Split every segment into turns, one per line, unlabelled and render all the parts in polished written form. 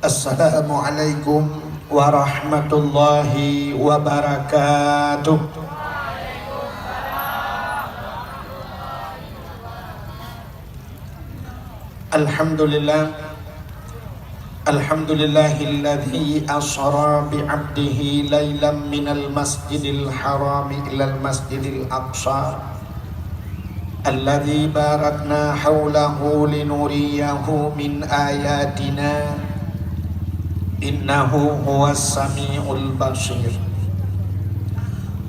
Assalamualaikum warahmatullahi wabarakatuh. Alhamdulillah, alhamdulillahilladzi asra bi'abdihi lailam minal masjidil harami ilal masjidil aqsa alladzi barakna haulahu linuriyahu min ayatina innahu huwas samiul basir.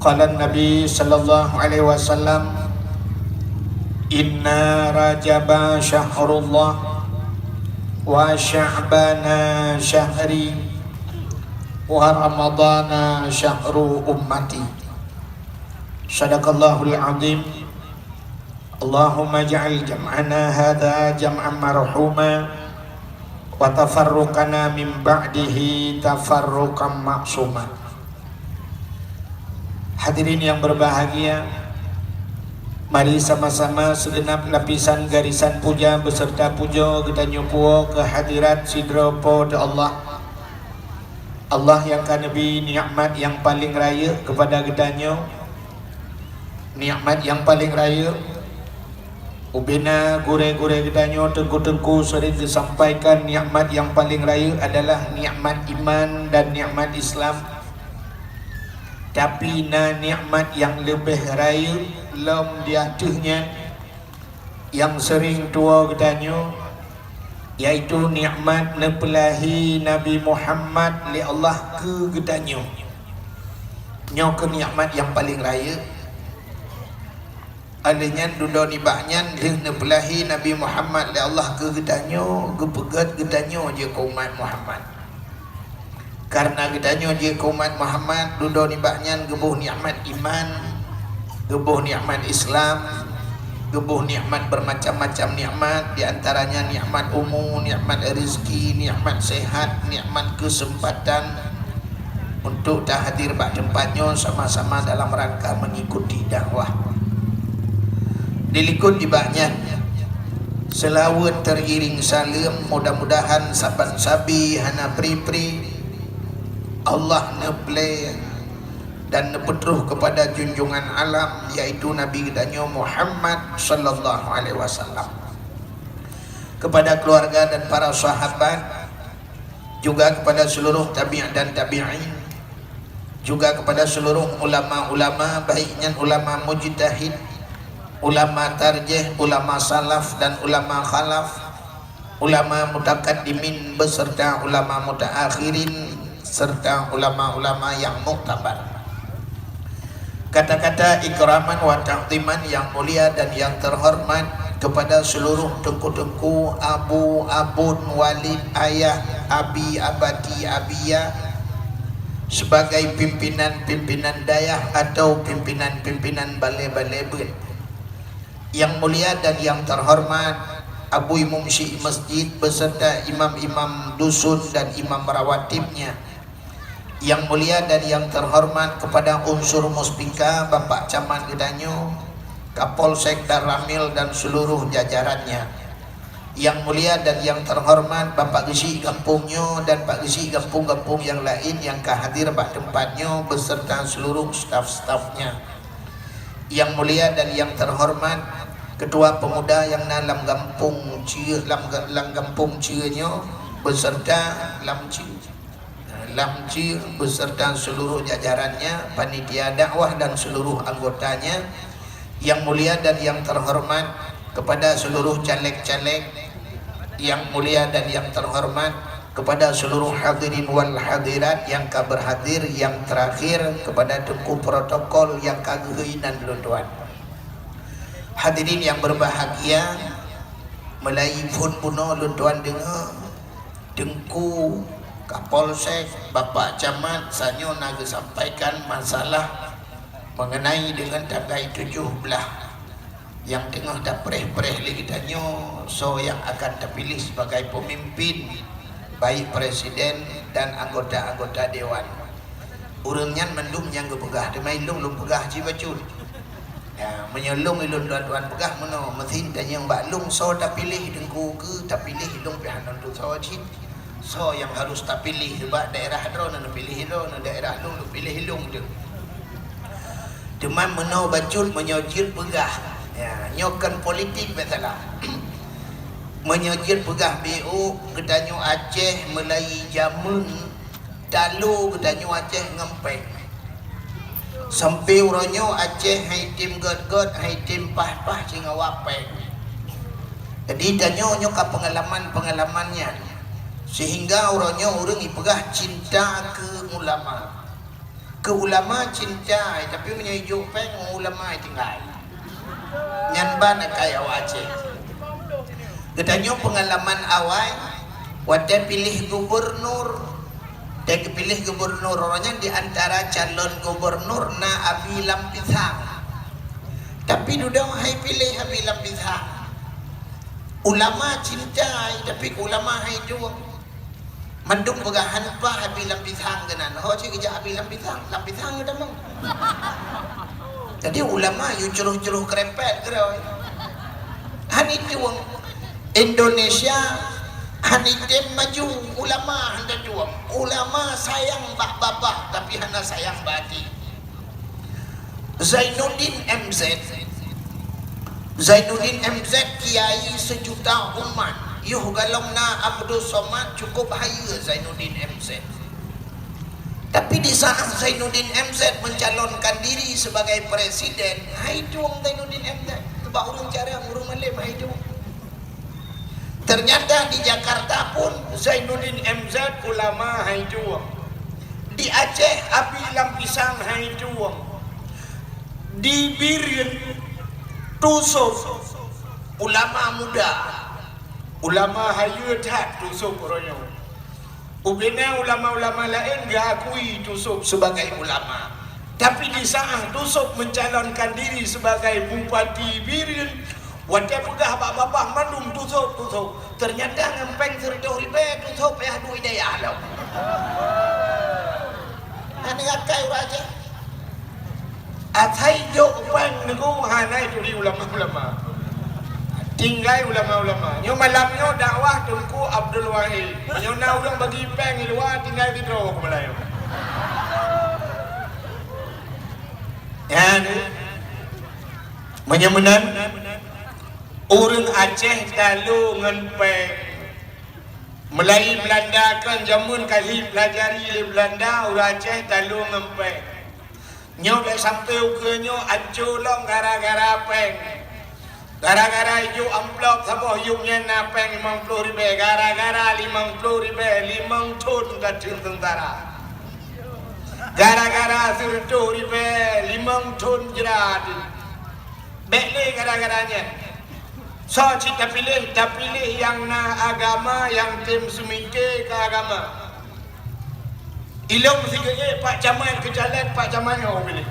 Qala Nabi sallallahu alaihi wasallam, inna rajaba syahrullah wa sya'bana syahri wa ramadana syahru ummati. Sadaqallahul azim. Allahumma ja'al jam'ana hadha jam'an marhuma wa tafarruqana min ba'dihi tafarruqan maksuma. Hadirin yang berbahagia, mari sama-sama segenap lapisan garisan puja beserta puja kita nyupuo ke hadirat sidropo de Allah. Allah yang kanebi nikmat yang paling raya kepada gedanyo, nikmat yang paling raya ubina gure-gure gedanyo tengku-tengku sering disampaikan nikmat yang paling raya adalah nikmat iman dan nikmat Islam. Tapi nikmat yang lebih raya lom di atasnya yang sering tua gedanyo, yaitu nikmat nepelahi Nabi Muhammad li Allah ke gedanyo. Nyo ke nikmat yang paling raya adanya dunia ni baknyan dia nepelahi Nabi Muhammad li Allah ke gedanyo, gepegat gedanyo je ke umat Muhammad. Karena gedanyo je ke umat Muhammad dunia ni baknyan gebuh nikmat iman, gebuh nikmat Islam, gebuh nikmat bermacam-macam nikmat, di antaranya nikmat umum, nikmat rezeki, nikmat sehat, nikmat kesempatan untuk tak hadir pada tempatnya sama-sama dalam rangka mengikuti dakwah. Dilikut di banyak selawat teriring salam, mudah-mudahan saban sabi hana pri-pri Allah neble dan nepetruh kepada junjungan alam, yaitu Nabi gedanyo Muhammad sallallahu alaihi wasallam, kepada keluarga dan para sahabat, juga kepada seluruh tabi'in dan tabi'in, juga kepada seluruh ulama-ulama, baiknya ulama mujtahid, ulama tarjih, ulama salaf dan ulama khalaf, ulama mutakaddimin beserta ulama mutaakhirin, serta ulama-ulama yang muktabar. Kata-kata ikraman wa ta'ziman yang mulia dan yang terhormat kepada seluruh tengku-tengku, abu, abun, walid, ayah, abi, abati, abiyah, sebagai pimpinan-pimpinan dayah atau pimpinan-pimpinan balai-balai ben. Yang mulia dan yang terhormat Abu Mumsi Masjid beserta imam-imam dusun dan imam rawatibnya. Yang mulia dan yang terhormat kepada unsur muspika Bapak Camat Gedanyo, Kapolsek Ramil dan seluruh jajarannya. Yang mulia dan yang terhormat Bapak Gesi Kampungnya dan Pak Gesi Kampung-kampung yang lain yang kehadir pada tempatnya beserta seluruh staf-stafnya. Yang mulia dan yang terhormat Ketua Pemuda yang dalam kampung Cia, dalam kampung Cia-nya beserta Lamci beserta seluruh jajarannya, panitia dakwah dan seluruh anggotanya. Yang mulia dan yang terhormat kepada seluruh caleg-caleg, yang mulia dan yang terhormat kepada seluruh hadirin wal hadirat yang berhadir, yang terakhir kepada tengku protokol yang kageuinan lunduan. Hadirin yang berbahagia, mulai pun puno lunduan dengar tengku Kapolsek Bapak Camat sanyo naga sampaikan masalah mengenai dengan tanggai 17 yang tengah dah pereh-pereh lagi danyo, so yang akan terpilih sebagai pemimpin baik presiden dan anggota-anggota dewan. Urangnya mendung yang gepegah, demai lung pegah cibacun. Ya, menyelung ilun tuan-tuan pegah meno mesin dan yang bak lung so tak pilih dengku ke tak pilih ilung pihanan tu so cin. So yang harus tak pilih sebab daerah drone nak pilih drone, daerah lu pilih hilung tu. Teman menau bacul menyojir pegah. Ya, nyokan politik besalah. Menyojir pegah BO gedanyo Aceh Melayu Jamun dalu gedanyo Aceh ngempeng. Sampai uronyo Aceh hai tim god hai tim pah-pah singa wapeng. Jadi danyo nyoka pengalaman-pengalamannya sehingga uronyo urang ipegah cinta ke ulama. Ke ulama cinta tapi menyajuk peng ulama tinggal. Nyanban kaya Aceh. Gedanyo pengalaman awal wadah pilih gubernur. Dan pilih gubernur orangnya di antara calon gubernur na Abi Lampisang. Tapi duduk hai pilih Abi Lampisang. Ulama cinta tapi ulama hai juang. Mandung pegahan pa Abi Lampisang kenan. Ho cik kerja Abi Lampisang dah mong. Jadi ulama yu ceruh-ceruh kerepet keroi. Hani juang Indonesia hanitem maju ulama hendak juang. Ulama sayang bak-babak tapi hana sayang bati. Zainuddin MZ kiai sejuta umat. Yuh galongna Abdul Somad cukup haya Zainuddin MZ. Tapi di saat Zainuddin MZ mencalonkan diri sebagai presiden, hai juang Zainuddin MZ. Sebab urang cara urang Malim hai juang. Ternyata di Jakarta pun Zainuddin MZ ulama hai juang. Di Aceh Abi Lampisang hai juang. Di Birin Tusuk ulama muda. Ulama hayu tak tusuk orangnya. Ubena ulama-ulama lain diakui tusuk sebagai ulama. Tapi di saat tusuk mencalonkan diri sebagai Bupati Birin, wadah pegah bak-babah mandum tusuk. Ternyata ngempeng serdoh ribe tusuk payah duit daya alam. Ini ngakai raja. Atai jok peng nego hanai tu di ulama-ulama. Tinggal ulama-ulama. Nyo malamnya dakwah Tunku Abdul Wahid. Nyo na urang bagi peng di luar tinggal di Dro ke Melayu. Ya ni. Menyemenan orang Aceh dalu ngenpeng Melayu Belanda kan jamun kali pelajari di Belanda orang Aceh dalu ngempeng. Nyo dah sampai ke nyo anculong gara-gara peng. Gara-gara ijuk amplop saboh yuknya napeng 50 ribu. Gara-gara 50 ribu 5 ton kacil tentara. Gara-gara 10 ribu 5 ton jerat. Bekle gara-garanya. So kita pilih yang na agama yang tim sumike ke agama. Ilong sikit Pak Caman ke jalan Pak Caman yang pilih.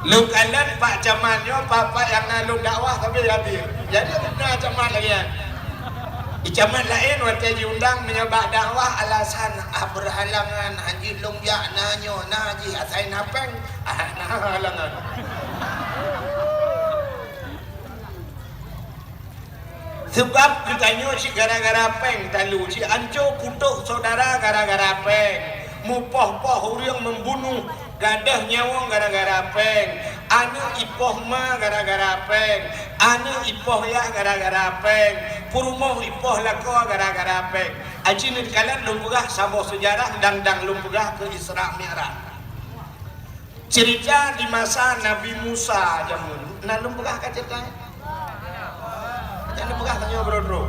Lu kanan Pak Camannya bapak yang nalung dakwah tapi hadir. Jadi kena Caman lagi ya. Di Caman lain waktu diundang menyebab dakwah alasan berhalangan haji longjak nanyo na haji asai napeng nah halangan. Sebab ditanya si gara-gara peng talu si anco kutuk saudara gara-gara peng. Mupoh-poh orang membunuh gadah nyawang gara-gara peng. Anu ipoh ma gara-gara peng. Anu ipoh ya gara-gara peng. Purumoh ipoh lako gara-gara peng. Aji ni kalan lumpugah sama sejarah dang-dang lumpugah ke Isra Mi'raj. Cerita di masa Nabi Musa jamun. Nah lumpugah kan ceritanya? Yang lumpugah tanya bro.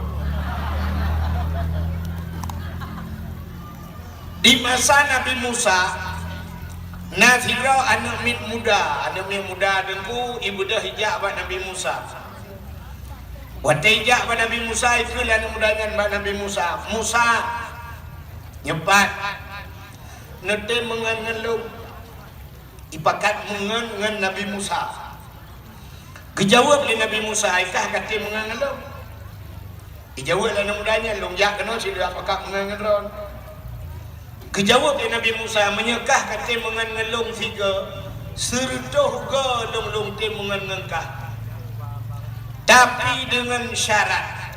Di masa Nabi Musa, Nazira anak min muda dengku ibu dah hijab buat Nabi Musa. Waktu hijab buat Nabi Musa itu anak mudanya buat Nabi Musa. Musa nyepat, nete mengengelum, ipakat mengen Nabi Musa. Kejawab oleh Nabi Musa, ikah kata mengengelum. Kejawab oleh anak mudanya, longjak kena si dia pakat mengengelum. Kejawab oleh Nabi Musa menyekah kata mengengelung tiga 10 ga long-long te mengen ngengkah. tapi dengan syarat.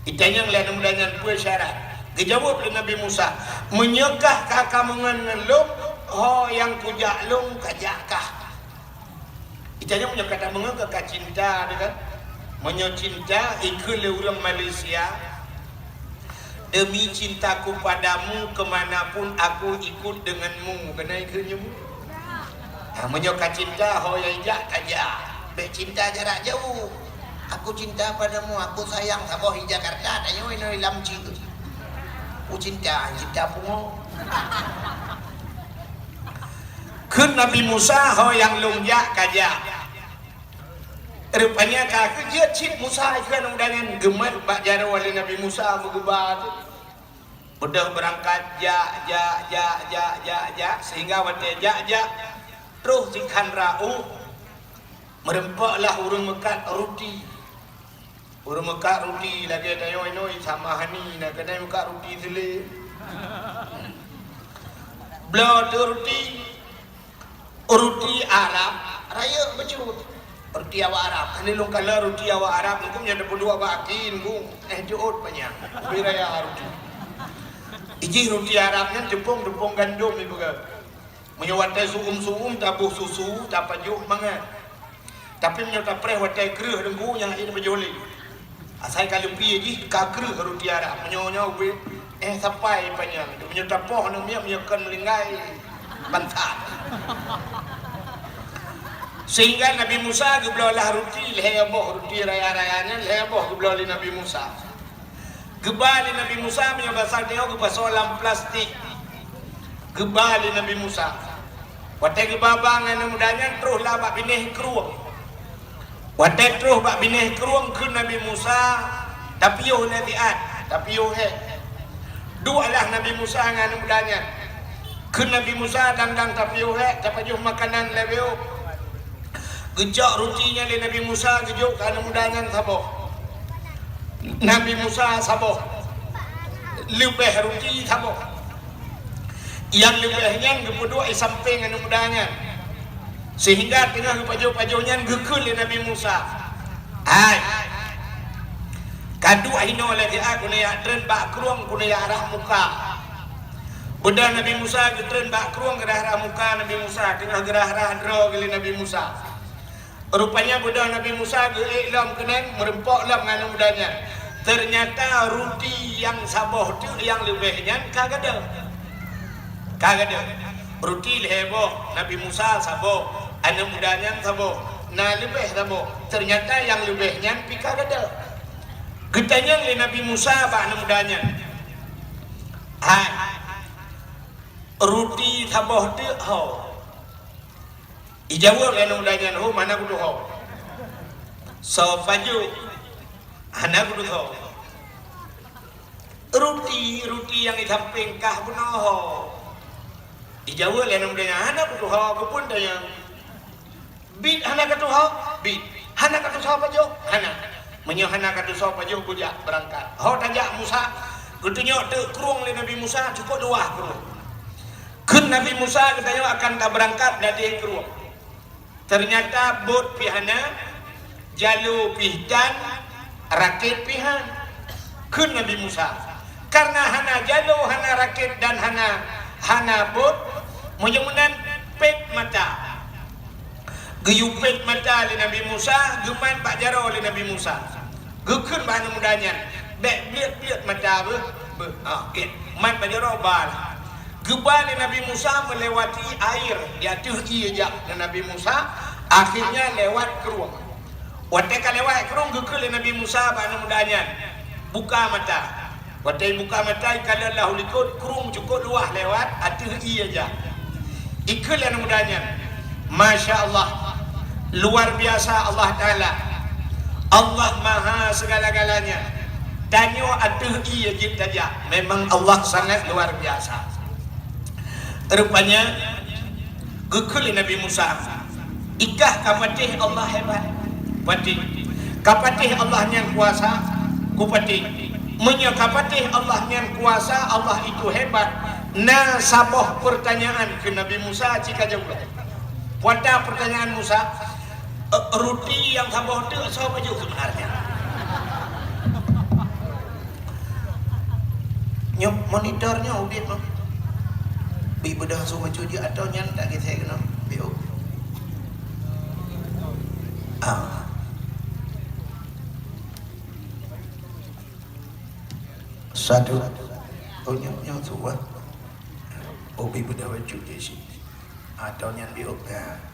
Itanya ngeliat mudahan pun syarat. Dijawab oleh Nabi Musa, menyekah kakamungan ngeluk ho yang kujak lung kajakah. Itanya menyekah kamungan ke cinta kan? Menyocinta ikut orang Malaysia. Demi cintaku padamu kemanapun aku ikut denganmu. Kena ikutnya mu. Menyokah cinta ho yang jak kajak. Bek cinta jarak jauh. Aku cinta padamu, aku sayang sama di Jakarta. Tanya ini lamci tu. Aku cinta pungo. Kun Nabi Musa ho yang lungjak kajak. Rupanya kakak dia cip Musa ikan undangan gemar bak jara wali Nabi Musa bergebar. Udah berangkat ja sehingga wate ja terus ikan rau merempaklah urung mekat roti. Urung mekat roti lagi tayo inoi sama hani nak kena mekat roti sele. Blau roti Arab raya becut. Roti awak Arab, ini long kala roti awak Arab, aku punya dua bakin, aku diot banyak, biraya roti. Iji roti Arab kan tepung gandum ni bukan, menyewatai suum tabuh susu, tak pajuk mangan. Tapi menyewatai preh watai kerah dengku yang ini berjoli. Asal kalau pi iji kakrah roti Arab, menyewanya sampai panjang, menyewatai poh namanya menyekan melinggai bantat. Sehingga Nabi Musa geblolah roti leheboh roti raya-rayanya leheboh geblolah Nabi Musa. Gebali Nabi Musa menyebasal dia gebasolam plastik. Gebali Nabi Musa. Watai gebabangan mudahnya terus lah bak bineh keruang. Watai terus bak bineh keruang ke Nabi Musa tapi yo nabiat tapi yo dua lah Nabi Musa dengan mudahnya. Ke Nabi Musa dang tapi yo tapi yo makanan lebih. Gejak rotinya le Nabi Musa gejuk kana mudahnya saboh. Nabi Musa saboh. Lebih roti saboh. Yang lebihnya gepedua samping kana mudahnya. Sehingga tengah pajo-pajonya gekul le Nabi Musa. Hai. Kadu ahino le dia kuna ya tren bak kruang kuna ya arah muka. Benda Nabi Musa getren bak kruang gerah arah muka Nabi Musa tengah gerah arah dro le Nabi Musa. Rupanya budak Nabi Musa geiklam kenang merempok lam dengan mudahnya. Ternyata roti yang saboh tu yang lebihnya kagada. Roti leheboh Nabi Musa saboh, anak mudahnya saboh. Nah lebih saboh. Ternyata yang lebihnya pi kagada. Getanya le Nabi Musa ba anak mudahnya. Hai. Roti saboh tu ho. Ijawab yang mudahnya ho mana kudu ho. So faju anak kudu ho. Roti yang disamping kah pun ho. Ijawab yang mudahnya anak kudu ho kepun daya. Bit anak kudu ho bit. Anak kudu so faju anak. Menyo anak kudu so faju kujak berangkat. Ho tajak Musa. Kudunya tu kruang le Nabi Musa cukup dua kruang. Kun Nabi Musa katanya akan tak berangkat dari kruang. Ternyata bot pihana, jalu pihdan, rakit pihan. Kun Nabi Musa. Karena hana jalu, hana rakit dan hana bot, menyemunan pet mata. Geyu pet mata oleh Nabi Musa, geman pak jaro oleh Nabi Musa. Gekun bahan mudahnya. Bek lihat mata man pak jaro bal. Gebal Nabi Musa melewati air dia tuhi aja Nabi Musa akhirnya lewat keruang. Watekan lewat keruang gekul Nabi Musa bana mudahnya buka mata. Watai buka mata kalau Allah likut keruang cukup luah lewat atuhi aja. Ikul yang mudahnya. Masya Allah luar biasa Allah Taala. Allah Maha segala-galanya. Tanyo atuhi aja saja. Memang Allah sangat luar biasa. Rupanya gekul Nabi Musa ikah kapatih Allah hebat patih kapatih Allah yang kuasa kupatih menyo kapatih Allah yang kuasa Allah itu hebat. Nah saboh pertanyaan ke Nabi Musa jika jawab pada pertanyaan Musa Roti yang tambah tu so baju sebenarnya. Nyok monitornya ubit mah. Bi bedah so baju dia atau nyan tak kita kena. Bio. Satu. Oh nyok suat. Oh bi bedah baju dia sini. Atau nyan bio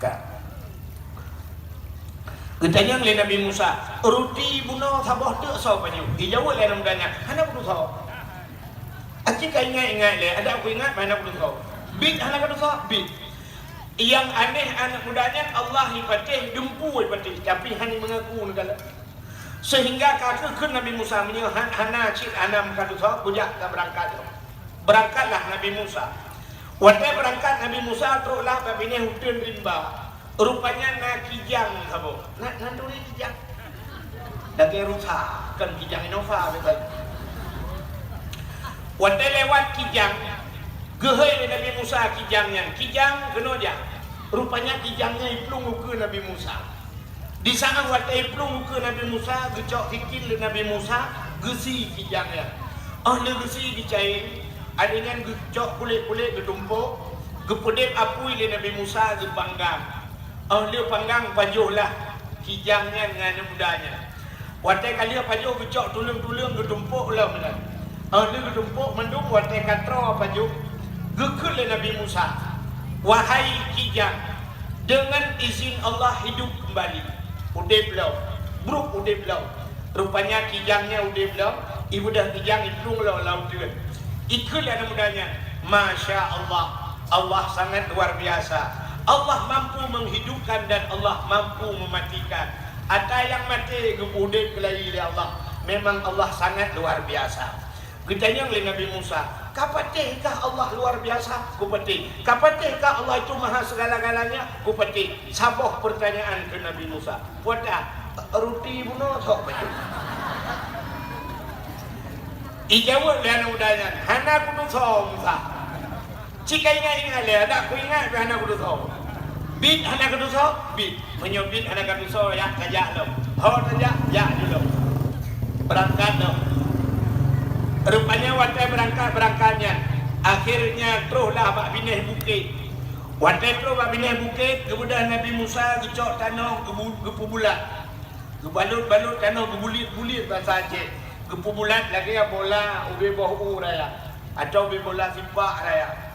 kak. Ketanya oleh Nabi Musa, roti bunuh sabah tu so banyak. Dijawab oleh namanya, hana bunuh so. Acik ingat le, ada aku ingat mana bunuh so. Bit hana bunuh so, bit. Yang aneh anak mudanya Allah dipatih, dempu dipatih, tapi hanya mengaku negala. Sehingga kata ke Nabi Musa menyuruh hana cik anak bunuh so, bujak tak berangkat. Berangkatlah Nabi Musa. Waktu berangkat Nabi Musa teruklah babine hutan rimba. Rupanya nak kijang sabo. Nak tuli kijang. Daging rusak kan kijang Innova betul. Waktu lewat kijang, gehei Nabi Musa kijangnya. Kijang kena dia. Rupanya kijangnya iplung ke Nabi Musa. Di sana waktu iplung ke Nabi Musa, gecok sikil Nabi Musa, gesi kijangnya. Le gesi dicair, adanya gecok kulit-kulit getumpuk, gepedep apui le Nabi Musa gepanggang. Dia panggang pajuhlah kijangnya dengan mudanya. Watai kali pajuh gecok tulung-tulung getumpuk lah benar. Dia getumpuk mendung watai katro pajuh gekul Nabi Musa. Wahai kijang, dengan izin Allah hidup kembali. Udah belau, bruk udah belau. Rupanya kijangnya udah belau. Ibu dah kijang iplung lah laut dia. Ikul mudanya. Masya Allah, Allah sangat luar biasa. Allah mampu menghidupkan dan Allah mampu mematikan. Ada yang mati kemudian kelahi oleh Allah. Memang Allah sangat luar biasa. Ketanya oleh Nabi Musa, kapatikah Allah luar biasa? Kupati. Kapatikah Allah itu maha segala-galanya? Kupati. Saboh pertanyaan ke Nabi Musa. Wadah, roti bunuh sok baju. Ijawab dan udahnya. Hana kudu sok Musa. Jika ingat le, ada aku ingat anak kuduso. Bit anak kuduso, bit. Menyobit anak kuduso ya kajak lo. Ho kajak ya dulu. Berangkat lo. Rupanya waktu berangkatnya. Akhirnya teruslah bak bineh bukit. Waktu terus bak bineh bukit, kemudian Nabi Musa gecok tanah gepu bulat. Gebalut-balut tanah gebulit-bulit bahasa Aceh. Gepu bulat lagi ya bola ubi bohu raya. Atau ubi bola simpak raya.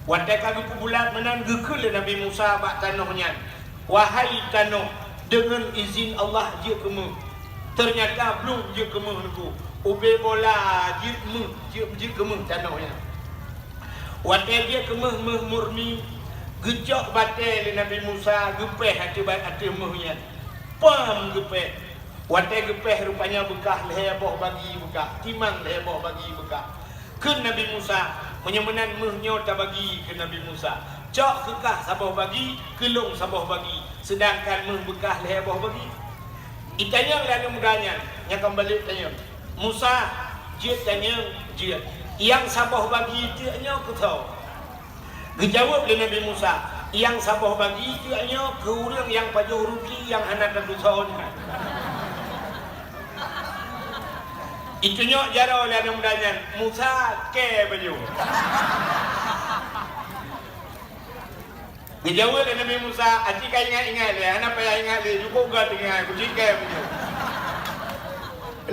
Waktu kami bulan menang gekul Nabi Musa bak tanahnya. Wahai tanah, dengan izin Allah je kemu. Ternyata belum je kemu niku. Ube bola je kemu tanahnya. Waktu dia kemu murni, gejok batal Nabi Musa gepeh hati muhnya. Pam gepeh. Waktu gepeh rupanya bekah leheboh bagi bekah. Timang leheboh bagi bekah. Ke Nabi Musa menyemenan muhnya tak bagi ke Nabi Musa. Cok kekah sabah bagi, kelung sabah bagi. Sedangkan muh bekah leher bawah bagi. Itanya ada mudanya, yang kembali tanya. Musa, jid tanya, jid. Yang sabah bagi itu hanya aku tahu. Dijawab oleh Nabi Musa, yang sabah bagi itu hanya ke orang yang pajuh ruki yang anak dan dusahnya. Itunya jara oleh anak mudanya. Musa ke baju. Dijawab oleh Nabi Musa, acika ingat le, anak payah ingat le, juga dengan kucing ke baju.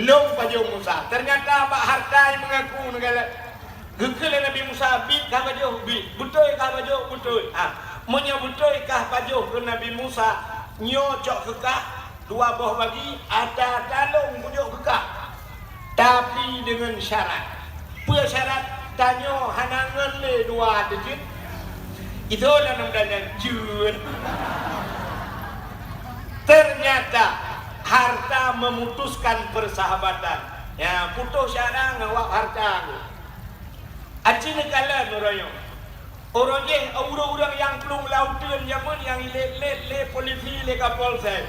Long baju Musa. Ternyata pak harta yang mengaku negara. Gekal Nabi Musa bit kah baju bit, betul kah baju betul. Punya betul kah baju ke Nabi Musa nyocok kekah dua buah bagi ada talung pujuk kekah. Tapi dengan syarat. Apa syarat? Tanya hanangan le dua dejit. Itulah namanya jun. Ternyata harta memutuskan persahabatan. Ya, putus syarat ngawak harta. Acih negala nurayo. Orang yang belum lautan zaman yang let polisi le kapal saya.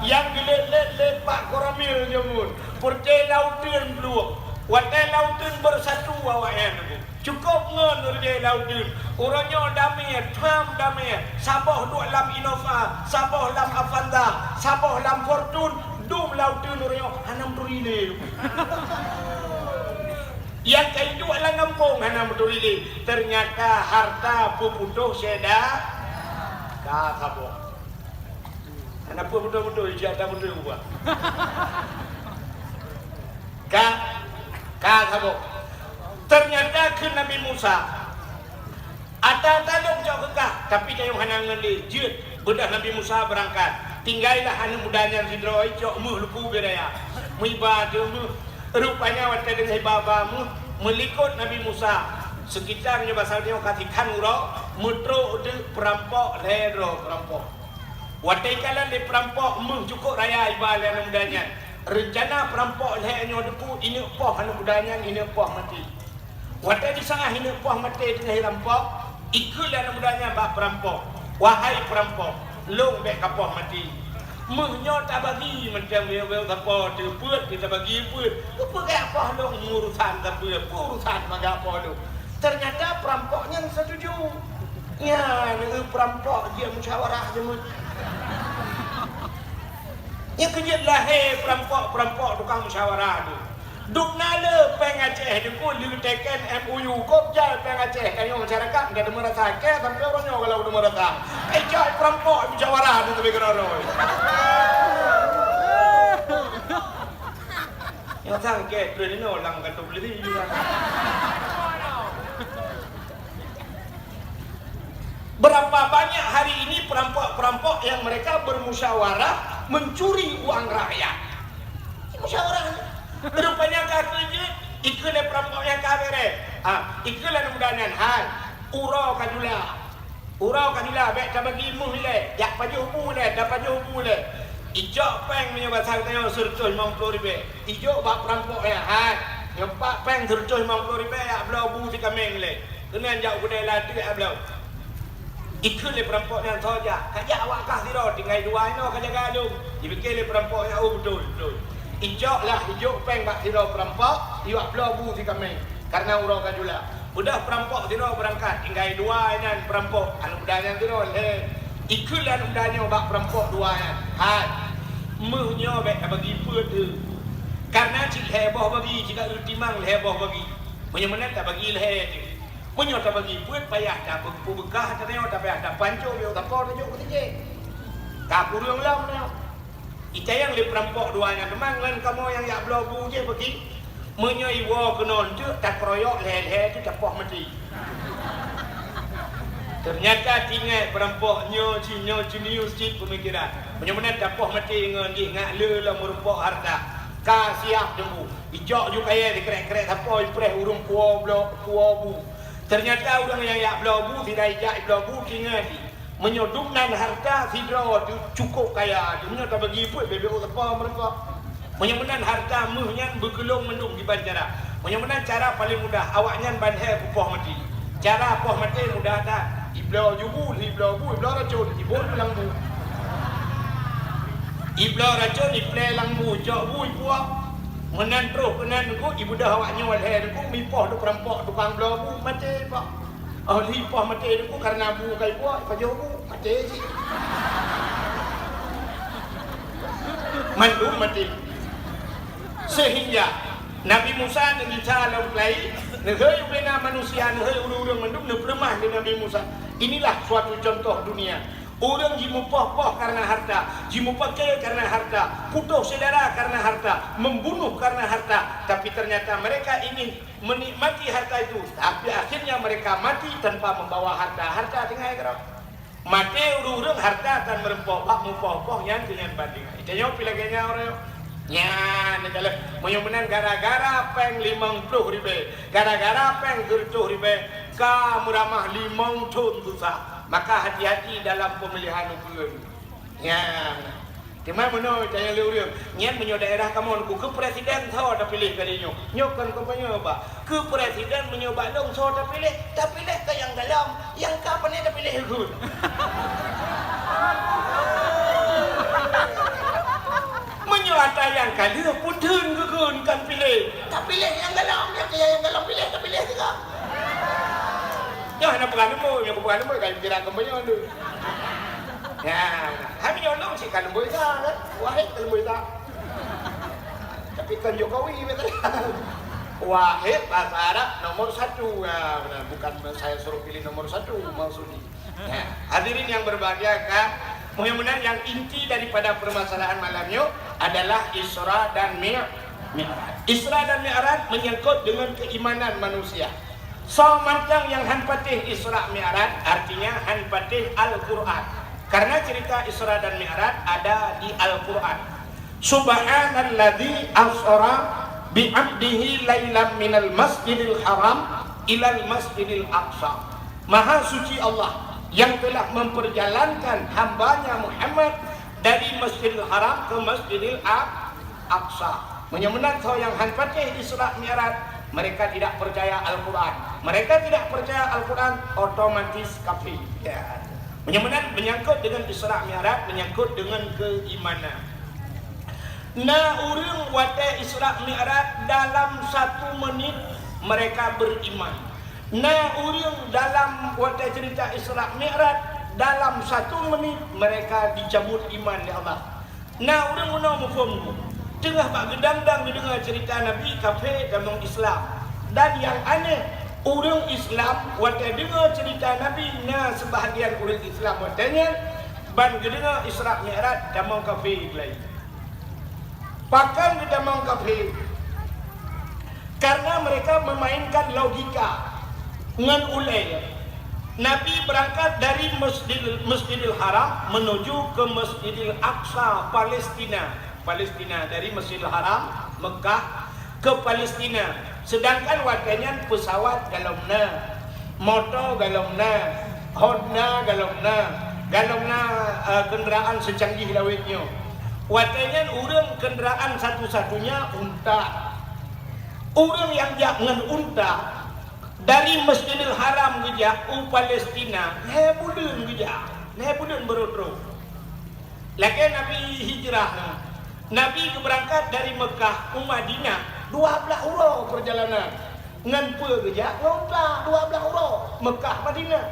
Yang let Pak Koramil jamun. Percaya lautan belum.
Watai lautun bersatu awaknya tu. Cukup ngon dia lautun. Orangnya damai, Trump damai. Sabah duk lam Innova, Sabah lam Avanza, Sabah lam Fortune, dum lautun orangnya hanam turile. Yang kain duk lang kampung hanam turile. Ternyata harta puputuh seda ka sabah. Kenapa betul-betul ijazah betul buat? Kagak. Ternyata ke Nabi Musa. Ada talung jauh kekah, tapi dia yang hanangan dia. Jut, bedah Nabi Musa berangkat. Tinggallah anak mudanya sidroi jauh mu lupu beraya. Muibadu mu. Rupanya waktu dengan babamu melikut Nabi Musa. Sekitarnya pasal dia katikan urau, mutro de perampok lero perampok. Waktu kala le perampok mu cukup raya ibal anak mudanya. Rencana perampok lehnya deku ini poh anak mudanya ini poh mati. Waktu di sana ini poh mati dengan rampok, ikut anak mudanya bak perampok. Wahai perampok, long bek kapoh mati. Muhnya tak bagi macam dia kapoh tu puat kita bagi puat. Apa kaya apa long urusan tak puat, urusan maga apa tu. Ternyata perampoknya setuju. Ya, ni perampok dia musyawarah je mu. Yang kejut lah perampok tukang musyawarah tu. Duk nala peng Aceh tu pun letakkan MOU kopjal peng Aceh kan yang masyarakat enggak ada merasa ke sampai orangnya kalau udah merasa. Jai perampok musyawarah tu tapi keroroi. Yang sangke tu ni orang kata beli juga. Berapa banyak hari ini perampok-perampok yang mereka bermusyawarah mencuri uang rakyat. Musyawarah. Rupanya kerja ikutlah perampok yang kabere. Ikutlah mudahan hal. Urau kadula baik tak bagi mu le. Jak paju mu le, dak paju mu le. Ijok peng punya pasal tayo surcoh 50 ribu. Ijok bak perampok yang hal. Yang pak peng surcoh 50 ribu ya belau bu si kameng le. Kena jak budai lati ya belau. Ikut le perampok yang soja. Kajak awak kah siro tinggal dua ino kajak galung. Dipikir le perampok yang betul. Ijok lah, ijok peng bak siro perampok, iwak belau bu si kameng. Karena urau kadula. Udah perampok siro berangkat tinggal dua ini perampok. Anu budanya siro le. Ikut lah anu budanya bak perampok dua ini. Hai. Muhnya baik bagi put tu. Karena cik heboh bagi, jika ultimang heboh bagi. Punya tak bagi leh. Punya tak bagi buat payah tak bekah tak tengok tak payah tak pancung dia tak kau tunjuk ketinggi. Tak kurang lam dia. Ita yang le perampok duanya memang kan kamu yang yak blogu je pergi. Menyai wa kenon tu tak keroyok leh tu tak poh mati. Ternyata tinggal perampoknya cinius cik pemikiran. Punya tak poh mati dengan dia ngak le lah merumpok harta. Ka siap jembu. Ijok ju kaya dikrek-krek apa impreh urung puau bu. Ternyata orang yang yak belau tidak ijak belau tinggal menyodumkan harta sidro cukup kaya. Dunia tak bagi pun BBO apa mereka. Menyemenan harta muhnya bergelung mendung di banjara. Menyemenan cara paling mudah awaknya bandhe pupoh mati. Cara poh mati mudah tak. Iblau jubu, iblau racun, ibul langbu. Iblau racun, iplay langbu, jok bu ipuak. Menan terus kenan ku ibu dah awaknya walhe ku mipoh tu perampok tukang blobu mati pak. Lipoh mati ku karena bu kai puak pajo bu mati sih. Mandu mati. Sehingga Nabi Musa dengan cara lain negeri bina manusia negeri urang mandum lemah dengan Nabi Musa. Inilah suatu contoh dunia. Orang jimupoh-poh karena harta, jimupakai karena harta, putus saudara karena harta, membunuh karena harta. Tapi ternyata mereka ingin menikmati harta itu. Tapi akhirnya mereka mati tanpa membawa harta. Harta tinggal kerap. Mati urung-urung harta dan merempoh-poh, mupoh-poh yang dengan bandingan. Itu yang pilihnya orang. Ya, kalau menyumbang gara-gara peng 50 ribu, gara-gara peng 70 ribu, kamu ramah 5 ton susah. Maka hati-hati dalam pemilihan ukuran. Ya, cuma menurut saya lurus. Nyan menyo daerah kamu ke presiden so dah pilih kali nyo. Nyokan kampanye apa? Ke presiden menyo balong so dah pilih ke yang dalam, yang kapan dah pilih ikut. Menyo ada yang kali putun ke kan pilih. Tapi pilih yang galang, yang galang pilih, tak pilih juga. Ya, nak pegang lembu, yang pegang lembu kan kira kembanya tu. Ya, kami nyolong si kan lembu kan, wahid lembu tak. Tapi kan Jokowi betul. Wahid bahasa Arab nomor 1 ya, benar. Bukan saya suruh pilih nomor 1 maksudnya. Ya, hadirin yang berbahagia kan, mudah-mudahan yang inti daripada permasalahan malam yuk adalah Isra dan Mi'raj. Isra dan Mi'raj menyangkut dengan keimanan manusia. So macam yang han patih Isra Mi'raj artinya han patih Al-Quran. Karena cerita Isra dan Mi'raj ada di Al-Quran. Subhanalladzi asra bi'abdihi lailam minal masjidil haram ilal masjidil aqsa. Maha suci Allah yang telah memperjalankan hambanya Muhammad dari Masjidil Haram ke Masjidil Aqsa. Menyamakan yang han patih Isra Mi'raj, mereka tidak percaya Al-Quran. Mereka tidak percaya Al-Quran, otomatis kafir. Ya. Menyangkut dengan Isra Mi'raj, menyangkut dengan keimanan. Nah, urang wate Isra Mi'raj dalam 1 menit mereka beriman. Nah, urang dalam wate cerita Isra Mi'raj dalam 1 menit mereka dicabut iman oleh Allah. Nah, urang mana mufhum? Tengah pak gedang-dang dengar cerita Nabi kafir dan orang Islam. Dan yang aneh, orang Islam waktu dengar cerita Nabi, nah sebahagian orang Islam watanya ban dengar Isra Mi'raj dan orang kafir lain. Bahkan kita orang kafir karena mereka memainkan logika dengan ulai. Nabi berangkat dari Masjidil Haram menuju ke Masjidil Aqsa, Palestina, dari Masjidil Haram Mekah ke Palestina. Sedangkan waktunya pesawat galomna, motor galomna, Honda galomna kenderaan secanggih lawitnya. Waktunya urang kenderaan satu-satunya unta. Urang yang jangan unta dari Masjidil Haram gejak Palestina, hebulun gejak, hebulun berotro. Lagi Nabi hijrah. Nabi berangkat dari Mekah ke Madinah 12 hurau perjalanan. Ngan pe gejak ngonta 12 hurau Mekah Madinah.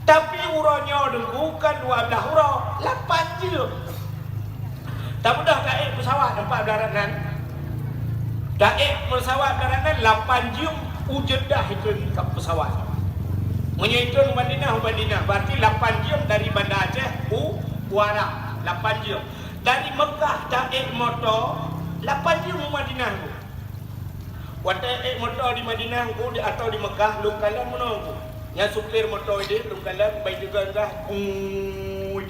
Tapi uranya bukan 12 hurau, 8 jam. Tak mudah naik pesawat tempat daratan. Naik pesawat daratan 8 jam ujedah itu ke pesawat. Menyitun Madinah berarti 8 jam dari Bandar Aceh Warah 8 jam. Dari Mekah naik motor 8 jam ke Madinah. Waktu naik motor di Madinah atau di Mekah lu kalan menunggu. Yang supir motor dia lu kalan baik juga enggak,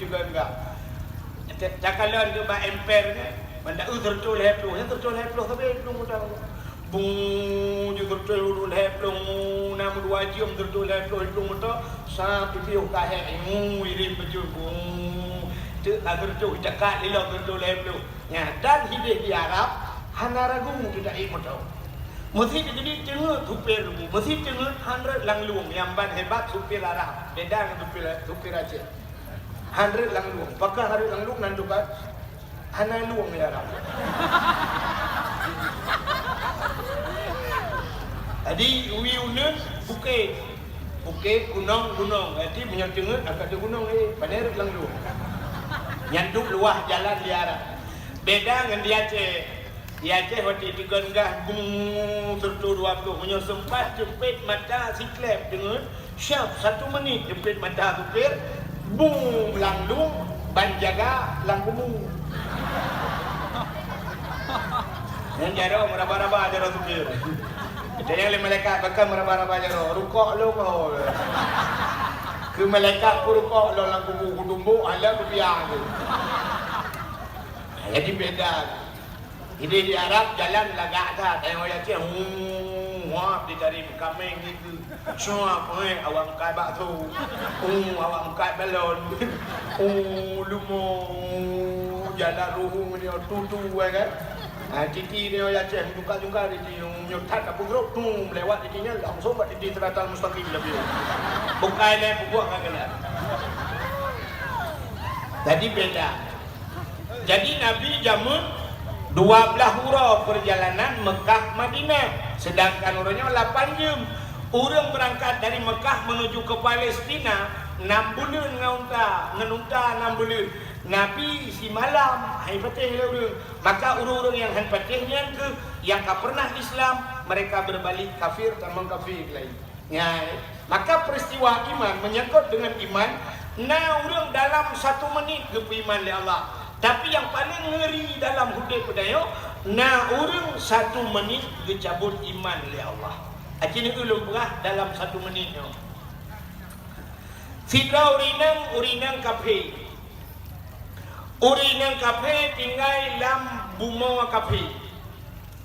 juga enggak. Cakalan ke ba ampere ni. Benda tertul heplo tapi lu mudah. Bung juga tertul heplo 6 2 jam tertul heplo itu motor sampai piu kahe irim baju agar tu dekat lilo betul leblu. Ya, dan hidup di Arab hana ragu tidak ikut tahu. Mesti jadi tengah supir, mesti tengah 100 lang luang yang ban hebat supir Arab. Beda dengan supir Aceh. 100 lang luang. Pakai 100 lang luang nandu bat hana luang di Arab. Jadi wiunun bukit gunung. Jadi punya tengah agak gunung ni paner lang luang. Nyanduk luah jalan di Arab. Beda dengan di Aceh. Di Aceh waktu digenggah sertu 20 punya sempat jepit mata si klep dengan syaf 1 menit jepit mata supir bung langdung ban jaga langkumu. Yang jaro meraba-raba jaro supir. Kita yang malaikat bakal meraba-raba jaro rukuk lo kau. Ke malaikat kurukok lo lang kubu ala kubiang tu. Jadi beda. Ini di Arab jalan lagak dah. Tengok ya cik. Wah dicari kambing gitu. Semua awak makan bakso. Awak makan balon. Lumo jalan ruhung dia tutu kan. Titi dia ya cik juga di nyotat apa grup tu melewat titinya langsung buat titi teratal mustaqim lebih. Bukan yang buat kan kena. Jadi beda. Jadi Nabi jamun hura perjalanan Mekah Madinah, sedangkan urangnya 8 jam. Orang berangkat dari Mekah menuju ke Palestina 6 bulan ngenunta 6 bulan. Nabi si malam hai patih orang. Maka orang-orang yang han patihnya ke yang tak pernah Islam, mereka berbalik kafir tamang kafir lain. Ya, maka peristiwa iman menyangkut dengan iman. Nah, orang dalam 1 menit ke iman oleh Allah. Tapi yang paling ngeri dalam hidup pedayo, nah orang 1 menit kecabut iman oleh Allah. Acini ulung berah dalam 1 menit. Fidra urinang kafe. Urinang kafe tinggal dalam buma kafe.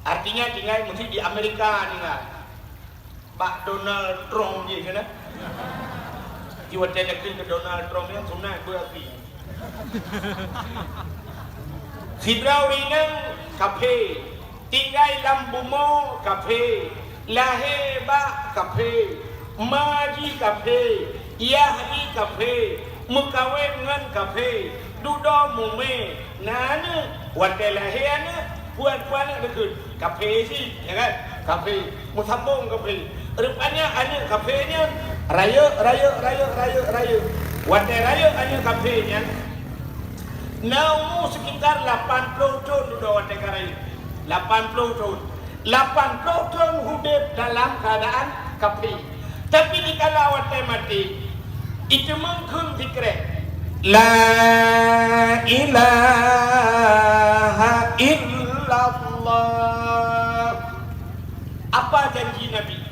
Artinya tinggal mesti di Amerika tinggal. Pak Donald Trump je kan? Jiwa dia ke Donald Trump yang sunat berarti. Fidra urinang kafe. Tinggal dalam buma kafe. Lahir ba kafe, maji kafe, yahdi kafe, mukawin dengan kafe, duda mume, nana, wadah lahirnya, puan-puan dekat kafe sih, ya kan? Kafe, musabung kafe, rupanya ada kafenya, raya, wadah raya ada kafenya. Namu sekitar 80 tahun duda wadah raya, 80 tahun. 80 tahun hidup dalam keadaan kafir. Tapi di kala awak mati, itu mungkin fikir La ilaha illallah. Apa janji Nabi?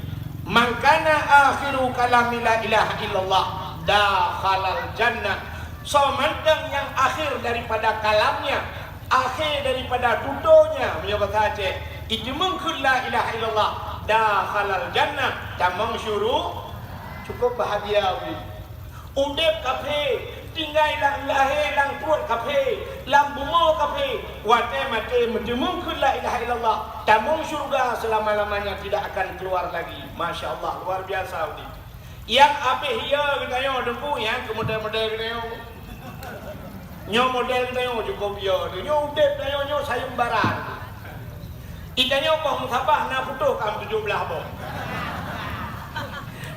Mangkana akhiru kalami la ilaha illallah dakhalal jannah. Somantang yang akhir daripada kalamnya, akhir daripada tuturnya, menyebut saja itu mungkin la ilaha illallah dakhalal jannah, tamang syuruh cukup bahagia. Udep kafe tinggal lahir lang perut kafe lang bunga kafe wate mati mungkin la ilaha illallah, tamang syurga selama-lamanya tidak akan keluar lagi. Masya Allah, luar biasa ini. Yang apa hiya kita yang dempu yang kemudian-kemudian kita yang nyo model kita yang cukup ya nyo udep kita nyo sayembaran. Itanya apa musabah na putuh kam 17 boh.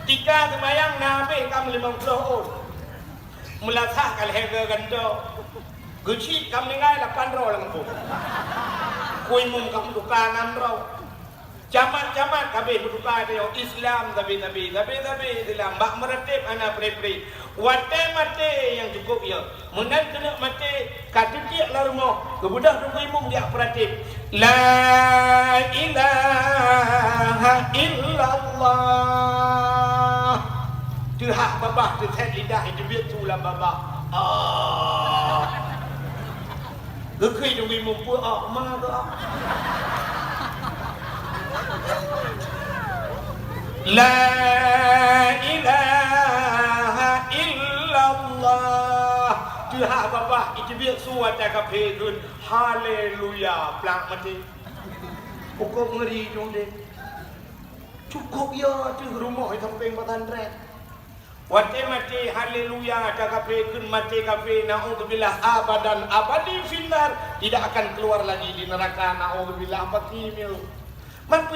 Tika kemayang na be kam 50 on. Melasah kal hega gando. Guci kam ningai 8 ro lang po. Kuy mum kam duka 6 ro. Camat kabe duka teo Islam tapi Islam bak meretip ana pre-pre. Wate mate yang cukup ya. Menang kena mate katitik la rumah. Kebudak tunggu imum dia peratip. La ilaha illallah. Tuhak babah tu set lidah itu biar tulah babah. Gekui tunggu imum pun ma ke. La ilaha illallah. Tuhak babah itu biar suat jaga pegun. Haleluya. Pelak mati. Cukup ngeri dong deh. Cukup ya tu rumah itu samping pesantren. Wate mati haleluya jaga pegun mati kafe naudzubillah abadan abadi finnar, tidak akan keluar lagi di neraka naudzubillah pakimil. Man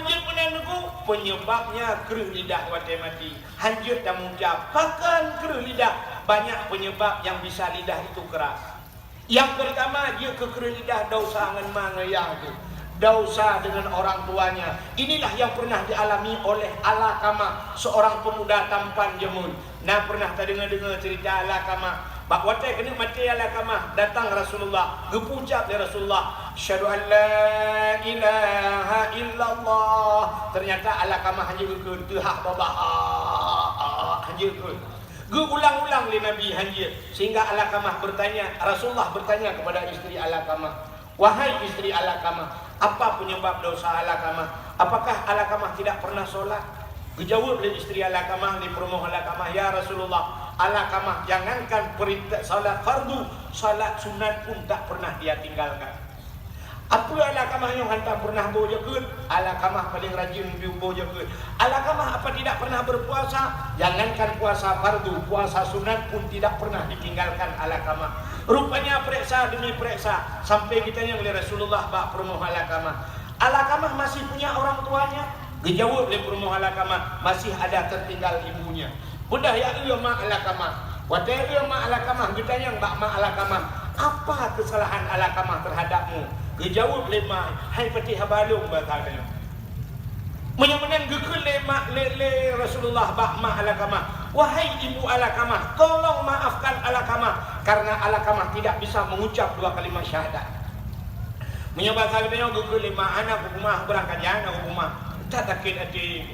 penyebabnya kerih lidah wate mati. Hanjut dan mengucap pakan kerih lidah. Banyak penyebab yang bisa lidah itu keras. Yang pertama dia kekerih lidah dosa dengan mangayang itu. Dosa dengan orang tuanya. Inilah yang pernah dialami oleh Alaqamah, seorang pemuda tampan jemun. Nah pernah tak dengar cerita Alaqamah. Bak wate kena mati Alaqamah, datang Rasulullah, gepucap dari Rasulullah, asyhadu an la ilaha illallah. Ternyata Alaqamah hanya gekun tuhak babah hanya gekun. Ulang-ulang oleh Nabi hanya sehingga Alaqamah bertanya, Rasulullah bertanya kepada istri Alaqamah, wahai istri Alaqamah, apa penyebab dosa Alaqamah? Apakah Alaqamah tidak pernah solat? Dijawab oleh istri Alaqamah di perumahan Alaqamah, ya Rasulullah, Alaqamah jangankan perintah salat fardu, salat sunat pun tak pernah dia tinggalkan. Apa Alaqamah yang hantar pernah bojakeun? Alaqamah paling rajin bojakeun. Alaqamah apa tidak pernah berpuasa? Jangankan puasa fardu, puasa sunat pun tidak pernah ditinggalkan Alaqamah. Rupanya periksa demi periksa sampai kita yang oleh Rasulullah bak perumoh Alakamah. Alakamah masih punya orang tuanya. Dijawab oleh perumoh Alakamah, masih ada tertinggal ibunya. Budah ya iya mak Alakamah. Wadah iya mak Alakamah. Kita yang bak mak Alakamah. Apa kesalahan Alakamah terhadapmu? Dijawab oleh mak, hai peti habalung batanya. Menyamanan gekul le Rasulullah bak mak Alakamah. Wahai ibu Alakamah, tolong maafkan Alakamah karena Alakamah tidak bisa mengucap 2 kalimat syahadat. Menyebab katanya gekul le mak anak rumah berangkat jana rumah. Tak takut hati.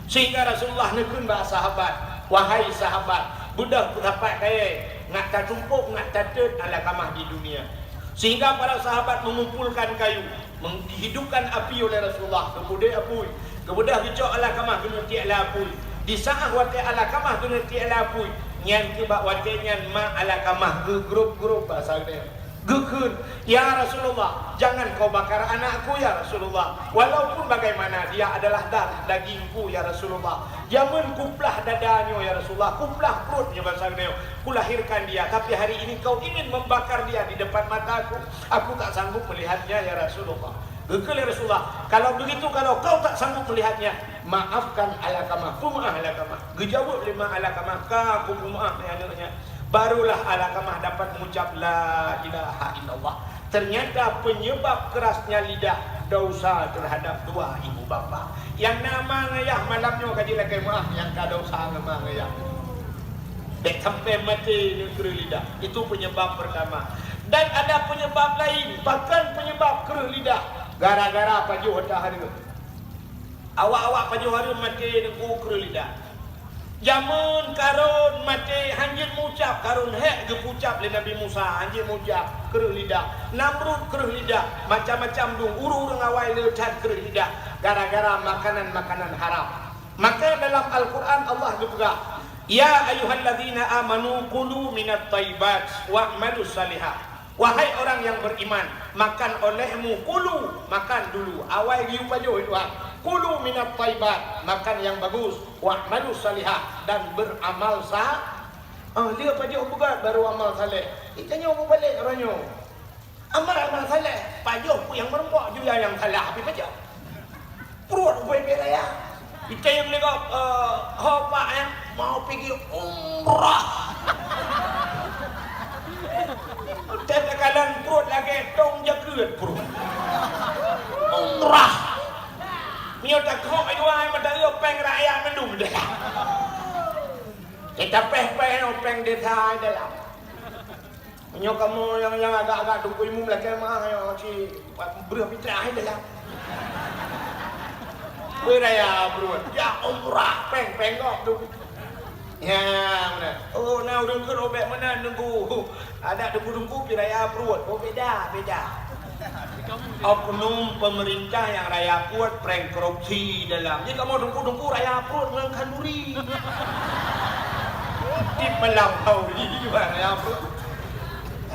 Sehingga Rasulullah nekun bak sahabat, wahai sahabat, budak dapat kaya ngat tak tumpuk ngat tak tet Alakamah di dunia. Sehingga para sahabat mengumpulkan kayu, menghidupkan api oleh Rasulullah. Kemudian api kemudian kecok Alakamah kena tiak lapui. Di saat wate Alakamah kena tiak lapui, nyan kebak wate nyan mak Alakamah ke grup-grup bahasa dia. Gekun, ya Rasulullah, jangan kau bakar anakku ya Rasulullah. Walaupun bagaimana dia adalah darah dagingku ya Rasulullah. Jangan kuplah dadanya ya Rasulullah, kuplah perutnya bahasa dia. Kulahirkan dia, tapi hari ini kau ingin membakar dia di depan mataku. Aku tak sanggup melihatnya ya Rasulullah. Gekul ya Rasulullah, kalau begitu kalau kau tak sanggup melihatnya, maafkan Alakamah, pumah Alakamah. Gejawab lima Alakamah, aku pumah anaknya. Barulah Alakamah dapat mengucap la ilaha illallah. Ternyata penyebab kerasnya lidah dosa terhadap 2 ibu bapa. Yang nama ngayah malamnya kaji lagi maaf yang ka dosa nama ngayah. Dek sampai mati negeri lidah. Itu penyebab pertama. Dan ada penyebab lain, bahkan penyebab kerah lidah. Gara-gara pajuh hari. Awak-awak pajuh hari mati negeri kerah lidah. Jamun karun mati hanjir mucap karun hek gepucap le Nabi Musa hanjir mucap kerah lidah. Namrud kerah lidah, macam-macam dung urung awai le cat kerah lidah gara-gara makanan-makanan haram. Maka dalam Al-Quran Allah juga, ya ayyuhalladzina amanu kulu minat thayyibat wa'malus salihat. Wahai orang yang beriman, makan olehmu kulu, makan dulu awai giu pajuh itu. Kulu minat thayyibat, makan yang bagus, wa'malus salihah, dan beramal sah. Dia pajuh bukan baru amal saleh. Itanya mau balik orangnya. Amal saleh, pajuh yang merempok juga yang salah tapi pajuh. Perut gue beraya. Kita yang legap hopak yang mau pergi umrah. Tekalan perut lagi tong jaket perut. Umrah. Mio tak kau itu ay madali openg rakyat mendum dah. Kita peh openg desa dalam. Mio kamu yang agak-agak dukui mu lagi mah yang si berapa fitrah dalam. Beraya bro, ya umrah peng kok duk. Ya benar. Oh now dengkur obek mana nunggu. Ada dengku piraya perut. Oh beda. Oknum pemerintah yang raya perut prank korupsi dalam. Jadi kamu dengku raya perut dengan kanduri. Di melampaui juga raya perut.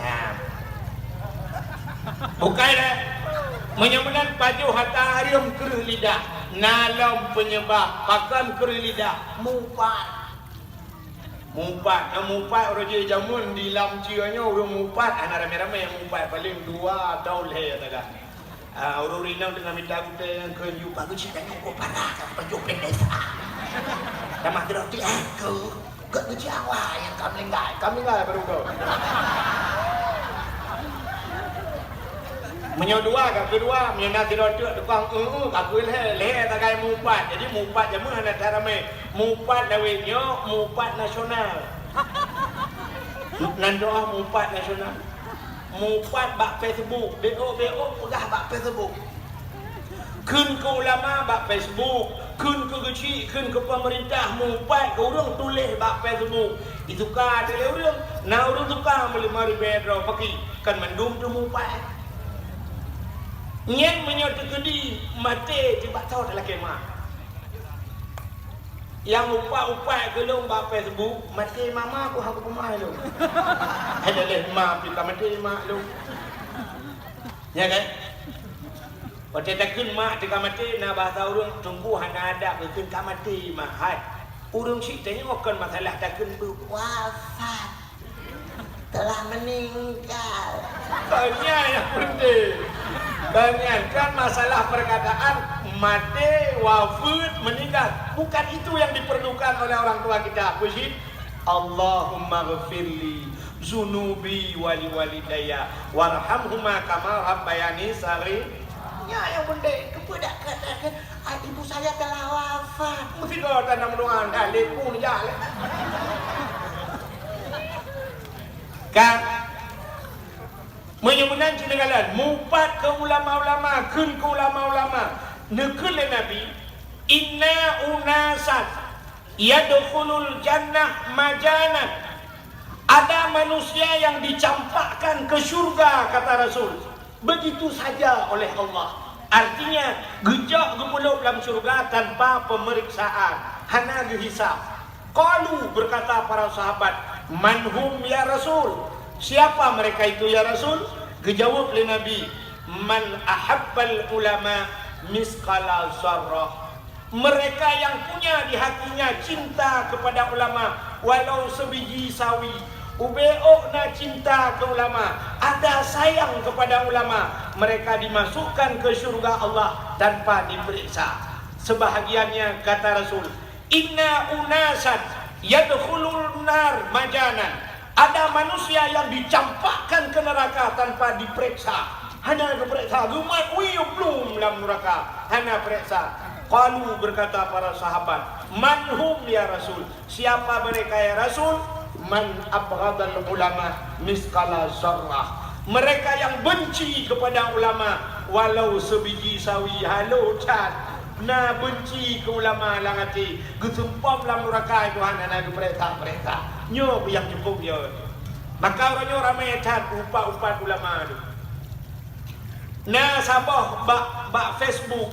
Nah. Bukan dah. Menyamanan pajuh hatta harium kerah lidah. Nalam penyebab pakan kerah lidah. Mumpat orang je jamun di lam cianya orang mumpat anak ramai-ramai yang mumpat paling 2 tahun le tada. Orang rinang dengan minta kita yang ke you bagus ceritanya kok parah kan pajuh desa. Tamah teroti aku gak Jawa yang kami enggak baru kau. Menyodua kedua menyana tidak tukang aku le tagai mumpat. Jadi mumpat jamun anak ramai. Mumpat lawinyo, mumpat nasional. Nandoa mumpat nasional. Mumpat bak Facebook, BO udah bak Facebook. Kun ke ulama bak Facebook, kun ke kecil, kun ke pemerintah mumpat ke orang tulis bak Facebook. Itu ka ada orang, nah orang tukar beli mari bedro pakai kan mendum tu mumpat. Nyen menyatu kedi mati tiba tahu dalam kemah. Yang upai gelung bak Facebook mati mama aku hak rumah lu. Ada leh mak kita mati mak lu. Ya kan? Pada takun mak tika mati na bahasa urang tunggu hana ada betul ka mati mak. Hai. Urang si tanya akan masalah takun wafat.
telah meninggal.
Tanya yang penting. Bayangkan masalah perkataan mati, wafat, meninggal. Bukan itu yang diperlukan oleh orang tua kita. Puji Allahumma ghafirli zunubi wali walidayya warhamhuma kama rabbayani saghira.
Ya yang penting kepada katakan ibu saya telah wafat.
Mesti kau tanam doa kali pun jalan. Kan menyebutkan cinagalan mupat ke ulama-ulama kun ke ulama-ulama nekun le nabi inna unasan yadkhulul jannah majanan. Ada manusia yang dicampakkan ke surga kata Rasul begitu saja oleh Allah. Artinya gejak gemuluk dalam surga tanpa pemeriksaan, hanya dihisab. Qalu berkata para sahabat, manhum ya Rasul? Siapa mereka itu ya Rasul? Dijawab oleh Nabi, man ahabbal ulama misqala zarrah. Mereka yang punya di hatinya cinta kepada ulama walau sebiji sawi. Ube'ok na cinta ke ulama, ada sayang kepada ulama, mereka dimasukkan ke surga Allah tanpa diperiksa. Sebahagiannya kata Rasul, inna unasan yadkhulul nar majanan. Ada manusia yang dicampakkan ke neraka tanpa diperiksa. Hanya diperiksa, gumat belum dalam neraka, hanya periksa. Qalu berkata para sahabat, manhum ya Rasul? Siapa mereka ya Rasul? Man abghadal ulama misqala zarrah. Mereka yang benci kepada ulama walau sebiji sawi. Halo cat na benci ke ulama langati getumpam dalam neraka itu hana nak perintah nyo yang cukup dia. Maka orangnya ramai cat upat ulama tu. Na sabah bak Facebook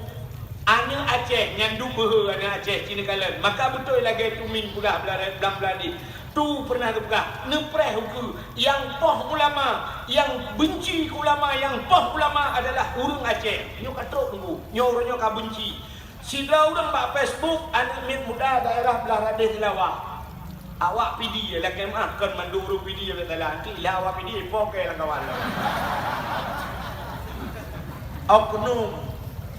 ana Aceh nyandu beuh ana Aceh Cinekalan. Maka betul lagi tumin pula belang beladi. Tu pernah terbuka nepreh hukum yang poh ulama, yang benci ke ulama, yang poh ulama adalah urang Aceh. Nyo katok tunggu, nyo orangnya ka benci. Sida urang bak Facebook anak min muda daerah belah Radeh Tilawah. Awak pidi lah kemah kan manduru pidi betul nanti lah awak pidi poke lah kawan. Oknum.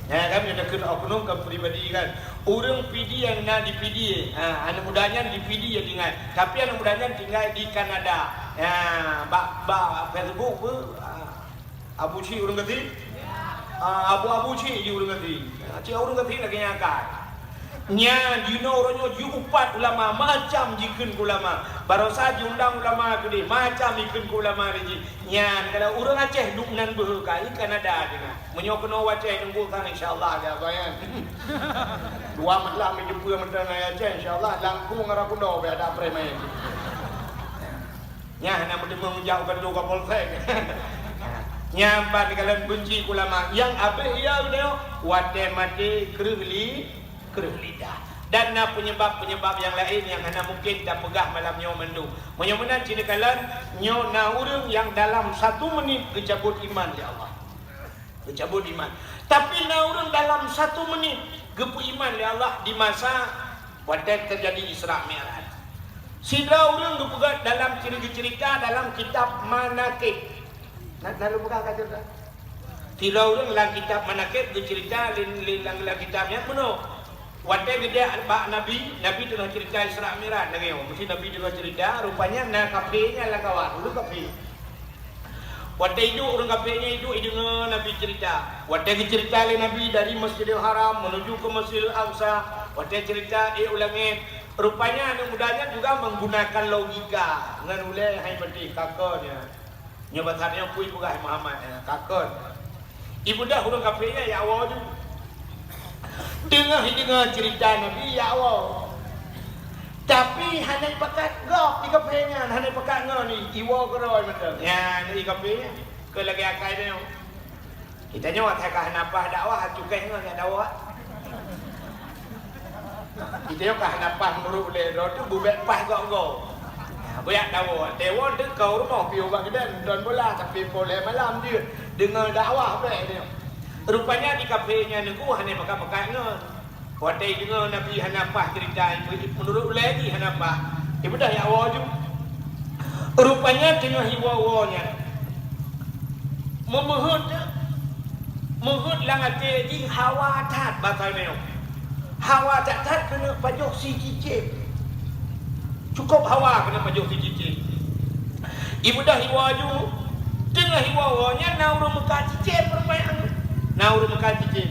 Ya kami ada kena oknum ke pribadi kan. Orang PD yang nak di PD, anak mudanya di PD ya tinggal. Tapi anak mudanya tinggal di Kanada. Bak Facebook pun Abu Ci orang keti, Abu Ci di orang keti. Cik orang keti nak kenyakan. Nya dino orangnya diupat ulama macam jikin ulama. Baru saja undang ulama gede macam jikin ulama lagi. Nya kalau orang Aceh duk nan berkai Kanada dengan. Menyokno Aceh tunggu kan insyaallah ada bayan. Dua malam menjumpa mentang Aceh insyaallah langkung ngarakundo be ada premain. Nya nak menjauhkan dua polsek. Nya ban kalian benci ulama yang abe ia dia wate mati kerli lidah dan penyebab-penyebab yang lain yang hanya mungkin tak pegah malam nyo mendu. Menyemenan cinekalan nyo na urang yang dalam 1 menit kecabut iman ya Allah. Kecabut iman. Tapi na urang dalam 1 menit gepu iman ya Allah di masa wadah terjadi Isra Mi'raj. Sida urang gepegat dalam cerita dalam kitab Manaqib. Nak lalu buka kata. Sida urang dalam kitab Manaqib cerita dalam kitabnya penuh. Waktu gede bak Nabi tengah cerita Isra Mi'raj lagi. Mesti Nabi tengah cerita, rupanya nak kafenya lah kawan, dulu kafe. Waktu itu orang kafenya itu dengar Nabi cerita. Waktu cerita le Nabi dari Masjidil Haram menuju ke Masjidil Aqsa. Waktu cerita ulangnya, rupanya anak mudanya juga menggunakan logika. Ngan ulai hai peti kakaknya. Nyobatannya kui bukan Muhammad kakak. Ibu dah orang kafenya ya awal tu. Dengar cerita Nabi ya Allah. Tapi hanya pakat gop di kafenya, hanya pakat ngani iwa keroi macam. Ya, ni kafenya ke lagi akai dia. Kita nyawa tak kah napah dakwah cukai ngani dakwah. Kita yo kah napah muruk le do tu bubek pah gok-gok. Banyak dakwah. Dewa dek kau rumah piu bang dan don bola tapi boleh malam dia dengar dakwah apa dia. Rupanya di kafenya nengku hanya pakai ngon. Waktu dengar Nabi Hanafah cerita itu menurut lagi Hanafah. Ibu dah ya wajib. Rupanya tengah hiwawanya memehut langate ji hawa tat batal neo. Hawa tat kena pajok si cicip. Cukup hawa kena pajok si cicip. Ibu dah hiwaju tengah hiwawanya nauru mekah cicip permainan. Nauru mekah cicip.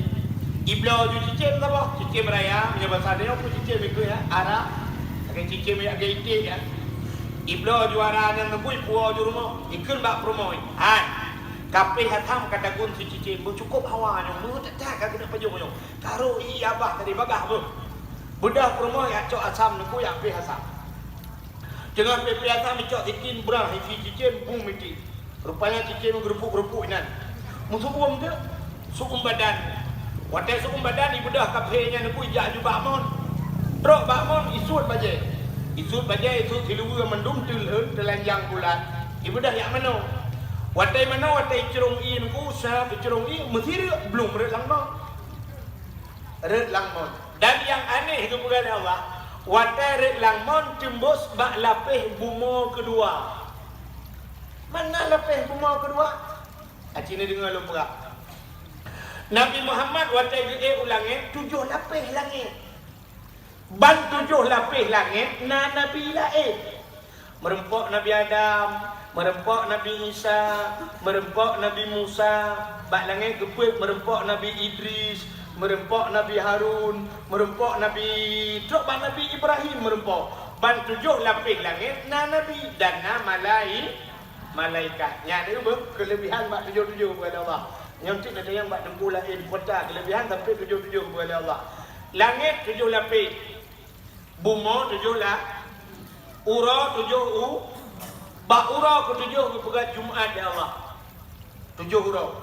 Iblau ju cicip apa? Cicip raya punya bahasa dia apa cicip itu ya? Arab. Agak cicip agak itik ya. Iblau juara yang ngebui puau ju rumah. Ikut bak promoy. Hai. Kapih hatam kata gun si cicip cukup hawanya. Mu tak kena pajung. Karo i abah tadi bagah bu. Budah promoy acok asam nunggu ya pih asam. Jangan pih asam acok tikin berang si cicip bung miti. Rupanya cicip gerupuk-gerupuk nan. Musuh buang tu sukum badan. Watai sukum badan ibu dah kapihnya nunggu ijak ju bakmon. Trok bakmon isut bajai. Isut siluwe mendung telanjang bulat. Ibu dah yak mana? Watai mana watai cerong i nunggu usah cerong i mesti belum red langmon. Red langmon. Dan yang aneh itu bukan Allah. Watai red langmon tembus bak lapih bumo kedua. Mana lapih bumo kedua? Acini dengar lupa. Nabi Muhammad watai ulangnya 7 lapih langit. Ban 7 lapis langit na Nabi lain. Merempok Nabi Adam, merempok Nabi Isa, merempok Nabi Musa. Bak langit keput merempok Nabi Idris, merempok Nabi Harun, merempok Nabi Truk ban Nabi Ibrahim merempok. Ban 7 lapis langit na Nabi dan na malaikat. Yang ada kelebihan bak 7 kepada Allah. Yang tidak ada yang bak dengku lain kota kelebihan tapi 7 kepada Allah. Langit 7 lapis. Bumo 7 lah. Ura 7 Bak ura ke 7 kepegat Jumaat ya Allah. 7 ura.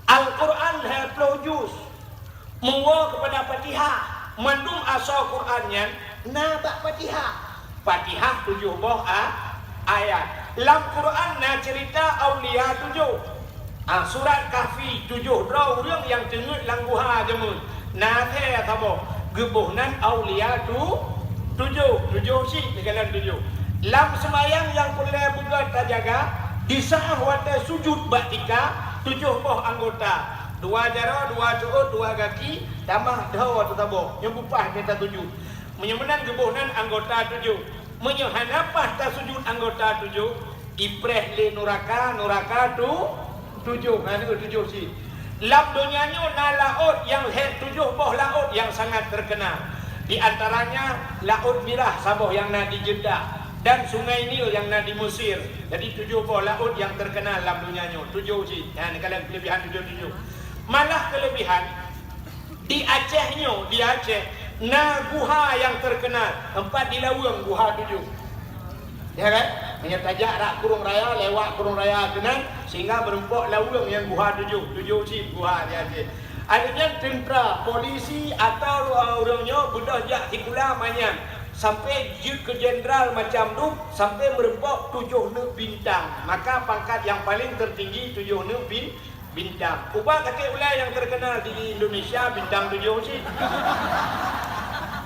Al-Quran 20 juz. Mengwa kepada Fatihah. Mandum asal Qurannya na bak Fatihah. Fatihah 7 boh ayat. Lam Quran na cerita aulia 7. Surat Kahfi 7 draw urang yang tengut langguha jemun. Na the tabo. Gebuhnan aulia 7 sih dengan 7. Lam semayang yang boleh buka terjaga di saat wadah sujud batika 7 boh anggota. 2 jara, 2 cuut, 2 kaki tambah dawa tetabo. Yang upah kita 7. Menyemenan gebuhnan anggota 7. Menyehanapah tak sujud anggota 7. Ipreh le nuraka 7. Nah itu 7 sih. Lam dunianya na laut yang 7 boh laut yang sangat terkenal. Di antaranya Laut Merah Saboh yang ada di Jeddah dan Sungai Nil yang ada di Mesir. Jadi 7 boh laut yang terkenal dalam dunianya. 7 sih. Nah, kalian kelebihan 7. Malah kelebihan di Acehnya, di Aceh, na guha yang terkenal. 4 di Lawang guha 7. Ya kan? Menyetajak rak kurung raya lewat kurung raya kenan sehingga berempok Lawang yang guha 7 sih guha di Aceh. Adanya tentera, polisi atau orangnya budak jak tikula banyak sampai jut ke jenderal macam tu sampai merempok 7 bintang. Maka pangkat yang paling tertinggi 7 bintang. Ubah kakek ulai yang terkenal di Indonesia bintang 7 sih.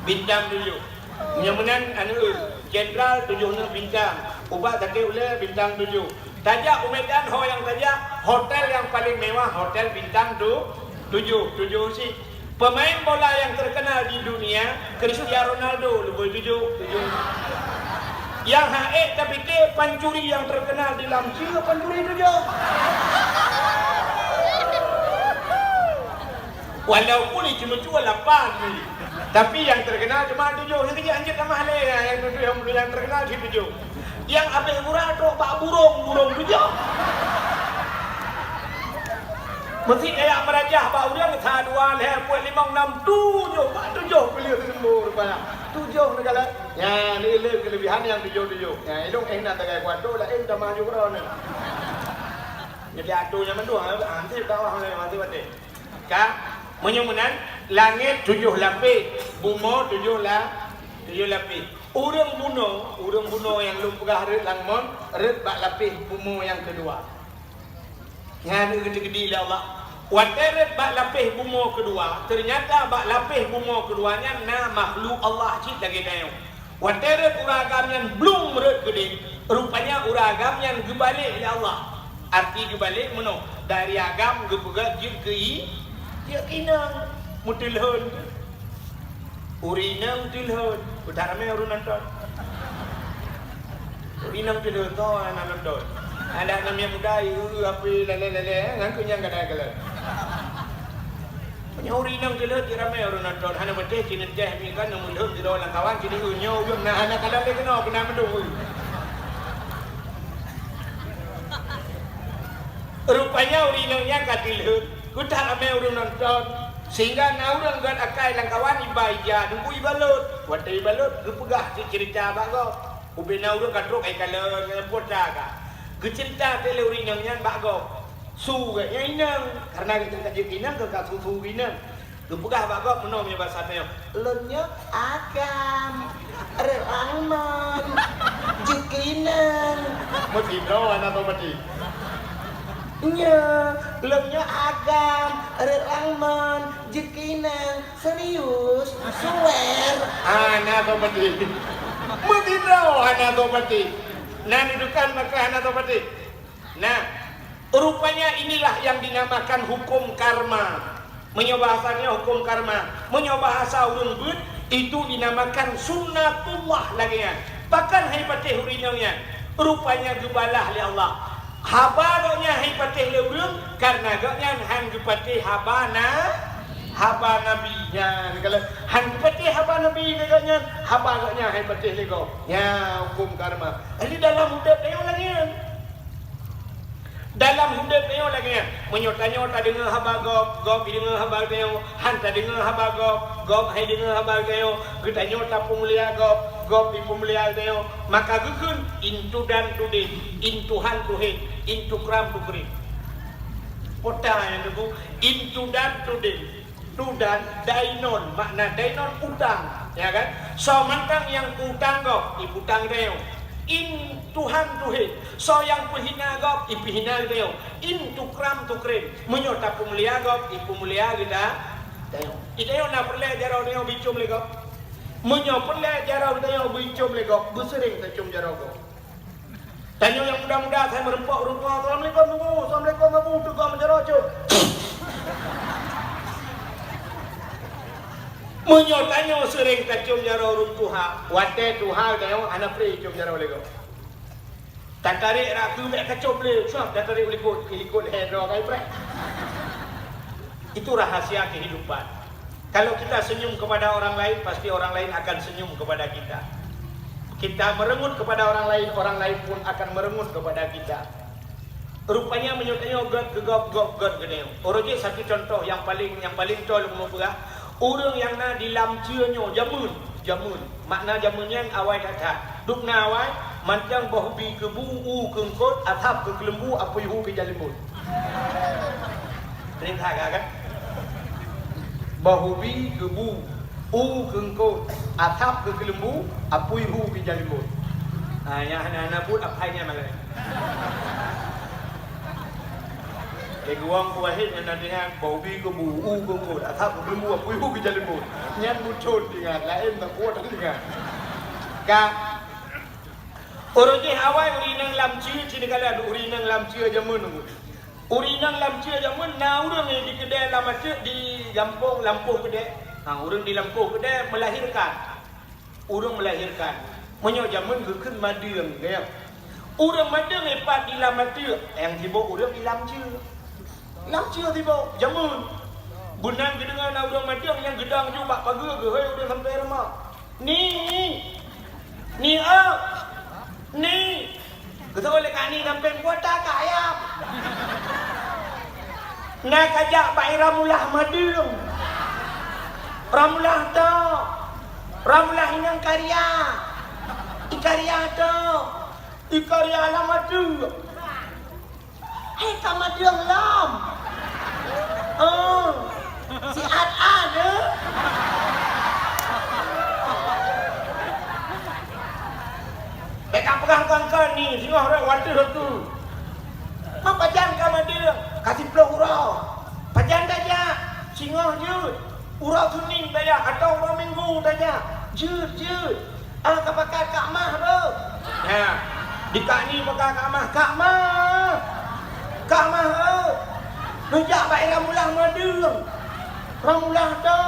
Bintang 7. Menyemenan jenderal 7 bintang. Ubah kakek ulai bintang 7. Tajak Umedan ho yang tajak hotel yang paling mewah hotel bintang 7 sih. Pemain bola yang terkenal di dunia Cristiano Ronaldo lebih 7. Yang haek tapi ke pancuri yang terkenal di Lamsi pancuri 7. Walaupun ini cuma jual 8 ni. Tapi yang terkenal cuma 7. Yang kejap anjir sama hal yang terkenal di 7. Yang abis murah tu bak burung 7. Mesti kayak merajah bak urang tha 2 leh puat 5 6 7 bak 7 beliau sembur rupanya. 7 negara. Ya ni kelebihan yang 7. Ya elong nak tagai kuat tu lah dah maju kron. Jadi atunya mendua anti bawah mati mati. Ka menyemenan langit 7 lapis, bumo 7 lapis. Urang buno yang lu pegah red langmon, red bak lapis bumo yang kedua. Yang gede-gede lah Allah. Wateret bak lapis bumo kedua, ternyata bak lapis bumo keduanya na makhluk Allah cip lagi nayo. Wateret uragam yang belum red gede, Rupanya uragam yang gebalik ya Allah. Arti gebalik meno dari agam gepegat jid ke i dia kinang mutilhun urinang tilhun udah ramai orang nonton urinang tilhun to anak nonton ada namanya muda apa lele ngakunya enggak ada kalau punya urinang tilhun ramai orang nonton hana beteh cina teh mi kan mulhun di dalam kawan kini unyo yung na anak kada le kena mendung. Rupanya urinangnya katilhun kudah ramai orang nonton sehingga naurang gan akai langkawan ibaja nunggu ibalut wate ibalut gepegah cerita bago ubi naurang kadrok ai kala poda ka gecerita tele urinangnya bago su ga inang karena kita tak inang ke susu inang gepegah bago menom ya bahasa teh
Lunnya agam rerangman jukinan
mesti brawan atau mesti
nya lunnya agam rerangman jukinan serius suwer
anak atau mesti mesti brawan atau mesti nah dudukan maka anak atau mesti nah rupanya inilah yang dinamakan hukum karma. Menyobahasanya hukum karma, menyobahasa urung bud itu dinamakan sunnatullah lagi ya. Bahkan hai patih urinangnya, rupanya gebalah li Allah. Haba doknya hai patih li urung karena doknya han gepatih haba nabinya. Kalau han gepatih haba nabi doknya, haba doknya hai patih li go. Ya hukum karma. Ini dalam hidup dia lagi ya. Dalam hidup dia lagi menyota-nyota dengan haba gop dengan haba teo hanta dengan haba gop hai dengan haba teo kita nyota pemulia gop di pemulia teo maka gukun into dan today into han to head into kram to krim pota yang debu into dan today tu dan dainon makna dainon utang ya kan so mantang yang utang gop ibutang teo in Tuhan Tuhan so yang pehina gop ipihina teo in tukram tukrim menyota pemulia gop ipemulia kita teo iteo na perle jarau teo bicum le gop menyo perle jarau teo bicum le gop besering tecum jarau gop tanyo yang muda-muda saya merempok rumah assalamualaikum abu tukam jarau cu menyotanyo sering tecum jarau rumpuha wate tuha teo anak pri cum jarau le gop tak tarik raku mek kacau boleh suap tak tarik boleh ikut hedro kai pre itu rahasia kehidupan kalau kita senyum kepada orang lain pasti orang lain akan senyum kepada kita kita merengut kepada orang lain pun akan merengut kepada kita rupanya menyotanya gop gede oroje satu contoh yang paling tol mengupura orang yang na di lamcianyo jamun makna jamunnya awai kata duk na awai mancang bahubi ke bu kengkot atap ke kelembu apa yuhu ke jalimut perintah kan bahubi ke bu kengkot atap ke kelembu apa yuhu ke jalimut yang anak-anak pun apanya malah guang kuahid yang nantinya bahubi ke bu kengkot atap ke kelembu apa yuhu ke jalimut nyan muncul dengan lain tak kuat dengan kak Oroje awal urinang lamci cini kala ada urinang lamci aja menunggu. Urinang lamci aja men na urang di kedai lamace di Gampong Lampu kedai. Urang di Lampu kedai melahirkan. Urang melahirkan. Menyo jamun gekeun madeung ya. Urang madeung epat di lamace yang tibo urang di lamci. Lamci tibo jamun. Bunang gedengan urang madeung yang gedang juga pagi ge heuy urang sampai rumah. Ni Ni, betul oleh kani sampai kota kaya. Nak ajak Pak Ramulah madung. Ramulah tu, Ramulah inang karya. Ikarya tu, ikarya lama tu. Hei kamadung lam. Si ada. Mereka pegang kangkang ni, singoh orang waktu tu. Mak pajan kamu dia, kasih pulau urau. Pajan saja, singoh je. Urau Senin saja, atau urau Minggu saja. Je. Alah kapakat kak mah tu. Ya, Dikak ni pakai Kak Mah nujak baik ramulah madung. Ramulah tu.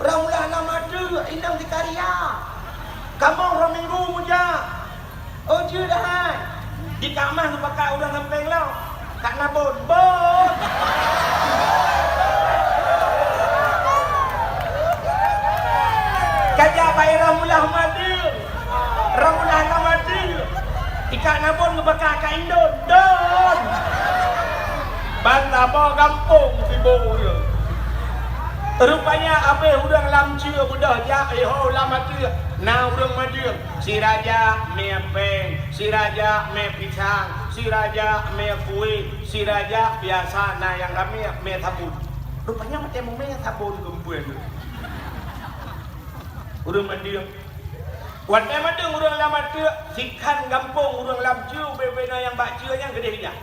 Ramulah nama tu inang di karya. Kamu orang minggu muja. Oh je dah. Dikak mah tu pakai udang lempeng lau. Kak nabon. Bon. Kajak baik ramulah madung. Ramulah nama tu. Dikak nabon ngebakar Kak Indon. Don. Bantah bawa kampung tiba dia. Rupanya apa udang lamcia budak jak ho lamatia. Nah udang maju. Si raja me peng, si raja me pisang, si raja me kue, si raja biasa nah yang kami me sabun. Rupanya macam me sabun gembuen. Udang maju. Wadai madung udang lamatia, sikan kampung udang lamcia bebena yang bakcia yang gede dia.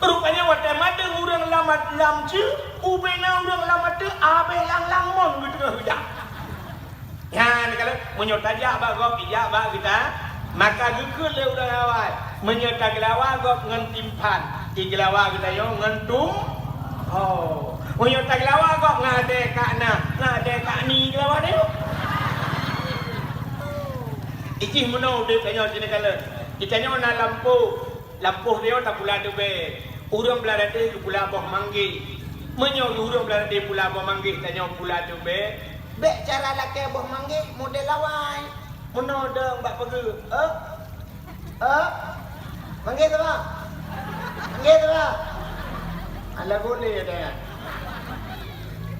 Rupanya wadai madung urang lamat lamci, ubena urang lamat tu abe lang mon gitu dah. Ya, ni kalau menyota jak bagop ijak bag kita, maka gukul le urang awal. Menyota gelawa gop ngan timpan, di gelawa kita yo ngentum. Oh, menyota gelawa gop ngade kak ni gelawa dia. Icih meno de tanyo sini kalau. Kita nyo na lampu dia tak pula tu be. Urang belada de pula boh manggi. Menyo urang belada de pula boh manggi tanya pula tu be.
Be cara laki boh manggi model lawai.
Meno deng bak pergi.
Manggi tu ba? Manggi tu ba?
Ala boleh dah.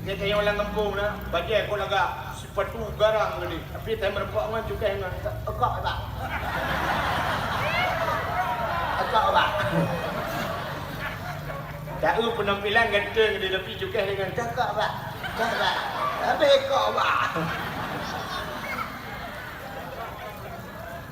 Dia tanya orang kampung na, bajai ko laga sepatu garang ni. Tapi saya merepok ngan cukai ngan
Ekok ba? Ekok ba?
tahu penampilan ganteng dia tapi cukai dengan
Cakap ba? Cakap. Tapi ekok ba?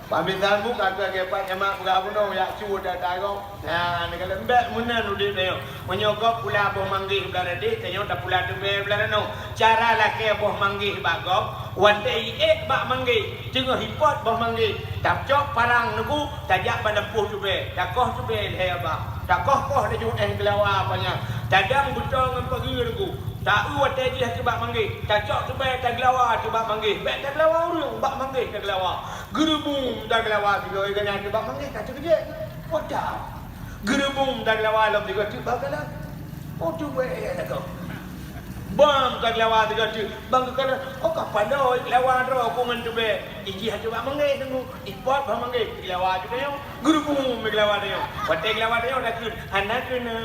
Pamit sambung kata kepak nyamak berapa yak cu dah tarong. Nah, nak lembek munan udip dia. Menyogok pula boh manggih belara dik, tanya dah pula tu be belara no. Cara laki boh manggih bagop, wandai bak manggih, jeung hipot boh manggih. Tapcok parang nuku, tajak pada puh tu be. Dakoh tu be dia ba. Dakoh dia ju gelawa apanya. Dadang butong ngan pagi nuku. Tahu wandai dia sebab manggih. Tacok tu be tak gelawa sebab manggih. Be tak gelawa urang bak manggih tak gelawa. Gerubung dah gelawa tiga ikan sebab manggih kata kerja. Podak. Gerubung dah gelawa lam tiga tu bagalah. Oh tu we tu. Bam dah gelawa tiga tu. Bang kata oh kapan dah gelawa ro aku ngan tu be. Iji sebab manggih tunggu. Ipot bah manggih gelawa tu dia. Gerubung gelawa dia. Watai gelawa dia dah kun. Anak kena.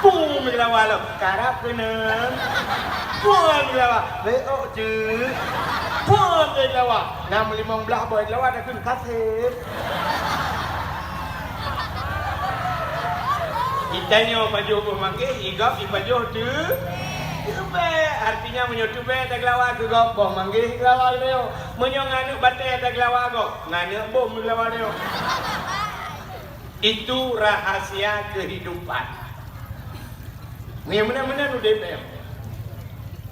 Pum gelawa lam. Karap kena. Pum gelawa. Leo je. Pum gelawa. 6-15 boy gelawa dah kun kasih. Itanya baju boh manggih, igap baju tu. Tube artinya menyotube tak gelawa tu gop boh manggih gelawa dia. Menyo nganu batai tak gelawa gop. Nganu bom gelawa dia. Itu rahasia kehidupan. Ni mana-mana nu DPM.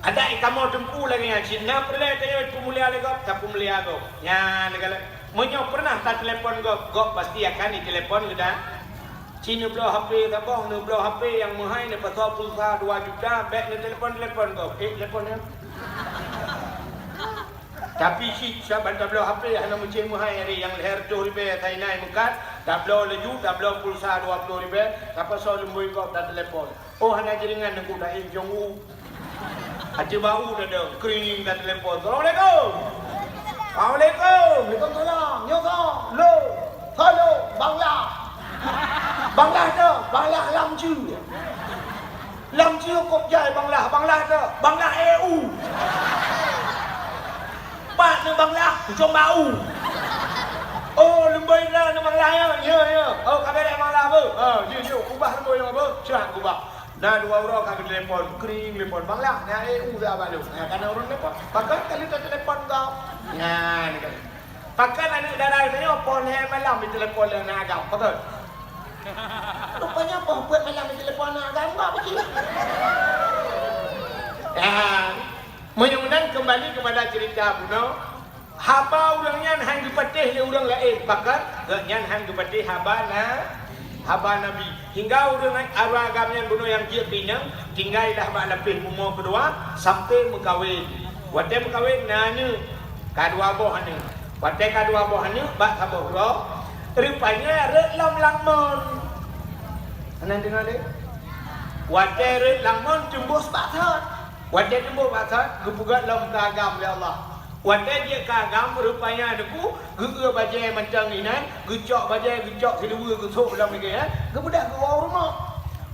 Ada kamu tempu lagi yang Cina pernah tanya tu mulia lagi gop, tak mulia gop. Ya negala. Menyo pernah tak telefon gop pasti akan di telefon kita. Cina belah HP tak boh, ni belah HP yang mahal ni pasal pulsa 2 juta, back ni telefon kau. Telefon dia. Tapi si sahabat tak belah HP hanya macam mahal hari yang leher tu ribe tainai mukat, tak belah leju, tak belah pulsa 20 ribe, apa soal lembui kau tak telefon. Oh hanya jaringan aku dah jong. Aja bau dah dah, kering dah telefon. Assalamualaikum. Assalamualaikum.
Waalaikumsalam. Nyoko. Lo. Halo. Bangla. Banglah tu, Banglah Lamju. Lamju kop jai Banglah tu, Banglah EU. Pak ni Banglah, Jom Bau. Oh, lembai dah ni Banglah ya. Oh, kami ada Banglah apa? Jujur, ubah lembai apa? Siap ubah. Dah 2 orang kami telefon, kering telefon Banglah, ni EU dah balu. Karena orang telefon, pakai kali tak telefon kau. Ya, ni kan. Pakai anak darah ni, pon malam di telefon yang nak agak, betul? Rupanya apa buat malam di telefon nak gambar begini. Menyundan kembali kepada cerita Buno. haba urang nyan hang dipatih le urang lain bahkan nyan hang dipatih haba nabi hingga urang agam nyan bunuh yang dia pinang tinggal dah mak lebih umur kedua sampai mengkawin wate mengkawin nanya kadua boh ni wate kadua boh ni bak sabah ro rupanya rek lam langmon anan dengar dek wate rek langmon tembus batat wate tembus batat gebugat lam kagam ya Allah wate dia kagam rupanya deku gege bajai macam ni nan gecok bajai gecok kedua gesok dalam ni kan gebudak gua rumah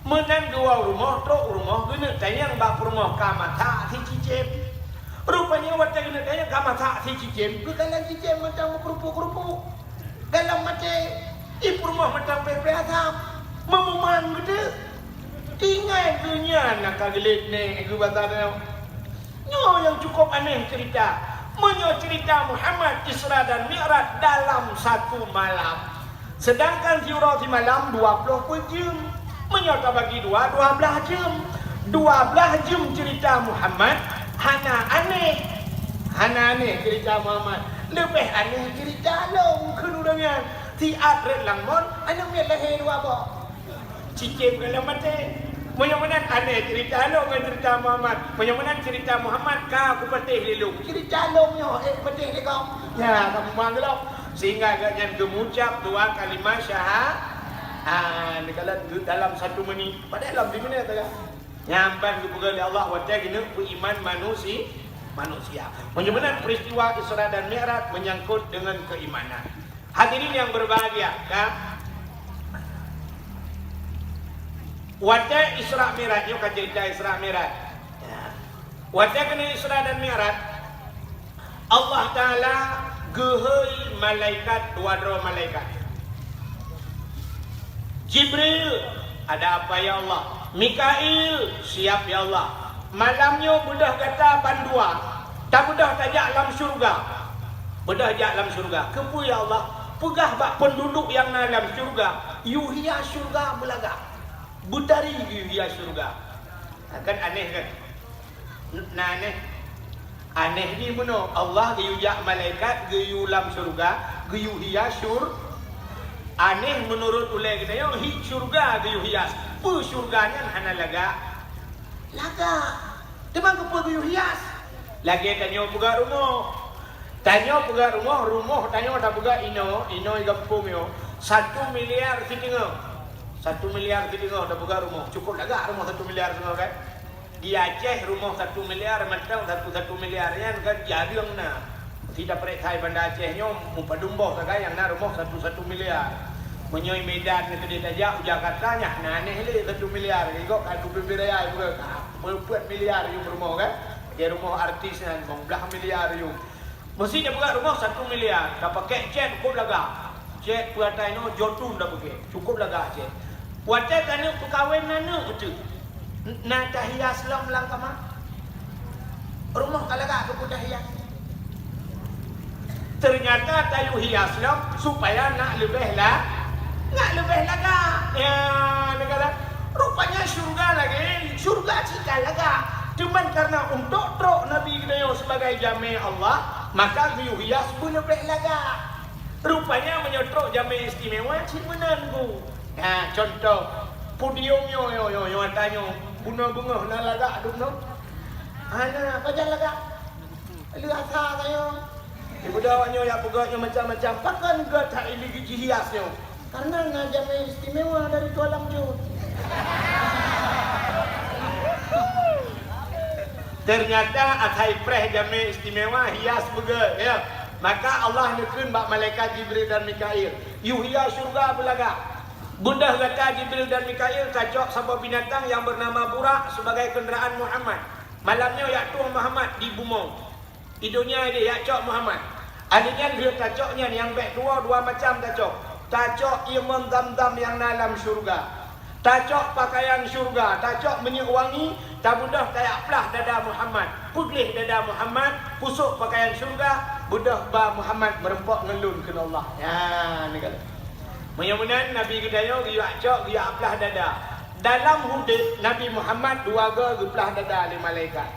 menan gua rumah tok rumah gena tayang bak rumah kamata si cicip rupanya wate gena tayang kamata si cicip gegalan cicip macam kerupuk-kerupuk dalam macam ibu rumah macam pepe asam memuman gede tinggal dunia nak kagelit ni aku batal nyo yang cukup aneh cerita menyo cerita Muhammad Isra dan Mi'raj dalam satu malam sedangkan ziarah malam 20 jam menyo bagi 12 jam 12 jam cerita Muhammad hana aneh cerita Muhammad lebih aneh cerita long kenurangan tiat red langmon anu miat lahir dua apa cicip kalau mati menyamanan aneh cerita long dengan cerita Muhammad menyamanan cerita Muhammad ka aku patih lelung cerita longnya patih ni kau ya kamu manggil sehingga agaknya gemucap dua kalimat syahadat dalam 1 menit pada dalam 5 menit ya nyampan kepada Allah wa ta'ala beriman manusia. Menyebutkan peristiwa Isra dan Mi'raj menyangkut dengan keimanan. Hadirin yang berbahagia, kan? Wate Isra Mi'raj, yuk cerita Isra Mi'raj. Wate kena Isra dan Mi'raj, Allah Ta'ala gehei malaikat, dua malaikat. Jibril, ada apa ya Allah? Mikail, siap ya Allah. Malamnya budak kata bandua, tak budak tajak dalam syurga. Budak tajak dalam syurga. Kepu ya Allah, pegah bak penduduk yang dalam syurga. Yuhia syurga belaga. Budari yuhia syurga. Kan aneh kan? Nah aneh. Aneh ni mana? Allah geyujak malaikat geyu dalam syurga, geyuhia syur. Aneh menurut ulai kita yang hi syurga geyuhias. Pu syurganya hana laga. Laga, teman kepergi hias. Lagi tanya buka rumah. Tanya buka rumah tanya tak buka ino igapung yo. 1 miliar setengah. 1 miliar setengah dah buka rumah. Cukup laga rumah 1 miliar setengah kan? Di Aceh rumah 1 miliar macam 1 miliar yang kan jadiang na. Tidak perekai bandar Acehnya mupadumbah tak yang na rumah 1 miliar. Menyoi Medan ke dia tajak Jakarta nya nah aneh le 1 miliar kok aku bibiraya bukan berbuat miliar you rumah kan dia rumah artis kan belah miliar you mesti dia buka rumah 1 miliar dah pakai jet cukup laga jet puatai no jotun dah pakai cukup laga jet wajah tanya perkahwin nana betul nak tahiyah selam langkama rumah kalaga aku tahiyah ternyata tayu hias selam supaya nak lebih lah nak lebih laga ya negara rupanya syurga lagi syurga cikal laga cuman karena untuk truk Nabi kita sebagai jami' Allah maka hias pun lebih laga rupanya menyotrok jami' istimewa cimenan bu nah contoh podiumnya yo tanya bunga-bunga nak laga dulu ana pajak laga lu asa kayo ibu dawanya ya pegaknya macam-macam pakan ke tak ini gigi hiasnya karena ngajame istimewa dari tualang jut. Ternyata atai preh jame istimewa hias bega ya. Maka Allah nukun bak malaikat Jibril dan Mikail. Yuhia syurga belaga. Bunda kata Jibril dan Mikail kacok sebuah binatang yang bernama burak sebagai kenderaan Muhammad. Malamnya ya tuang Muhammad di bumong. Hidungnya dia ya cok Muhammad. Adanya dia kacoknya yang baik dua macam kacok. Tacok iman dam-dam yang dalam syurga. Tacok pakaian syurga. Tacok minyak wangi. Tak mudah kayak pelah dada Muhammad. Puglih dada Muhammad. Pusuk pakaian syurga. Budah ba Muhammad merempok ngelun ke Allah. Ya, ni kata. Menyamanan Nabi kita yo dia cok dia pelah dada. Dalam hudud Nabi Muhammad dua ga pelah dada oleh malaikat.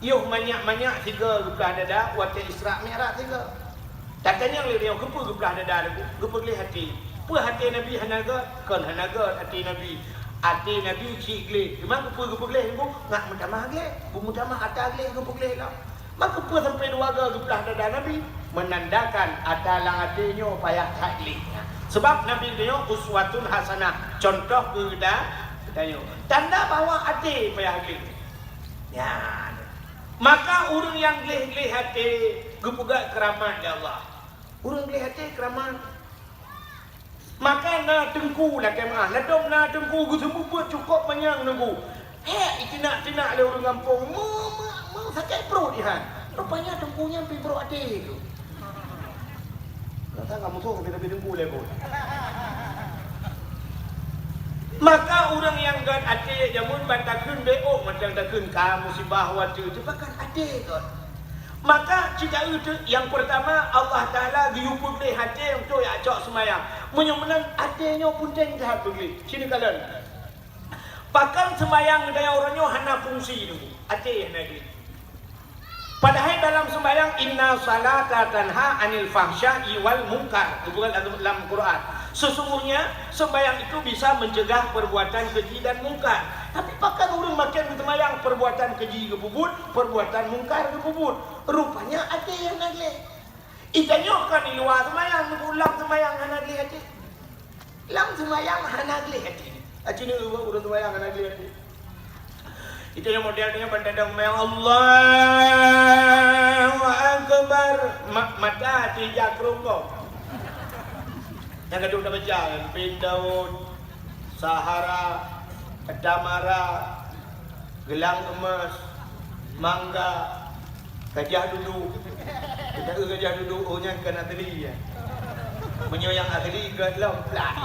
Yuh manyak-manyak 3 gebelah dada, wate Isra Mi'raj 3. Katanya dia kepu gebelah dada lagu, kepu gelih hati. Pu hati Nabi hanaga, kan hanaga hati Nabi. Hati Nabi cik gelih. Memang kepu gelih bu, ngak mutamah gelih. Bu mutamah atas gelih kepu gelih lah. Maka kepu sampai 2 gebelah dada Nabi menandakan atalang hatinya payah taklih. Sebab Nabi dia uswatun hasanah, contoh kita tanya. Tanda bahawa hati payah gelih. Ya. Maka orang yang gelih-gelih hati gepegak keramat ya Allah. Orang gelih hati keramat. Maka na tengku lah kemah. Ladom na tengku gu semua buat cukup manyang nunggu. Tinak-tinak le orang kampung. Mau sakit perut dia. Rupanya tengkunya pergi perut hati tu. Kata kamu tu kita pergi tengku le pun. Maka orang yang gan ade jamun bantakun beok macam takun ka musibah watu tu pakan ade kot. Maka jika itu yang pertama Allah Taala diukur deh hati untuk ya cok semayang. Menyemenan adenya pun dah pergi. Sini kalian. Pakan semayang daya orangnya hana fungsi dulu. Ade lagi. Padahal dalam sembahyang inna salata tanha anil fahsya'i wal munkar. Bukan dalam Quran. Sesungguhnya sembahyang itu bisa mencegah perbuatan keji dan mungkar. Tapi pakan orang makan sembahyang perbuatan keji kebubut, perbuatan mungkar kebubut. Rupanya ada yang nagli. Itanya kan di luar sembahyang, ulang sembahyang nagli hati. Lam sembahyang nagli hati. Aci ni orang sembahyang nagli hati. Itanya modelnya bandadang sembahyang Allahu Akbar. Mata hati jakrung kau. Yang kedua dah baca Pindaun, Sahara, Damara, Gelang Emas, Mangga, Gajah Duduk. Kita ke Gajah Duduk, oh yang kena teli ya. Menyoyang ateli ke dalam pelan.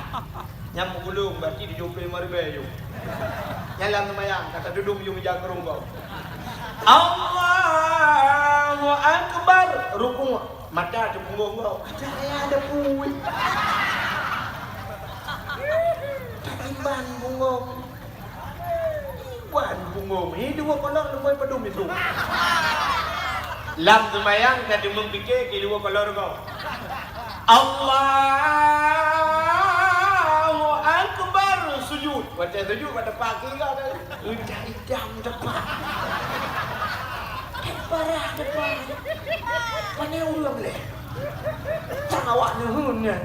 Nyamuk gulung, berarti dijumpai marbe yuk. Nyalam semayang, kata duduk yung jagrung kau. Allahu Akbar. Rukun, mata di punggung kau. Saya ada puit. Iban bungong. Iban bungong. Ini 2 kolor lumai pedum itu. Lam semayang tadi memikir ke 2 kolor kau. Allahu Akbar. Sujud. Baca sujud pada pagi kau tadi. Udah idam depan. Parah depan. Mana ulang boleh? Cang awak nuhunnya.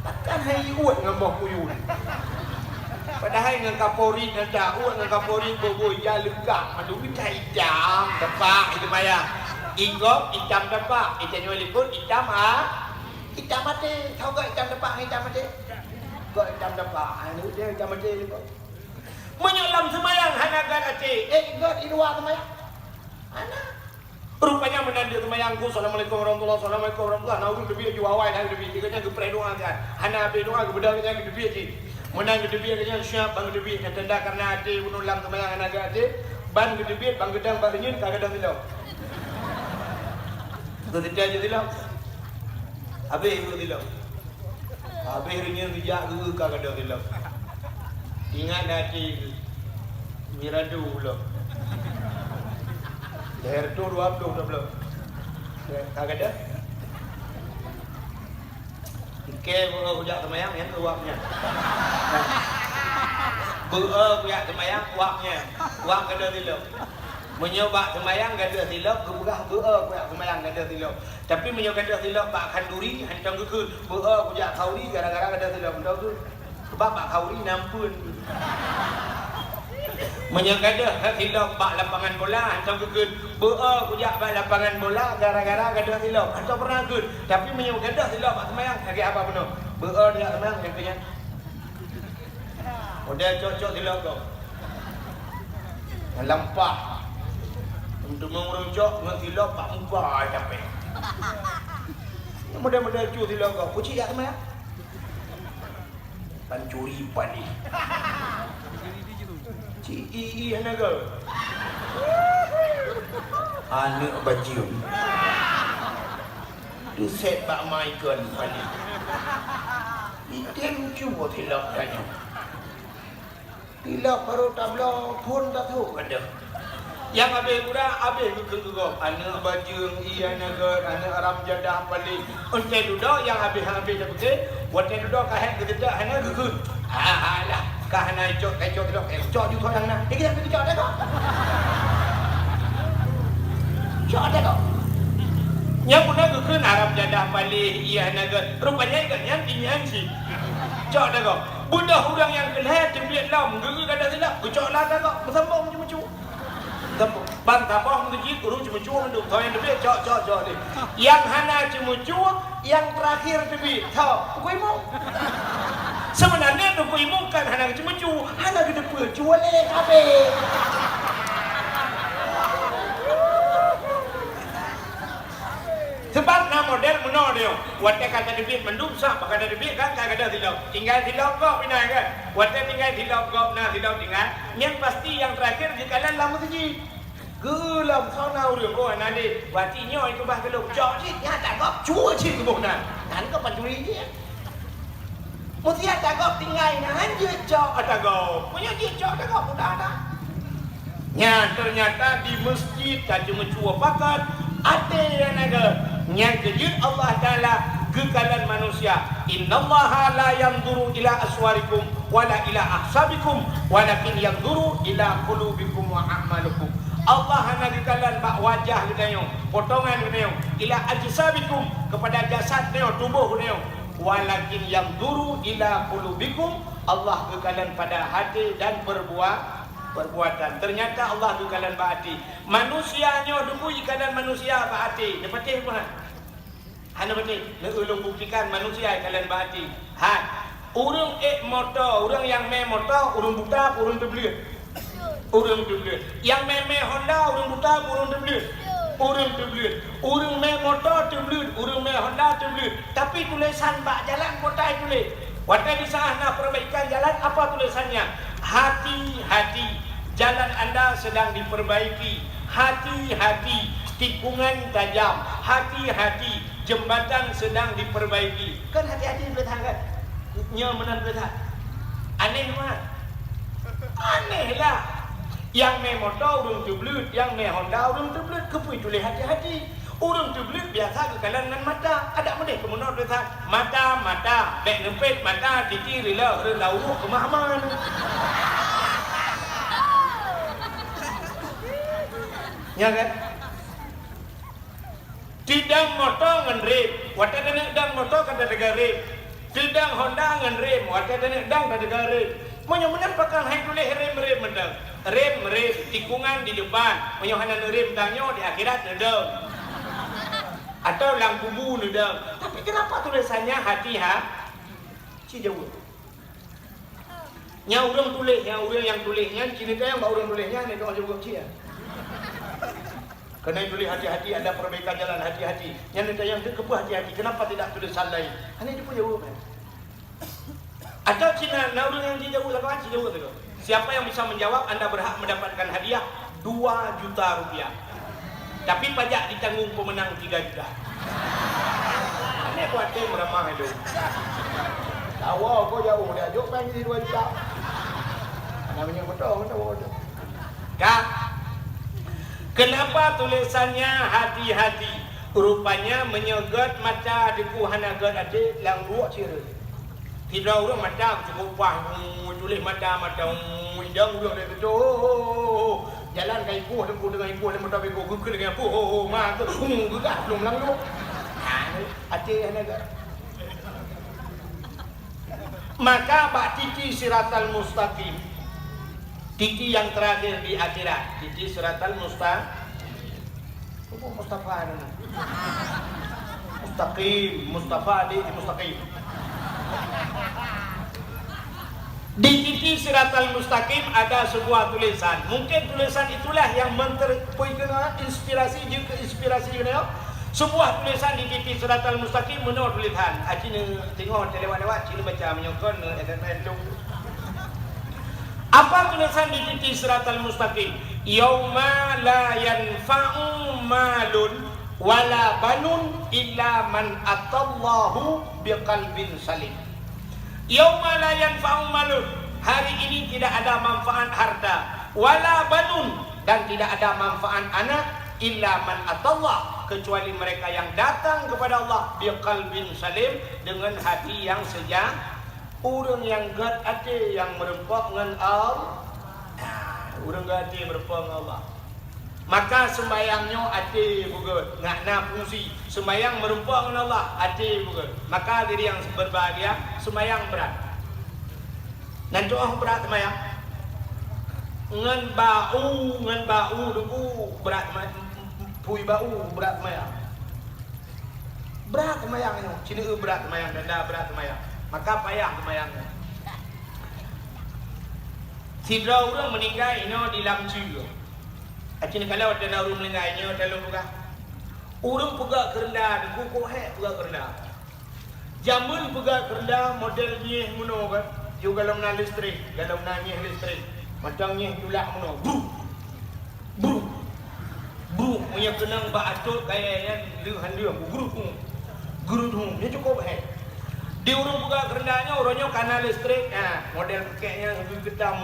Takkan hai uat dengan bawah kuyun. Padahal dengan Kapolri dan dakwah dengan Kapolri boboi ya legak. Madu kita hitam depak itu maya. Ingop hitam depak. Hitam nyolipun hitam hitam mati. Tahu tak hitam depak hitam mati? Kok hitam depak? Anu dia hitam mati ni kok. Menyelam semayang hanagan ati. God iluar semayang. Ana. Rupanya menandir semayangku. Assalamualaikum warahmatullahi wabarakatuh. Assalamualaikum warahmatullahi wabarakatuh. Nawi lebih juawai dah lebih. Tikanya ke doa kan. Hana be doa ke bedak nya lebih ji. Menang ke lebih kanya siap bang lebih kan tanda karena ade unulam semayang hanaga ade. Ban ke lebih bang gedang barenyin kagak silau. Tu tidak je silau. Habis itu silau. Habis renyin dijak ke kagak silau. Ingat ade miradu pula. Leher tu 20 dah belum. Kagak ada. Ke hujak semayang yang uapnya. Hujak semayang uapnya. Uap kada silap. Menyoba semayang kada silap, kebugah hujak semayang kada silap. Tapi menyoba kada silap bak kanduri hancang kekeun. Hujak kauri gara-gara kada silap tahu tu. Sebab bak kauri nampun. Menyangkada silap bak lapangan bola atau kekeun kujak bak lapangan bola gara-gara kada silap atau pernah kekeun tapi menyangkada silap bak semayang lagi apa benar dia semayang yang punya udah cocok silap kau lampah untuk mengerucok dengan silap bak muka capek mudah-mudahan cu silap kau kucik tak semayang pancuri pani Cii hanaga. Anak bajiu. Tu set bak Michael pani. Itu cuba tilap tanya. Tilap baru tabla pun tak tahu kada.
Yang habis budak, habis gegok. Anak bajung, iya nagar, anak aram jadah paling. Untai duduk yang habis-habis dah betul. Untai duduk kahet kededak, anak gegok. Alah, kahana icok duduk. Icok juga yang nak. Kita pergi icok dah kok. Icok dah kok. Yang budak gegok aram jadah paling, iya nagar. Rupanya ikannya tinggal sih. Icok dah kok. Budak orang yang kelihatan tembiak lam, gegok kada silap. Icok lah dah kok. Bersambung macam-macam. Bang tapong tu urung cuma cuak duk tahu yang lebih cok ni. Yang hana cuma cuak, yang terakhir lebih tahu. Kuimu. Sebenarnya tu kuimu kan hana cuma cuak, hana kita pun cuak le kabe. Sebab nama model menor dia. Watak kata debit mendum sah, kata debit kan kata tidak. Tinggal tidak kau pindah kan. Watak tinggal tidak kau nah tidak tinggal. Yang pasti yang terakhir di kalan lama saji. Gelam kau nak urang kau nanti. Wati nyoy tu bah keluk cok cik. Ya tak kau cua cik kau nak. Kan kau pancuri dia. Mesti tak kau tinggal nan je cok tak kau. Punya je cok tak kau mudah dah. Ya ternyata di masjid tak cuma cua pakat. Ada yang ada. Yang kejut Allah Ta'ala kekalan manusia. Innallaha la yanzuru ila aswarikum wala ila ahsabikum walakin yanzuru ila qulubikum wa a'malukum. Allah hanya kekalan bak wajah kita potongan kita ila ajsabikum kepada jasad kita tubuh kita walakin yanzuru ila qulubikum. Allah kekalan pada hati dan perbuatan. Ternyata Allah tu kalan baati. Manusianya dulu ikalan manusia baati. Dia patih pun. Hana patih. Nak ulung buktikan manusia ikalan baati. Urang motor, urang yang main motor, urang buta, urang terbelit. Urang terbelit. Yang main Honda, urang buta, urang terbelit. Urang terbelit. Urang main motor terbelit, urang main Honda terbelit. Tapi tulisan bak jalan kota tulis. Waktu di sana perbaikan jalan apa tulisannya? Hati-hati. Jalan anda sedang diperbaiki. Hati-hati, tikungan tajam. Hati-hati, jembatan sedang diperbaiki. Kan hati-hati bertahan kan? Nyamanan bertahan. Aneh mah. Aneh lah. Yang main motor urung terbelut, yang main Honda urung terbelut. Kepui tulis hati-hati. Urung terbelut biasa ke kalangan mata. Ada mana kemenor bertahan? Mata, bek nempet mata, titi rela uruk kemahaman. Ya kan? Tidak motor ngan rem, watak dan dang motor kan ada rem. Tidak Honda ngan rem, watak dan dang ada rem. Menyoman pakai hai tulis rem mendang. Rem tikungan di depan, menyohanan rem dangnya di akhirat nedang. Atau lampu bu nedang. Tapi kenapa tulisannya si jauh. Nya urang tulis, yang tulisnya cini yang bau urang tulisnya ni doa juga cia. Kena tulis hati-hati, ada perbaikan jalan hati-hati. Yang kebuah hati-hati. Kenapa tidak tulisan lain? Ini dia punya jawab. Atau Cina, orang yang dijauh lakukan jauh tu. Siapa yang bisa menjawab, anda berhak mendapatkan hadiah 2 juta rupiah. Tapi pajak ditanggung pemenang 3 juta. Ini buat tim ramah itu. Tahu kau jauh dia jauh pengen jadi 2 juta. Namanya betul. Kak. Kenapa tulisannya hati-hati? Rupanya menyegat mata deku hanagat adik lang ruak ciri. Tidak orang mata cukup pah tulis mata hidang udah dia tu. Jalan kai ibu dengan ibu dan mata bego gugul dengan ibu. Mak tu gugah belum lang lu. Adik hanagat. Maka bak titi siratal mustaqim. Titi yang terakhir di akhirat. Titi suratal mustaqim. Di titi siratal mustaqim ada sebuah tulisan. Mungkin tulisan itulah yang menterpoikan inspirasi juga inspirasi juga. Sebuah tulisan di titi siratal mustaqim menurut tulisan. Acina tengok lewat-lewat cina baca menyokon apa tulisan di titi siratal mustaqim? Yauma la yanfa'u malun wala banun illa man atallahu biqalbin salim. Yauma la yanfa'u malun. Hari ini tidak ada manfaat harta. Wala banun
dan tidak ada manfaat anak illa man atallah, kecuali mereka yang datang kepada Allah biqalbin salim, dengan hati yang sejuk. Orang yang gat hati yang merempak dengan Allah, orang gat hati merempak dengan Allah, maka sembayangnya hati bugut, ngakna fungsi. Sembayang merempak dengan Allah, hati bugut, maka diri yang berbahagia. Sembayang berat, nanti orang berat sembayang ngan bau duku berat, pui bau berat sembayang, berat sembayang itu, cina berat sembayang, dada berat sembayang, maka payah sembayangnya. Tidak orang meninggal ini di dalam jiwa. Acina kalau ada orang meninggal ini dalam buka, orang pegak kerendah, duku kohek pegak kerendah, jamun pegak kerendah model nyeh muno kan, juga dalam na listrik, dalam na nyeh listrik. Macam ni tulak mana bru punya kenang bak atuk kayaknya dia guru dia cukup dia orang buka kerendahnya orangnya kanal listrik, model pakainya ketam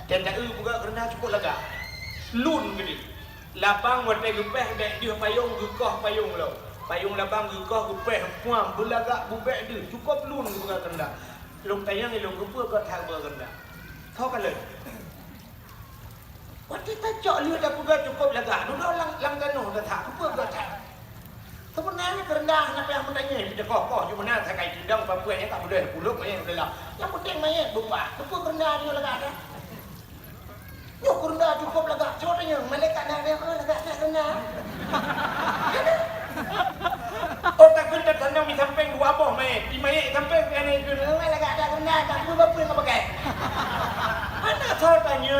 dan tak buka kerendah cukup lega lun gini lapang watai gepeh dek dia payung gekoh payung lo payung lapang gekoh gepeh puang belagak bubek dia cukup lun buka kerendah. Long tayang ilong gepa kat hak berkendak. Kau kalau waktu tajak lihat dah pegak cukup lega. Dulu lang gano dah tak apa kat hak. Sebenarnya kerendah nak yang bertanya kita kokoh cuma nak sakai tidang papuanya tak boleh puluk main belah. Yang penting main buka. Apa kerendah dia lega dah. Yo kerendah cukup lega. Contohnya malaikat nak dia lega nak kerendah. Oh tak kena tandang mi samping dua boh mai. Di mai samping kan itu. Mai lagak ada kena tak apa apa yang pakai. Mana saya tanya.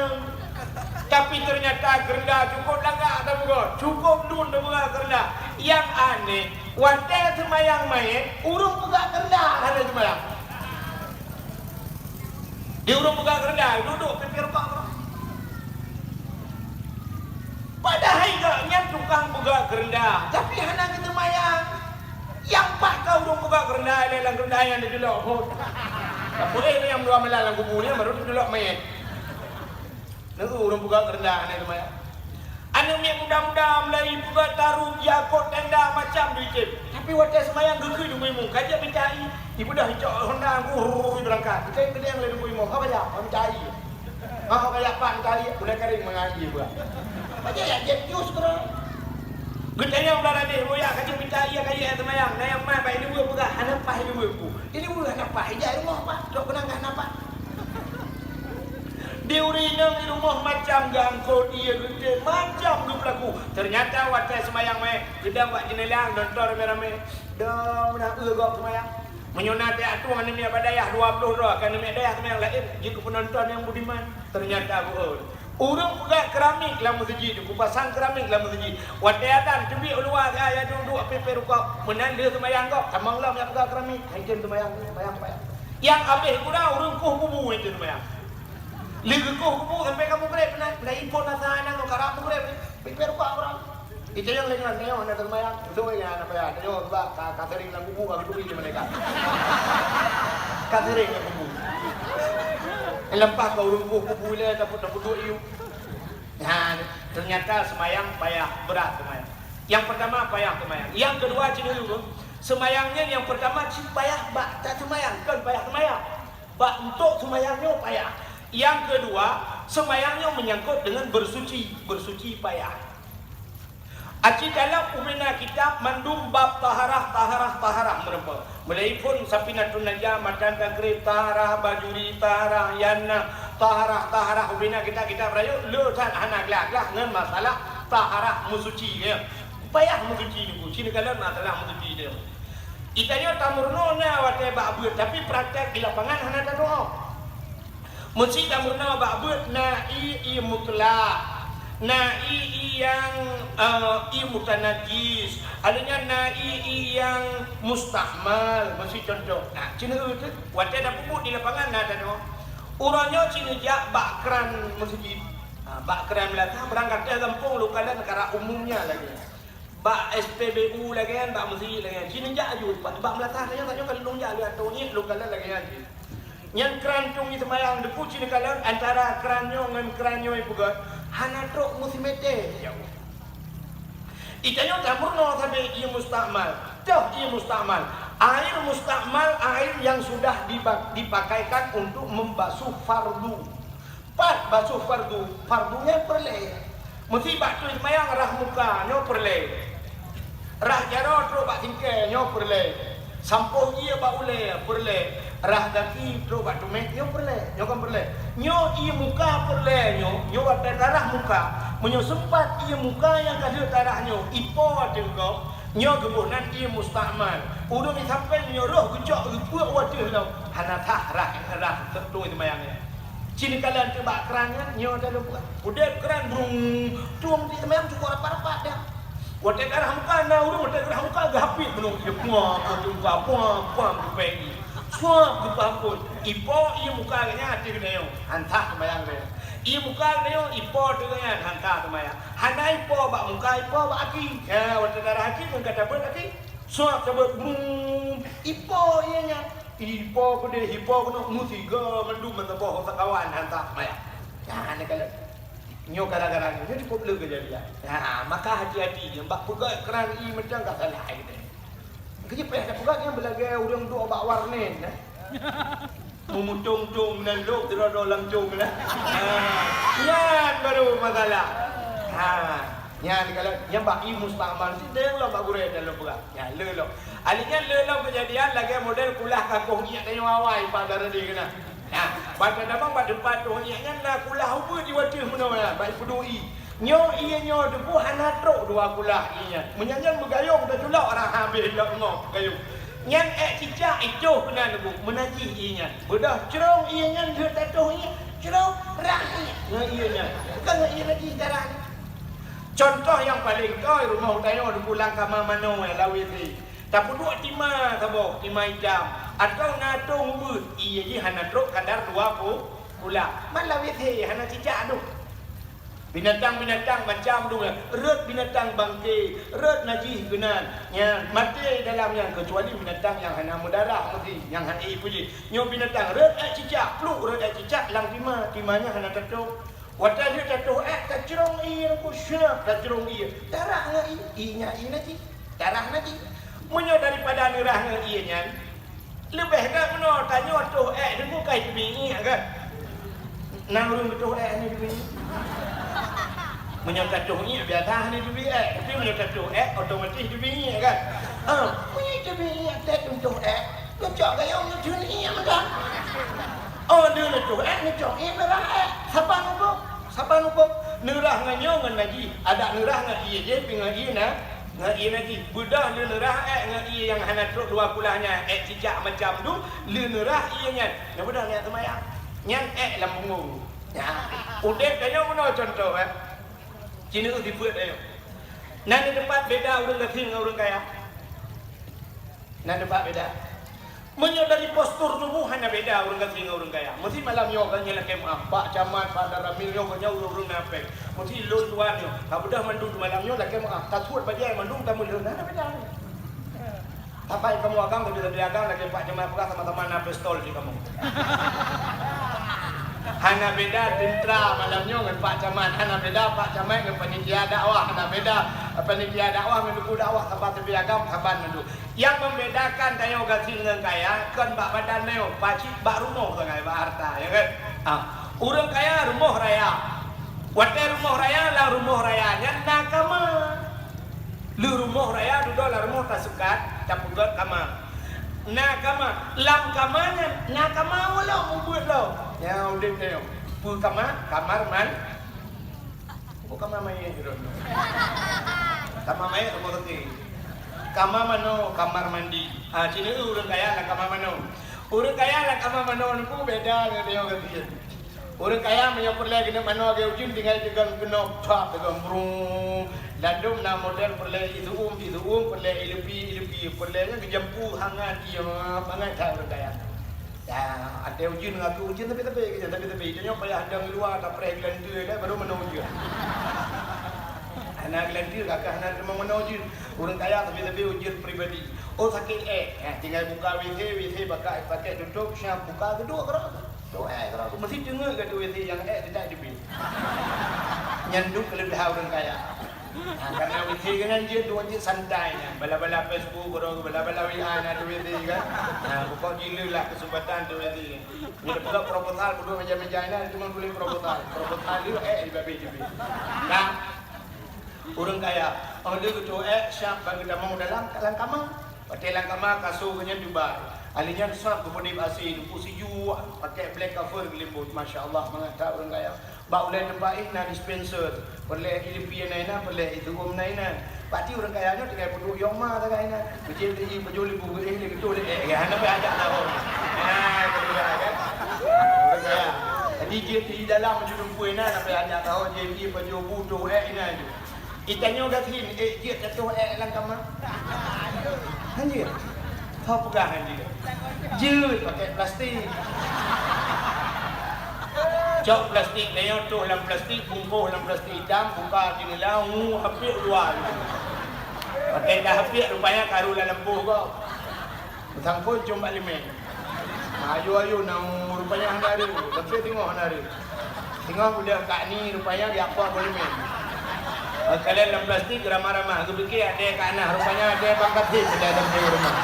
Tapi ternyata kerendah cukup lagak ada bukan. Cukup lun dah bukan kerendah. Yang aneh, wadah semayang mai, urung pegak kerendah ada semayang. Dia urung pegak kerendah, duduk pipir pak. Padahal yang tukang buka kerendah, tapi hana kita mayang. Yang pak kau dong buka kerendah, lelang kerendah yang dijelok pun. Tak boleh yang dua melalang kubunya baru dijelok mayat. Nunggu orang buka kerendah hana kita mayang. Anu yang muda-muda mulai buka taruh jakot tenda macam duit. Tapi wajah semayang geki dulu imu, kaji mencari. Ibu dah hijau Honda aku berangkat. Kita yang gede yang lalu imu, kau banyak mencari. Kau kayak pak mencari, boleh kering mengaji pula. Macam ya jadius kerana gedanya ular ada royak kaji minta ia kaya temayang na yang mai baik dua pegah hanapah dua ku ini dua hanapah hijau rumah pak dok kenang hanapah dia urinang di rumah macam gangkau dia gede macam gepelaku ternyata waktu semayang mai gedang buat jenelang nonton rame-rame dah nak gok semayang menyonat dia atuh anu dia badayah 20 roh kan dia dayah semayang lain jika penonton yang budiman ternyata buat orang pegang keramik dalam masjid, kupasang keramik dalam masjid. Wadaidan tebi luar saya duduk pepe rukuk menanda semayang kau. Tamanglah yang pegang keramik, hancur semayang, bayang. Yang habis kuda orang kuh kubu itu semayang. Lagi kuh kubu sampai kamu grep nak impor nasahan kau karap grep pepe rukuk orang. Itu yang lain nanya mana semayang. Itu yang apa ya? Tanya sebab katering dalam kubu kau duduk di mereka. Katering dalam kubu. Lempah kau rumpuh kubule dapat duduk iu. Nah, ternyata semayang payah berat semayang. Yang pertama payah semayang. Yang kedua cina dulu semayangnya yang pertama payah bak tak semayang kan payah semayang. Bak untuk semayangnya payah. Yang kedua semayangnya menyangkut dengan bersuci payah. Aci dalam umina kitab mandum bab taharah merempa. Melaipun sapinatun najam matan takrib taharah bajuri taharah yanna taharah umina kita berayu lu san anak lah ngan masalah taharah musuci ya. Payah musuci niku. Sini kalau masalah musuci dia. Itanya tamurno na wate ba'but tapi praktek di lapangan hana tak doa. Mesti tamurno ba'but na i mutlak. Na'i yang mutanajis, adanya na'i yang mustahmal, masih contoh. Nah, cina itu, wajah ada pupuk di lapangan ada no. Urangnya cina jak bakran masjid, bakran belakang berangkat dia kampung lokal negara umumnya lagi. Bak SPBU lagi kan, bak masjid lagi. Cina jak juga, bak belakang saja tak kalau long jak lihat tu ni lokal lagi lagi.
Yang kerantung itu mayang depu cina kalan antara keranyo dengan keranyo ibu gat hana truk musimete jauh. Ikanyo tamurno sampai ia mustakmal. Dah ia mustakmal. Air mustakmal air yang sudah dipakaikan untuk membasuh fardu. Pat basuh fardu, fardunya perle. Mesti batu mayang rah muka nyo perle. Rah jaro truk bak tingke nyo perle. Sampo ia bak ule perle. Rah kaki truk bak tumek nyo perle. Nyo kan perle. Nyo ia muka perle nyo ada darah muka. Menyo sempat ia muka yang ada darahnya ipo ada kau nyo gebunan ia mustakmal. Udah ni sampai nyo roh gejak gebuak wadah lau. Hana tah rah tertu itu mayangnya. Cini kalian coba kerannya nyo dah lupa. Udah keran brung tuang di mayang cukup rapat-rapat dah. Wadah darah muka na udah wadah darah muka gapit menung dia puang jumpa puang pergi. Semua berpampun. Ipo ia muka nya hati kena yo. Hantah mayang dia. Ia muka dia ipo dengan hangka temaya. Hana ipo bak muka ipo bak aki. Ya, waktu darah aki mun kata ber aki. Suap sebut bum ipo ianya. Ipo pede ipo kena musiga mendu menteboh sakawan hanta maya. Ya, ni kalau nyo gara-gara ni dia cukup lega jadi. Ya, maka hati-hati yang bak pegat keran i macam tak salah gitu. Kerja payah pegat yang belagai urang dua bak warnen. Memutung-tung dan luk terlalu langsung lah. Yan baru masalah. Yan kalau yang bagi mustakmal si dia lah bak gurih dalam berat. Ya lelo. Alinya lelo kejadian lagi model kulah kakung iak tanya awai pada dia kena. Ya, pada damang pada tempat tu iaknya lah kulah apa di wajah mana lah. Baik pedui. Nyo iya nyo debu hana truk dua kulah ianya. Menyanyian bergayung dah culak orang habis dah ngok gayung. Yang cicak itu kena lebu menaji ianya. Bedah cerong ianya dia tatuh ianya. Cerong rahi. Nah ianya. Bukan iya lagi darah. Contoh yang paling kau rumah utayo di pulang kama mano lawi ti. Tapi dua timah tabo, timah jam. Atau natung but iya ji hana truk kadar 20 pula. Malawi ti hana cicak tu. Binatang-binatang macam tu rut binatang bangke, rut najis genan. Ya, mati dalam yang kecuali binatang yang hana mudarah mesti, yang hana puji. Nyo binatang rut cicak, pluk rut cicak lang timanya hana tetuk. Wata dia tetuk kacrong ku syap kacrong darah ngai inya naji. Darah naji. Menyo daripada nerah ngai inya. Lebih dak meno tanyo tu dengu kai bingi kan. Nang urung tu ni bingi. Menyangka tuhnya biasa ni dubi tapi menyangka tuh otomatis dubi kan. Punya dubi tak untuk kecok gaya orang dunia macam. Oh dia tu ni cok berah saban upo nerah nganyo ngan lagi ada nerah ngan iya je pingan iya na ngan iya lagi budak dia nerah ngan iya yang hana truk dua kulahnya cicak macam tu le nerah iya nya. Ya budak ni temayang. Nyan lambung. Ya. Udah kaya mana contoh Cina tu dibuat dia. Nanti tempat beda orang kecil dengan orang kaya. Nanti tempat beda. Menyadari postur tubuh hanya beda orang kecil dengan orang kaya. Mesti malam yoga nyala kemah. Pak camat, Pak Daramil yoga jauh orang napek. Mesti lon tuan yo. Kalau dah mandung malam yo lagi kemah. Tak suat bajai mandung tamu lon. Nanti beda. Apa yang kamu agam tapi agam lagi Pak camat pula sama-sama napek stol di kamu. Hana beda tentra malamnya dengan Pak Camat. Hana beda Pak Camat dengan panitia dakwah. Hana beda panitia dakwah mendukung dakwah tempat terbiagam kaban mendu. Yang membedakan tayo gaji dengan kaya kan bak badan neo, pacik bak rumah dengan bak harta ya kan. Orang kaya rumah raya. Wate rumah raya lah rumah rayanya nakama. Lu rumah raya duduk lah rumah tak sekat, tak pugat kamar. Nakama, lam kamanya, nakama lo membuat lo. Ya udah teo. Pu kamar man. Pu kamar main hero. Kamar main rumah kecil. Kamar mano, kamar mandi. Cina orang kaya lah kamar mano. Orang kaya lah kamar mano ni pun beda dengan teo kecil. Orang kaya menyopor lagi dengan mano agak ujung tinggal tegang kenop, cap tegang brung. Landum na model perle itu perle ilupi perlenya kejampu hangat dia hangat tak orang kaya. Ya, ada ujian aku ujian tapi dia payah hadang luar tak pernah gelantir dah baru menuju. Anak gelantir kakak anak memang menuju. Orang kaya tapi ujian pribadi. Oh sakit tinggal buka WC pakai tutup syam buka kedua kerana tu kerana mesti dengar kat WC yang tidak dibil. Nyanduk kelebihan orang kaya. Karena WC kan dia dua je santai bala-bala Facebook orang bala-bala WA ada WC kan. Bukan gila lah kesempatan tu WC. Dia pula proposal berdua meja-meja ni cuma boleh proposal dia di babi je. Nah, orang kaya, orang dia tu syam bagi damang dalam kamar. Pakai kamar kasurnya Dubai. Alinya sah kepada asing, pusiju pakai black cover gelembut. Masya-Allah mengata orang kaya. Bak boleh tempat na dispenser. Boleh ilipia naina, boleh itu naina. Pati orang kaya ni tinggal duduk yoma tak kaina. Kecil tinggi baju libu gede ni betul hana pe ajak lah orang. Betul kan. Orang kaya. Jadi dia di dalam judul puina nak pe ajak tahu dia baju butuh ina tu. Itanya udah tin dia jatuh dalam kamar. Hanjir. Kau pegang hanjir. Jut pakai plastik. Cok plastik ni tu dalam plastik bungkus dalam plastik hitam buka sini lah hapik luar. Pakai dah hapik rupanya karu dalam lembu kau. Sangkut cuma limen. Ayu nang rupanya handari. Tapi tengok handari. Tengok budak kak ni rupanya dia apa boleh main. Kalau dalam plastik ramah-ramah. Aku fikir ada kat anak. Rupanya ada pangkat hit dalam rumah.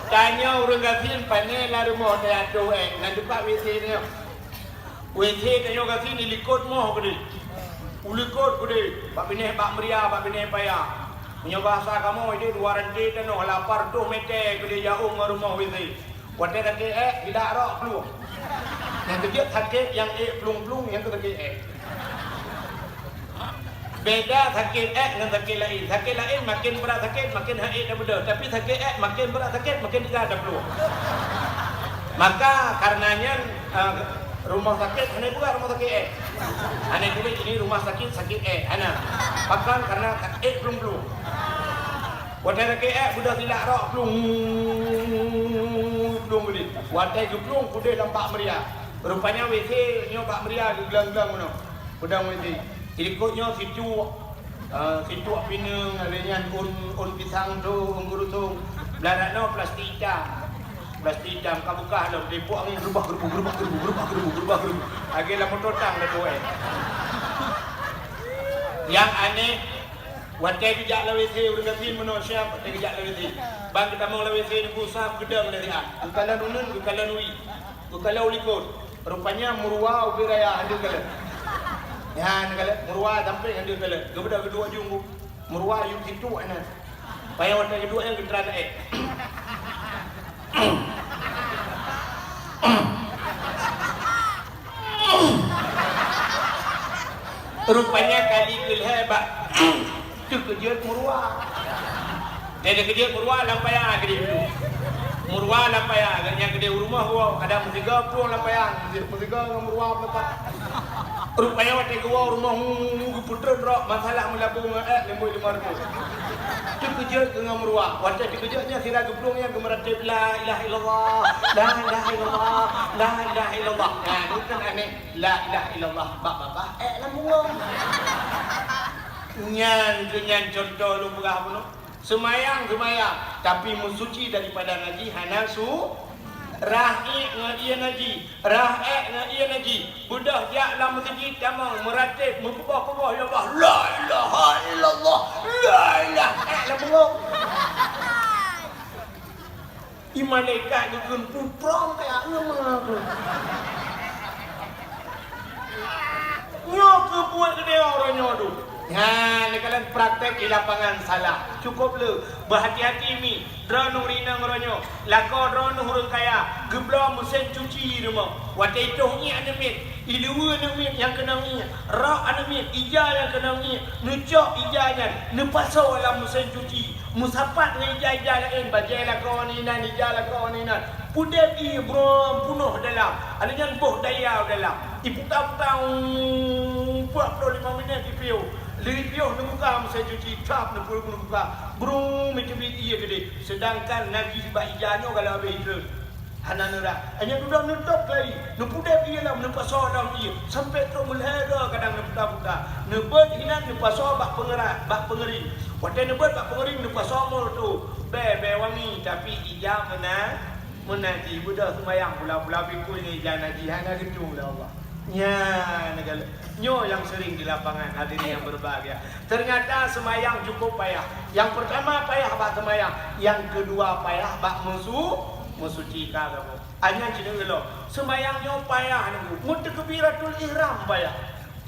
Tanya orang Gafin panel lah rumah dia ada nak dekat WC ni. WC tanya Gafin ni likut moh ke dia. Ulikut ke dia. Pak binih pak meriah, pak binih payah. Punya bahasa kamu ini dua rantai tano lapar tu meter ke dia jauh ke rumah WC. Wadah kata tidak rok peluang. Yang kejut sakit yang pelung-pelung yang kejut beda sakit dengan sakit lain. Sakit lain makin berat sakit makin dah beda. Tapi sakit makin berat sakit makin tidak ada peluang. Maka karenanya rumah sakit ini bukan rumah sakit aneh tulis ini rumah sakit ana. Bahkan karena pelung-pelung. Wadah sakit budak tidak rok pelung beli. Wadah pelung kuda lampak meriah. Rupanya WC nyo Pak Meriah gelang-gelang mana. Pedang WC. Ikutnya situ pinang adanya un pisang tu unggur tu. Belarano plastik hitam. Plastik hitam kau buka dah depok angin gerubah. Agaklah motor tang dah tu Yang aneh watai bijak la WC urang Gafin mana siap watai bijak la WC. Bang kita mau la WC ni pusat gedang dari Kukala nunun kukala nui. Kukala ulikut. Rupanya murwa ubi raya handu kala. Ya kala murwa sampai handu kala. Kemudian kedua jumbo. Murwa yuk situ ana. Payah warna kedua yang genderan Rupanya kali hebat. Tu kejut murwa. Dia kejut murwa lampaya gede dulu. Murwa lampaya agaknya gede rumah gua kadang mestiga pulang lampaya mestiga murwa lepas rupanya waktu gua rumah putra rok masalah melabung lembu 500 tu kejut dengan murwa waktu dikejutnya sirah geblong yang gemeratib la ilaha illallah la ilaha illallah la ilaha illallah itu kan aneh la ilaha illallah bapak lambung nyan contoh lu berah pun Semayang, tapi mensuci daripada ngaji hanasu rahik ngaji ngaji, rahik ngaji ngaji. Budak jak dalam masjid tamang meratib, membah ya Allah, la ilaha illallah, la ilaha illallah. Malaikat gegun puprong kayak ngomong. Nyok ke buat gede orang nyodo. Ha, ni kalian praktek di lapangan salah. Cukup le. Berhati-hati mi. Drone rina ngoronyo. Lako drone hurung kaya. Geblo mesin cuci rumah. Watai toh ni ada mit. Ilua ada mit yang kena mi. Rak ada mit. Ija yang kena mi. Nucok ijanya. Nepasau dalam mesin cuci. Musapat dengan ija-ija lain. Bajai lako ni nan. Ija lako ni nan. Pudet i bro punuh dalam. Adanya boh daya dalam. Iputang-putang 45 minit dipiu. Lipiuh ni muka mesin cuci trap ni puluh muka. Brum macam iya gede. Sedangkan Nabi sebab ijanya kalau habis itu. Hana nera. Hanya duduk nutup lagi. Nupudah dia lah menepasau dalam dia. Sampai terus melera kadang neputa-puta. Nebet hinan nepasau bak pengerat, bak pengering. Waktu nebet bak pengering nepasau mul tu. Be wangi tapi ijam menaji budak semayang pula pikul ni ijam naji hana gedung lah Allah. Ya negara. Nyo yang sering di lapangan hadirin yang berbahagia. Ternyata semayang cukup payah. Yang pertama payah bak semayang, yang kedua payah bak musuh cika kamu. Hanya cina gelo. Semayangnya payah nunggu. Mun takbiratul ihram payah.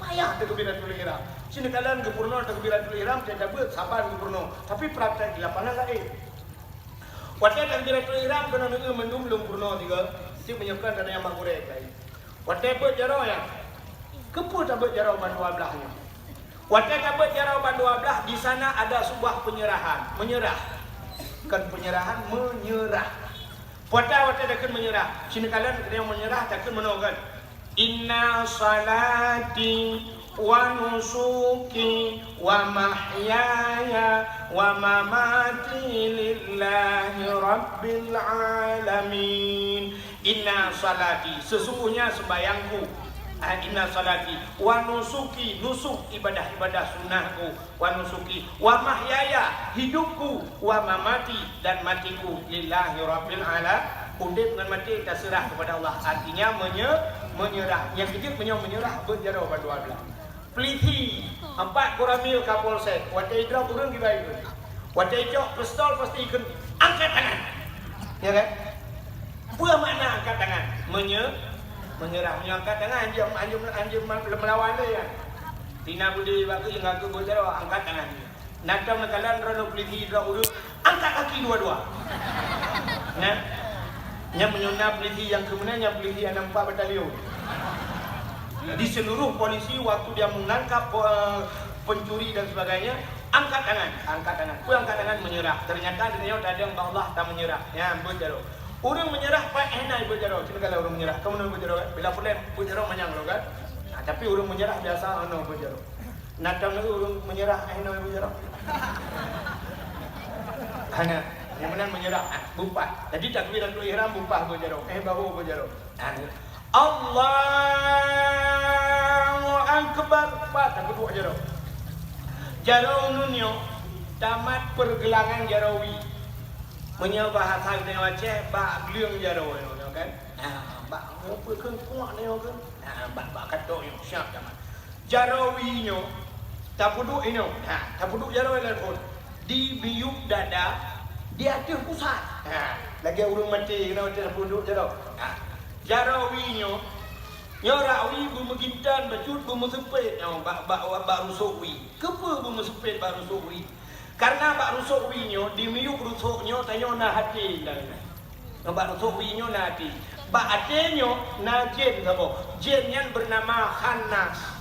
Payah takbiratul ihram. Sini kalian gepurno takbiratul ihram tidak buat sabar gepurno. Tapi praktek di lapangan lain. Waktu takbiratul ihram kena nunggu mendum belum purno tiga. Si menyebutkan dana yang mangurek lagi. Waktu buat jarau ya. Kepu tak buat jarau bandua belahnya. Waktu tak buat jarau bandua belah di sana ada sebuah penyerahan. Menyerah. Bukan penyerahan, menyerah. Waktu takkan menyerah. Sini kalian yang menyerah takkan menolak. Inna salati wa nusuki wa mahyaya wa mamati lillahi rabbil alamin. Inna salati, sesungguhnya sembayangku. Inna salati wa nusuki, nusuk ibadah-ibadah sunnahku, wa nusuki wa mahyaya, hidupku, wa mamati dan matiku lillahi rabbil alamin. Udip dengan mati terserah kepada Allah. Artinya menyerah. Yang kecil menyerah berjarau bandua belah. Peliti 4 koramil kapolsek. Waktu itu turun kita ikut. Waktu itu pistol pasti ikut. Angkat tangan. Ya kan? Apa makna angkat tangan? Menyerah. Angkat tangan. Anjum melawan dia. Tina budi waktu yang aku berjarau angkat tangan. Nakam nakalan rano peliti urut. Angkat kaki dua-dua. Nah. Yang menyunap peliti yang kemudian yang peliti yang 4 batalion. Di seluruh polisi waktu dia menangkap pencuri dan sebagainya, angkat tangan. Ku angkat tangan menyerah. Ternyata dunia ada yang Allah tak menyerah. Ya, berjaro. Orang menyerah pak enai berjaro. Cuma kalau orang menyerah, kamu nak berjaro bila pulen berjaro manyang lo kan. Nah, tapi orang menyerah biasa ono berjaro. Nadam itu orang menyerah enai berjaro. Karena yang benar menyerah, bumpah. Jadi takbiratul ihram bumpah berjaro. Bahu berjaro. Allahu Akbar. Takut buat jaro. Jaro nunyo tamat pergelangan jarawi. Menyo bahasa kita Aceh bak gleung jaro kan. Bak ngopo keun kuak ne kan. Bak katok yo siap tamat. Jarawi nyo tapuduk ino. Tapuduk jaro pun di biuk dada. Dia ada pusat. Lagi urung mati kena macam punduk jaro. Jarawinyo nyorawi bumegintan bacut bumesepet. Bak rusukwi. Kepa bumesepet bak rusukwi? Karena bak rusukwinyo di miuk rusuknyo tanyo na hati dan. Bak rusukwinyo na hati. Bak atenyo na jen sabo. Jen yang bernama Khanas.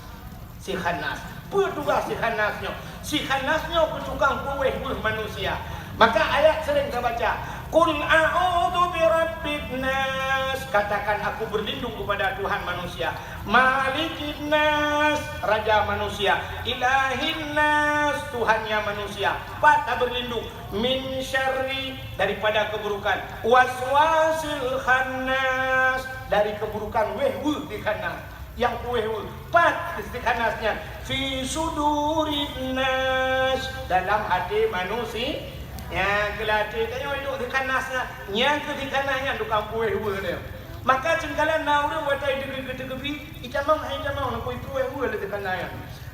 Si Khanas. Apa tugas si Khanasnyo? Si Khanasnyo petukang kuih manusia. Maka ayat sering saya baca. Qul a'udzu birabbin nas. Katakan aku berlindung kepada Tuhan manusia. Malikin nas, raja manusia. Ilahin nas, Tuhannya manusia. Patah berlindung min syarri, daripada keburukan. Waswasil khannas, dari keburukan wehwu di khannas. Yang wehwu pat istikhanasnya fi sudurin nas, dalam hati manusia. Ya, kelatih tanya hidup di kanasnya, yang ke di kanasnya tukang kue dia. Maka cengkalan nauru buat ai degepi, icamang hai camang nak kue kue di kanasnya.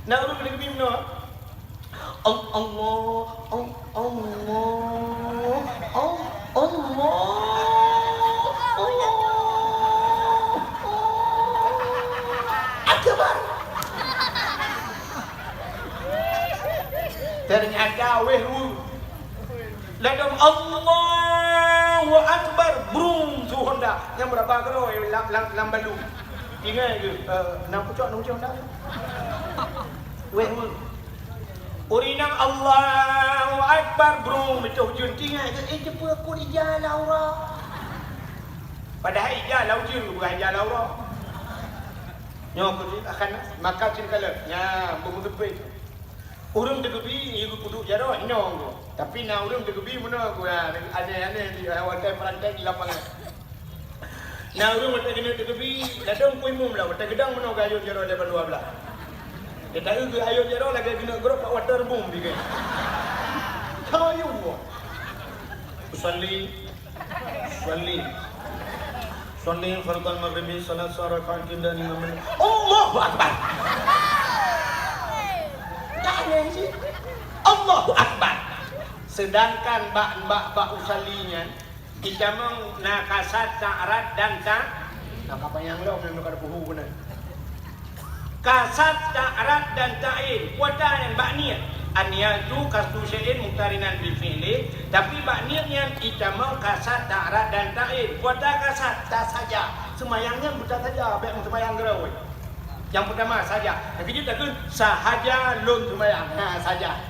Nauru degepi no. Allah. Akbar. Ternyata wehwu ladam Allahu Akbar brum su Honda yang berapa kilo lam balu ingat ke nak pucuk Honda weh urinang Allahu Akbar brum itu jun ingat ke cepu aku di jalan aura padahal jalan jun bukan jalan aura nyok akan maka cingkalan ya bumudepet urang degebi ibu kudu jaro nyong. Tapi na urang degebi mana aku ada di hotel perantai di lapangan. Nah, urang mata kena tegebi, ladang kuimum lah, mata gedang meno gayun jero depan 12. Dia tahu ke ayun jero lagi guna grup pak water boom dia. Tahu gua. Usalli fardhan maghribi salat rakaat dan 5 menit. Allahu akbar. Tak ada sih. Allahu akbar. Sedangkan bak usallinya kita meng nakasat ta'arat dan apa yang lo memang ada buhu benar. Kasat ta'arat dan ta'in kuatan yang bakniat aniyatu kastu syai'in muqtarinan bil fi'li, tapi bakniatnya kita meng kasat ta'arat dan ta'in kuatan kasat tak saja semayangnya buta saja baik semayang gerawai. Yang pertama saja yang kedua takun sahaja lun semayang saja.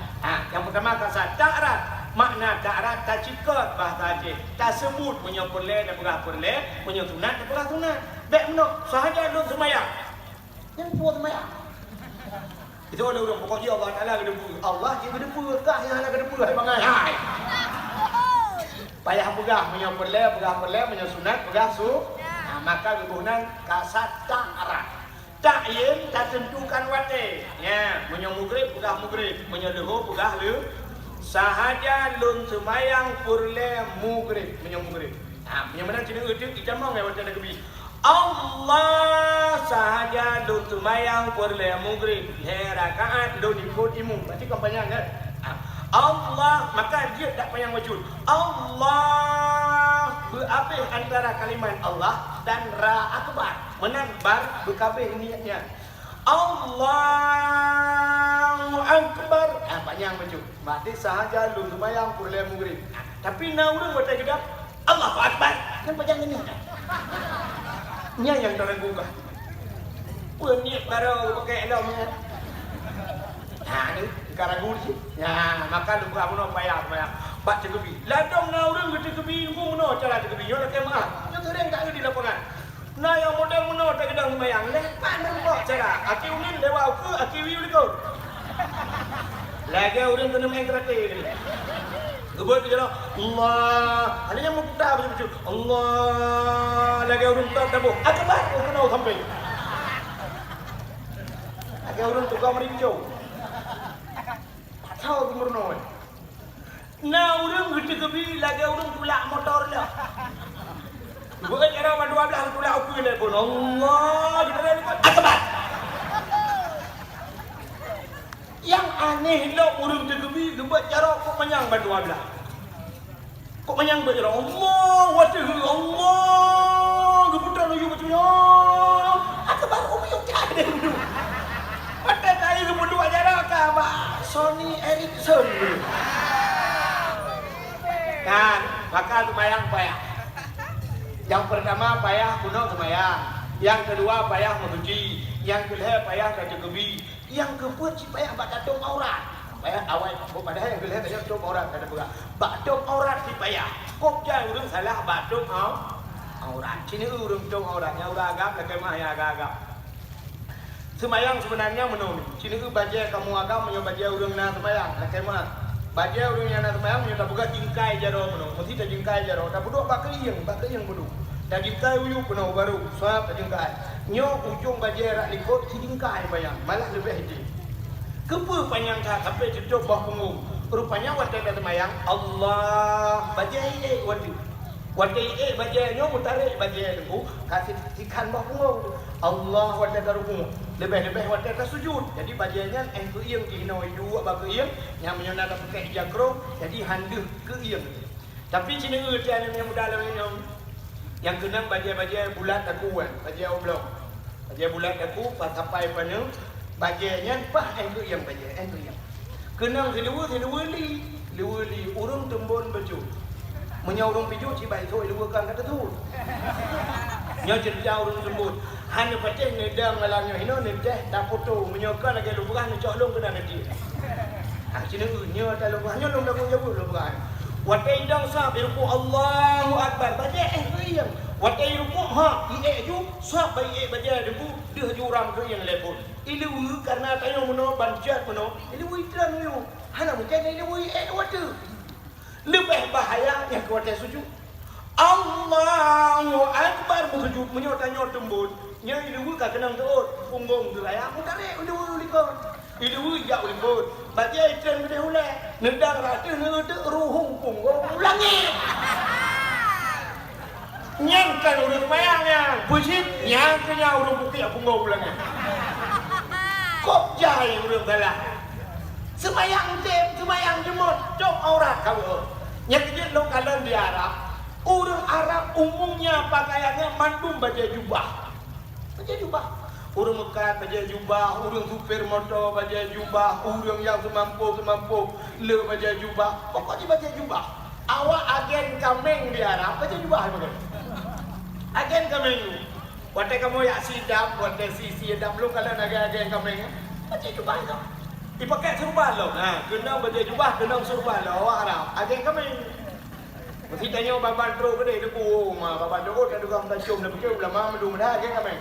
Yang pertama kasat ta'arat. Makna ta'arat tak cikot bahasa Aceh. Tak sebut punya perle dan perah perle, punya sunat dan perah sunat. Baik menok, sahaja duduk semayang. Yang puas semayang. Itu ada orang pokoknya Allah Ta'ala kedepu. Allah dia kedepu kah yang ada kedepu hai bangai. Hai. Payah perah punya perle, punya sunat, perah maka kebunan kasat ta'arat. Ta'yin tak tentukan wate. Ya, punya mugrib, perah mugrib, punya leho, perah leho. Sahaja lun semayang purle mugrib menyong-mugrib. Menyang cina utik kita mau lewat ada kebi. Allah sahaja lun semayang purle mugrib. Rakaat lun ikut imum. Berarti kau panjang kan? Allah maka dia tak panjang wujud. Allah berapih antara kalimat Allah dan ra akbar. Menakbar berkabih niatnya. Allahu Akbar. Panjang baju. Berarti sahaja lu semayang purle mugrib. Tapi nak urang buat gedap Allahu Akbar. Kan panjang ini. Nya yang teranggu kah? Niat baru pakai eloknya. Ni karagu sih. Ya, maka lu kamu no payah. Pak cegebi. Ladong na urang gede kebi mu no cara cegebi. Yo nak kemah. Yo sering tak di lapangan. Nah yang model menor tak gedang semayang lepas nampak cara aki ulin lewa ke aki wiu kau lagi orang kena main karate ni gebut tu jalan Allah ada yang muda betul-betul Allah lagi orang tak tabu akbar kena sampai lagi orang tukar merinjau tahu gimana nah orang gede kebi lagi orang pulak motor lah. Bukan cara 12 pula aku telefon. Allah, kita dapat akbar. Yang aneh lo urang tegebi gebat cara kok menyang 12. Kok menyang bercara Allah, wajah Allah. Gebutan lu betul. Akbar umi tak ada dulu. Pada kali gebudu acara ka Sony Ericsson. Kan, bakal lumayan payah. Yang pertama payah kuno semayang, yang kedua payah mencuci, yang ketiga payah kaca kebi, yang keempat si payah bak datung aurat. Payah awal padahal yang ketiga payah datung aurat kata buka. Bak datung aurat si payah. Kok jangan urang salah bak datung aurat. Sini urang datung auratnya urang agak nak kemah ya agak. Semayang sebenarnya menung. Sini baca kamu agak menyo baca urang na semayang nak kemah. Baca orang yang nak semayang menyata buka jingkai jaro penuh. Mesti tak jingkai jaro. Tak buduk bakal yang penuh. Tak jingkai uyu penuh baru. Soal tak jingkai. Nyo ujung baca rak likut si jingkai bayang. Malah lebih hati. Kepa panjang tak sampai tutup bawah punggung. Rupanya waktu dah semayang Allah baca waktu. Waktu baca nyo mutarik baca lembu kasih ikan bawah punggung. Allah waktu dah rukuk. Lebih-lebih waktu dah sujud. Jadi bacanya ke iyang kena dua bab iyang yang menyana tak pakai jakro jadi handa ke iyang. Tapi sini dia yang muda yang kena baca bulat aku kan. Baca oblong. Baca bulat aku pas sampai pada bacanya pas ke iyang baca ke iyang. Kena kedua li urang tembon baju. Menyaurung piju si baik tu dua kan kata tu. Nya cerita urang sembut. Hanya patih nedang ngalangnya hino nedeh dah foto menyokan lagi lupakan cok long kena nanti. Sini nya tak lupanya long dah jauh lupakan. Watai dang sa biruku Allahu Akbar baca yang. Watai ruku ju sa baik baca debu dia juram ke yang lepon. Ilu karena tayo meno banjat meno. Ilu itran yo. Hana macam ilu watu. Lebih bahaya yang kuat sujud. Allahu Akbar bersujud menyotanya tembun, nya ilu ka kenang tuut, punggung tu raya, aku tarik ilu likon. Ilu jak ulipun. Bagi ikan gede ulai, nendang rata ngeuduk ruhung punggung ulangi. Nyangkan urut mayangnya, pusit nyangkanya urut bukti punggung ulangi. Kop jai urut galah. Semayang dem, semayang jemut, cok aurat kau. Nyaknya lokalan di Arab. Orang Arab umumnya pakaiannya mandum baju jubah. Baju jubah. Orang Mekah baju jubah, orang supir motor baju jubah, orang yang semampu le baju jubah. Pokoknya baju jubah. Awak agen kameng di Arab baju jubah bukan? Agen kameng. Waktu kamu ya sidam, waktu si sidam lu kalau nak agen kameng, baju jubah itu. Dipakai serba lo. Nah, kena baju jubah, kena serba lo awak Arab. Agen kameng. Mesti tanya baban tro gede tu mah baban tro kan juga tak cium dah betul lama mendung dah agen kameng.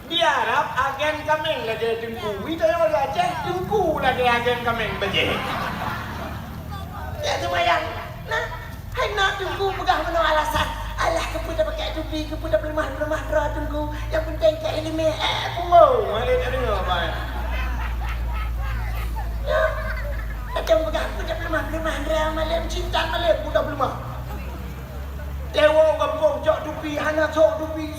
Di Arab agen kameng lah dia tengku. Kita yang orang Aceh tengku lah dia agen kameng bejek. Ya semayang. Nah, hai nak tengku pegang mana alasan. Alah kepu dah pakai topi, kepu dah lemah dra tengku. Yang penting kat ilmu punggung. Ada tak dengar apa? Ya. Macam pegang aku dah lemah dra malam cinta malam budak lemah. Dewa kampung cok tupi, hana sok tupi,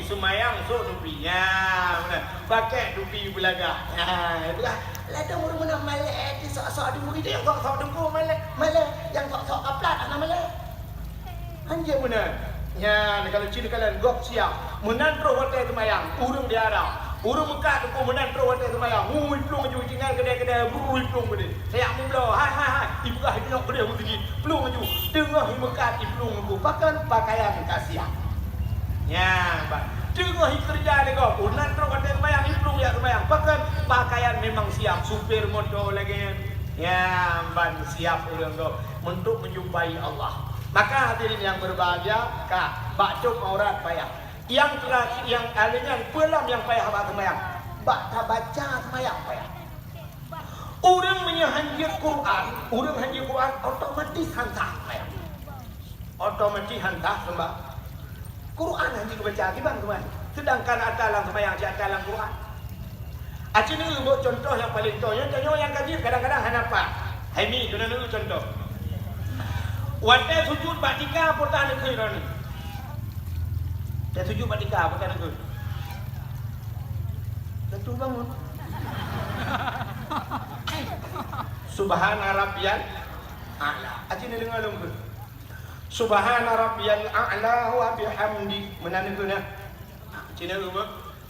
semayang sok tupi. Ya, mana? Pakai tupi belaga. Ha, belah. Lada orang mana malek, sok-sok di murid yang sok-sok dengku malek, yang sok-sok kaplat anak malek. Anjir mana? Ya, kalau ciri kalian gok siap. Menan terus hotel semayang, urung di Arab. Urung Mekah tu pun menan terus hotel semayang. Hui plung aju tinggal kedai-kedai, hui plung gede. Saya mula, hai. Ibu kah hidup gede begini. Plung aju. Tengah Mekah di plung aku. Pakai pakaian kasihan. Ya, Pak. Tengah kerja ni kau. Menan terus hotel semayang, plung ya semayang. Pakai pakaian memang siap. Supir motor lagi. Ya, ban siap orang kau untuk menjumpai Allah. Maka hadirin yang berbahagia, kak, bakcuk aurat payah. Yang terakhir, yang alingan pelam yang payah abang semayang. Bak tak baca semayang payah. Orang menyahanjir Quran, otomatis hantah semayang. Otomatis hantah sembah. Quran hanya baca akibat semayang. Sedangkan atalang semayang, atalang Quran. Acik ni buat contoh yang paling tohnya, tanya yang kaji kadang-kadang hanapak. Hai ni, kena dulu contoh. Waktu sujud batika apa tak nak kira ni? Dah sujud batika apa tak nak kira? Tentu bangun. Subhana rabbiyal a'la. Acik ni dengar dong ke? Subhana rabbiyal a'la wa bihamdi. Mana ni guna? Acik ni apa?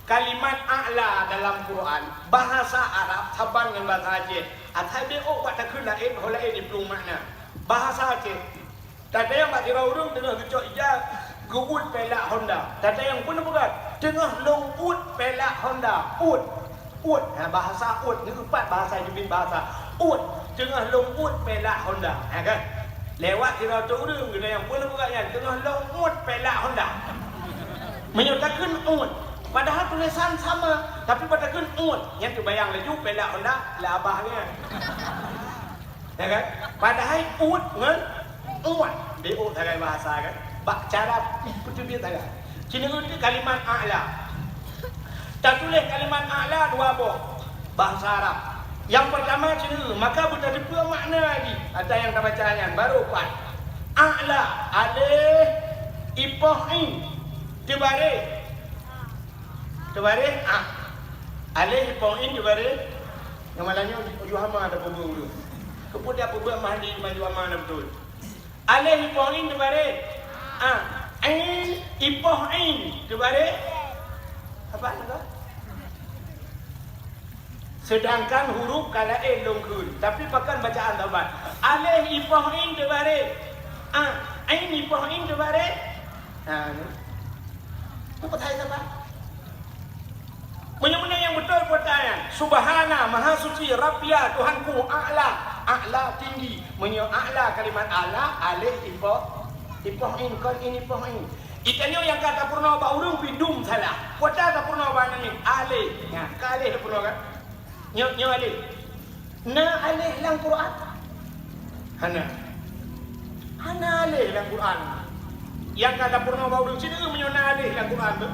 Kalimat a'la dalam Quran bahasa Arab saban dengan bahasa Aceh. Atai dia oh pada kulain holain di pelung makna. Bahasa Aceh. Tada yang bagi urung tengah kecok ijab geut pelak Honda. Tada yang pun bukan tengah long ut pelak Honda. Ut. Ha, bahasa ut ni empat bahasa jenis bahasa. Ut tengah long ut pelak Honda. Ha kan? Lewat kira tu urung kena yang pun bukan yang tengah long ut pelak Honda. Menyatakan ut. Padahal tulisan sama, tapi padakan ut. Yang tu bayang laju pelak Honda lah abahnya. Ya kan? Padahal ut kan? Uat, dia tagai bahasa kan. Bak cara itu dia tagai. Cina itu kalimat a'la. Tak tulis kalimat a'la dua buah bahasa Arab. Yang pertama cina, maka buta dua makna lagi. Ada yang tak bacanya baru empat. A'la, alif, ipohin, tibare, alif, ipohin, tibare. Yang malahnya uju hama ada pemburu. Kemudian pemburu mahdi maju hama ada betul. Alih ipohin tu bare. Ain ipohin tu bare. Apa tu? Sedangkan huruf kala longkul, tapi pakai bacaan tabat. Alih ipohin tu bare. Ain ipohin tu bare. Apa thai apa? Mana-mana yang betul pertanyaan. Subhana maha suci Rabbia Tuhanku a'la. A'la tinggi. Menyo a'la kalimat a'la alih ipohin kon ini ipohin. Ikanyo yang kata purna ba urung pindum salah. Kota tak purna ba ni alih. Ya, kalih tak purna kan? Nyo alih. Na alih dalam Quran. Hana alih dalam Quran. yang kata purna bau sini menyona alih yang Quran tu.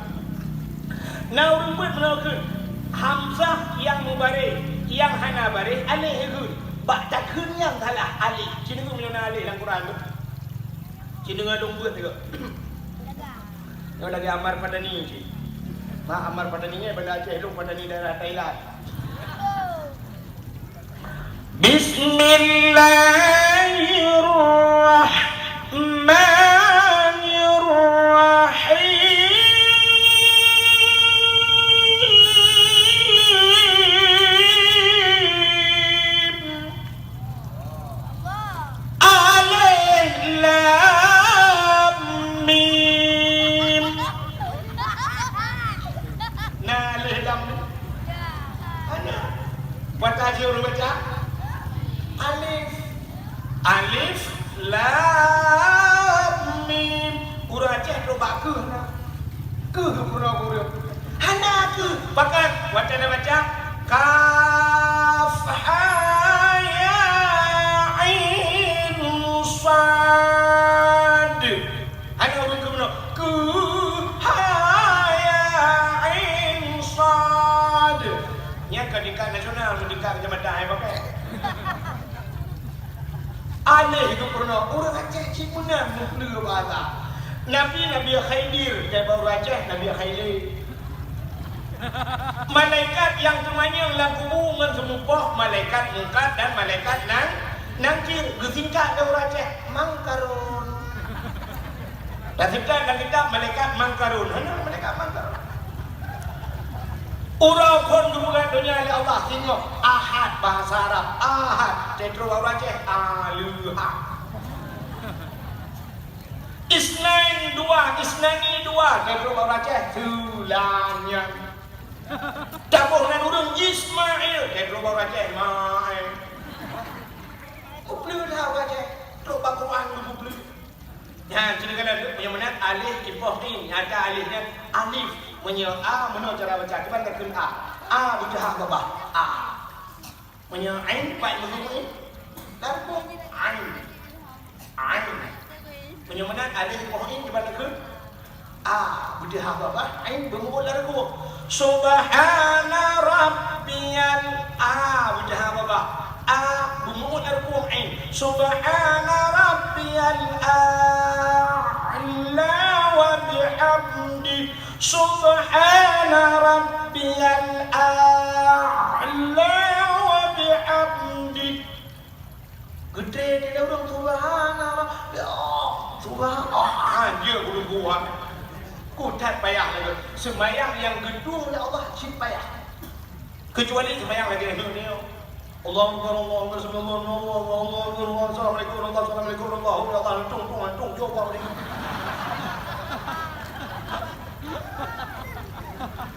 Nah urang pun menolak Hamzah yang mubarik, yang hana barik alih itu. Bak takun yang kalah alih. Sini menyona alih yang Quran tu. Sini ngadong buat juga. Yang lagi Amar Padani je. Mak Amar Padani ni pada Aceh tu, Padani daerah Thailand. Baca je orang baca. Alif. Alif lam mim. Urang Aceh tu bak ke hana. Ke pura pura. Hana ke. Bahkan wacana baca kaf ha ya ain sad. Hana urang ke mana? Ke ha ya ain sad. Nya pendidikan nasional, pendidikan kecamatan ai pakai. Alih itu pernah orang Aceh cipunan mukna bahasa. Nabi Khaidir, dia baru Aceh Nabi Khaidir. Malaikat yang temannya lang kubu ngan semupah, malaikat mungkat dan malaikat nangkir gesingkat dia orang Aceh mangkarun. Dan kita malaikat mangkarun. Hana malaikat mangkarun. Urang kon bukan dunia oleh Allah tengok Ahad bahasa Arab Ahad Cetro Aceh Aluha Isnain dua Isnani dua Cetro Aceh Tulanyan Dabuh dan urang Ismail Cetro Aceh Main Kuplu dah Aceh Teruk Quran kuplu. Ya, jadi kan punya mana alif ipoh ni ada alifnya alif punya a mana cara baca kita nak kena a baca apa a punya ain baik begini dan pun ain punya mana alif ipoh ni kita nak kena a baca apa ain bengul lagu subhana rabbiyal a baca apa a bengul lagu ain subhana rabbiyal a'la wa bihamdi subhana rabbiyal a'la wa bihamdi gede dia orang subhana subhana dia belum buat kutat payah lagi sembahyang yang gedung oleh Allah cip payah kecuali sembahyang lagi ni Allahu Akbar Allahu Akbar Assalamualaikum Allahu Akbar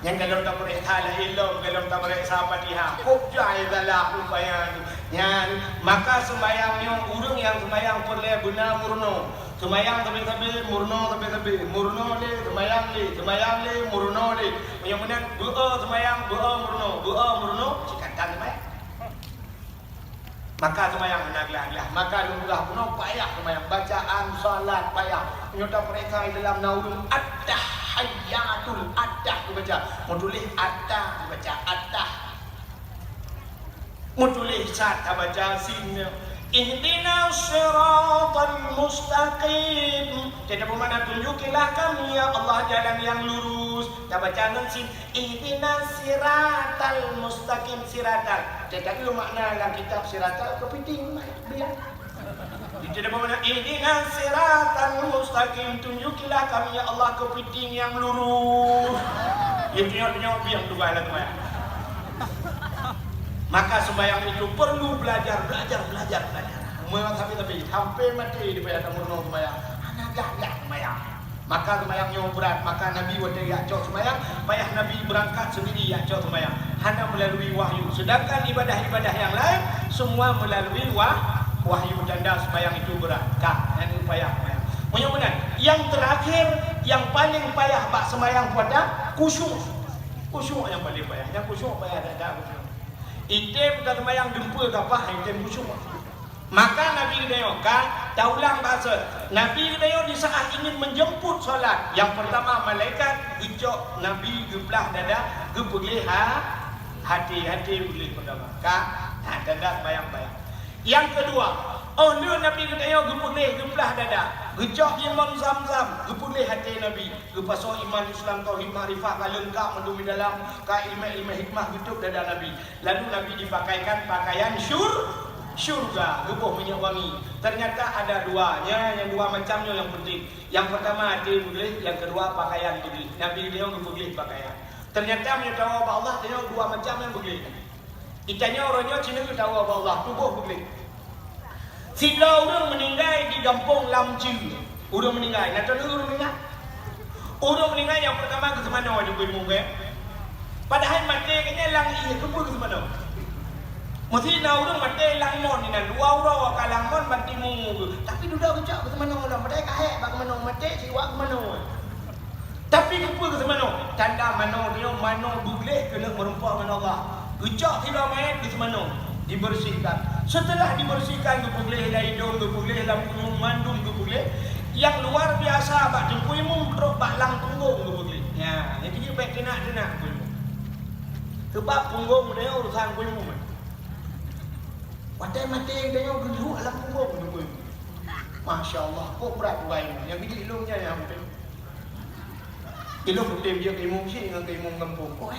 yang dalam tabrek hala ilmu dalam tabrek sahabatihah kubjai dalam upayan yang maka sembahyangnya urang yang sembahyang perle benar murno sembahyang tapi murno tapi murno le sembahyang le murno le yang benar sembahyang murno cikatan sembahyang maka sembahyang menaglah maka lumrah puno payah sembahyang bacaan salat payah nyota mereka dalam naurung at-tahayyatul adah dibaca mutulih adah dibaca adah mutulih sat baca sin ihdinas siratal mustaqim tidak bermakna tunjukilah kami ya Allah jalan yang lurus tak baca nun sin ihdinas siratal mustaqim siratal tidak ada makna dalam kitab siratal kepiting biar tidak bermakna ihdinas siratal mustaqim tunjukilah kami ya Allah kepiting yang lurus ya tengok biang juga lah teman. Maka sembahyang itu perlu belajar. Memang tapi hampir mati di payah murno sembahyang. Anak gagah sembahyang. Maka sembahyangnya berat. Maka Nabi waktu yakcau sembahyang, payah Nabi berangkat sendiri yakcau sembahyang. Hanya melalui wahyu. Sedangkan ibadah-ibadah yang lain semua melalui wahyu tanda sembahyang itu berat. Kak, dan payah sembahyang. Benar-benar. Yang terakhir, yang paling payah bak sembahyang pada khusyuk. Khusyuk yang paling payah. Yang khusyuk payah tak ada khusyuk. Item kata sembahyang jumpa ke apa? Item khusyuk.
Maka Nabi Gedayo kan daulang bahasa Nabi Gedayo di saat ingin menjemput solat, yang pertama malaikat ucap Nabi gebelah dada gebeli hati-hati boleh pertama kan dada bayang-bayang. Yang kedua, Nabi Gedayo gebelah dada gecok iman Zam-Zam gebeli hati Nabi gepasau iman Islam tauhid makrifat lengkap mendumi dalam ka ilmu hikmah hidup dada Nabi. Lalu Nabi dipakaikan pakaian syurga, gebuh minyak wangi. Ternyata ada duanya, yang dua macamnya yang penting. Yang pertama hati boleh, yang kedua pakaian boleh. Nabi dia boleh pakaian. Ternyata menyatawa Allah dia dua macam yang boleh. Itanya orangnya cina tahu Allah, tubuh boleh. Sila orang meninggal di kampung Lamju. Orang meninggal, nak tahu orang meninggal? Orang meninggal yang pertama ke mana di Kuih Mungga. Padahal mati kena lang iya ke mana? Mesti na orang mati langmon ni nan dua orang ka langmon mati mu. Tapi duda kecak ke mana orang mati kahek bak mana mati siwak ke mana. Tapi kepa ke mana? Tanda mana dia mana boleh kena merempak dengan Allah. Kecak tidak main ke mana? Dibersihkan. Setelah dibersihkan ke boleh lah hidung, ke boleh lah mandum, ke boleh. Yang luar biasa bak jempui mu teruk bak lang punggung ke boleh. Ya, jadi dia baik kena kuih mu. Sebab punggung dia urusan kuih mu. Wadah mati dia yang gedung alam punggung tu. Masya Allah, kok berat baik. Yang biji ilmunya yang betul. Ilmu betul dia ilmu sih dengan ilmu kampung. Kok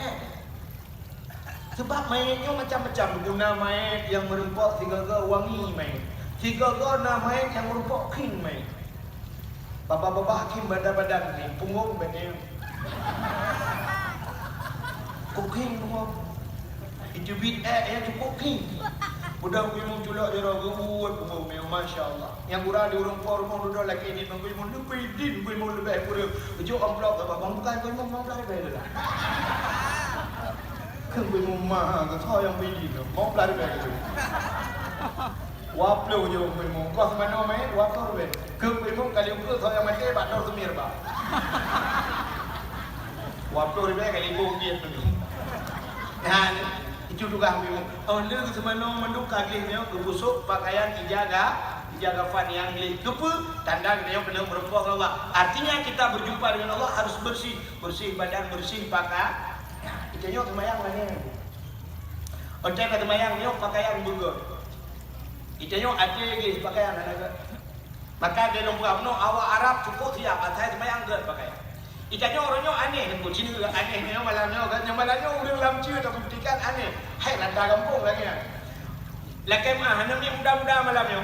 sebab mayatnya macam-macam. Guna mayat yang merumpok tiga-tiga wangi mayat. Tiga-tiga mayat yang merumpok king mayat. Bapak-bapak hakim badan-badan ni punggung badan. Kok king punggung? Itu bid'ah yang cukup king. Budak ilmu culak dia ragu buat punggung ni, Masya Allah. Yang kurang di orang por rumah duduk lagi ni mengku ilmu lebih din, mengku ilmu lebih pura. Ujuk amplop apa bang bukan ilmu mau pelari baik dah. Kan ilmu mah ke tahu yang bidi tu, mau pelari baik tu. Waplo je ilmu, kau semana main waplo baik. Kan ilmu kali ukur tahu yang mati batal semir bah. Waplo baik kali ilmu dia tu. Nah, itu juga ilmu. Dia ke semana manduk kagelnya gebusuk pakaian ijaga fan yang milik gepu tanda dia kena berempuan Allah. Artinya kita berjumpa dengan Allah harus bersih badan, bersih pakaian. Ya, itanya semayang mana? Otak kata semayang dia pakaian buga. Itanya ada lagi pakaian ada. Maka dia nombor awak Arab cukup siap atas semayang ke pakaian. Itanya orangnya aneh, nunggu sini juga aneh, ni malamnya kan, yang malamnya orang lamci atau buktikan aneh. Hai nanda kampung lagi kan. Laki mah, ni muda-muda malamnya.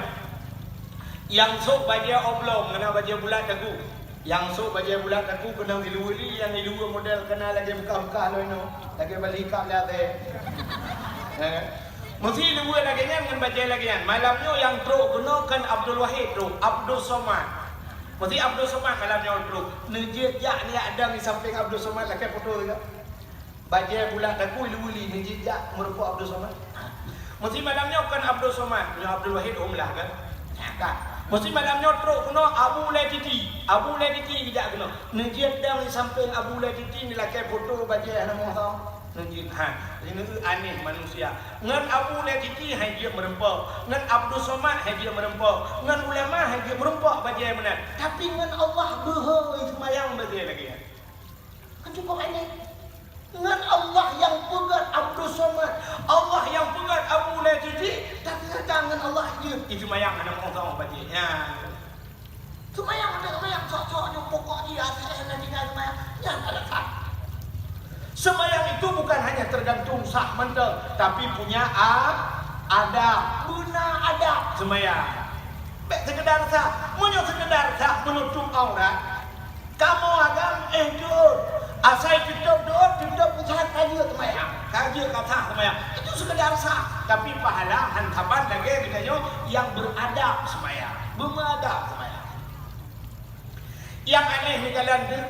Yang sok baja oblong, kena baja bulat aku. Yang sok baja bulat aku kena ilu-ili, yang ilu model kena lagi muka-muka lo ini, lagi balik kap lihat Mesti ilu lagi kan dengan baja lagi kan. Malamnya yang teruk kena kan Abdul Wahid teruk, Abdul Somad. Mesti Abdul Somad malamnya teruk. Nejit jak ni ada di samping Abdul Somad lagi foto juga. Baja bulat aku ilu-ili nejit jak merupakan Abdul Somad. Mesti malamnya kan Abdul Somad, punya Abdul Wahid umlah kan. Kan. Mesti malamnya teruk kena Abu Laditi. Abu Laditi tidak kena. Nejit dah di samping Abu Laditi ni lagi foto baja nama tahu. Nejit ini aneh manusia. Ngan Abu Laditi hai dia merempok. Ngan Abdul Somad hai dia merempok. Ngan ulama hai dia merempok baja benar. Tapi ngan Allah behoi semayang baja lagi. Kan cukup aneh. Dengan Allah yang pegat Abdul Somad, Allah yang pegat Abu Laditi, tapi dengan Allah dia itu mayang anak orang baca. Ya. Semayang ada semayang sok-sok pokok dia atas nanti dah semayang. Ya ada tak. Semayang itu bukan hanya tergantung sah mental, tapi punya adab, guna adab semayang. Baik sekedar sah, sekedar sah menutup aurat. Kamu agam jujur. Asal kita doa, kita pusat kaji semayang. Kaji kata semayang. Itu sekedar sah. Tapi pahala hantapan lagi katanya yang beradab semayang. Beradab semayang. Yang aneh ni kalian tu,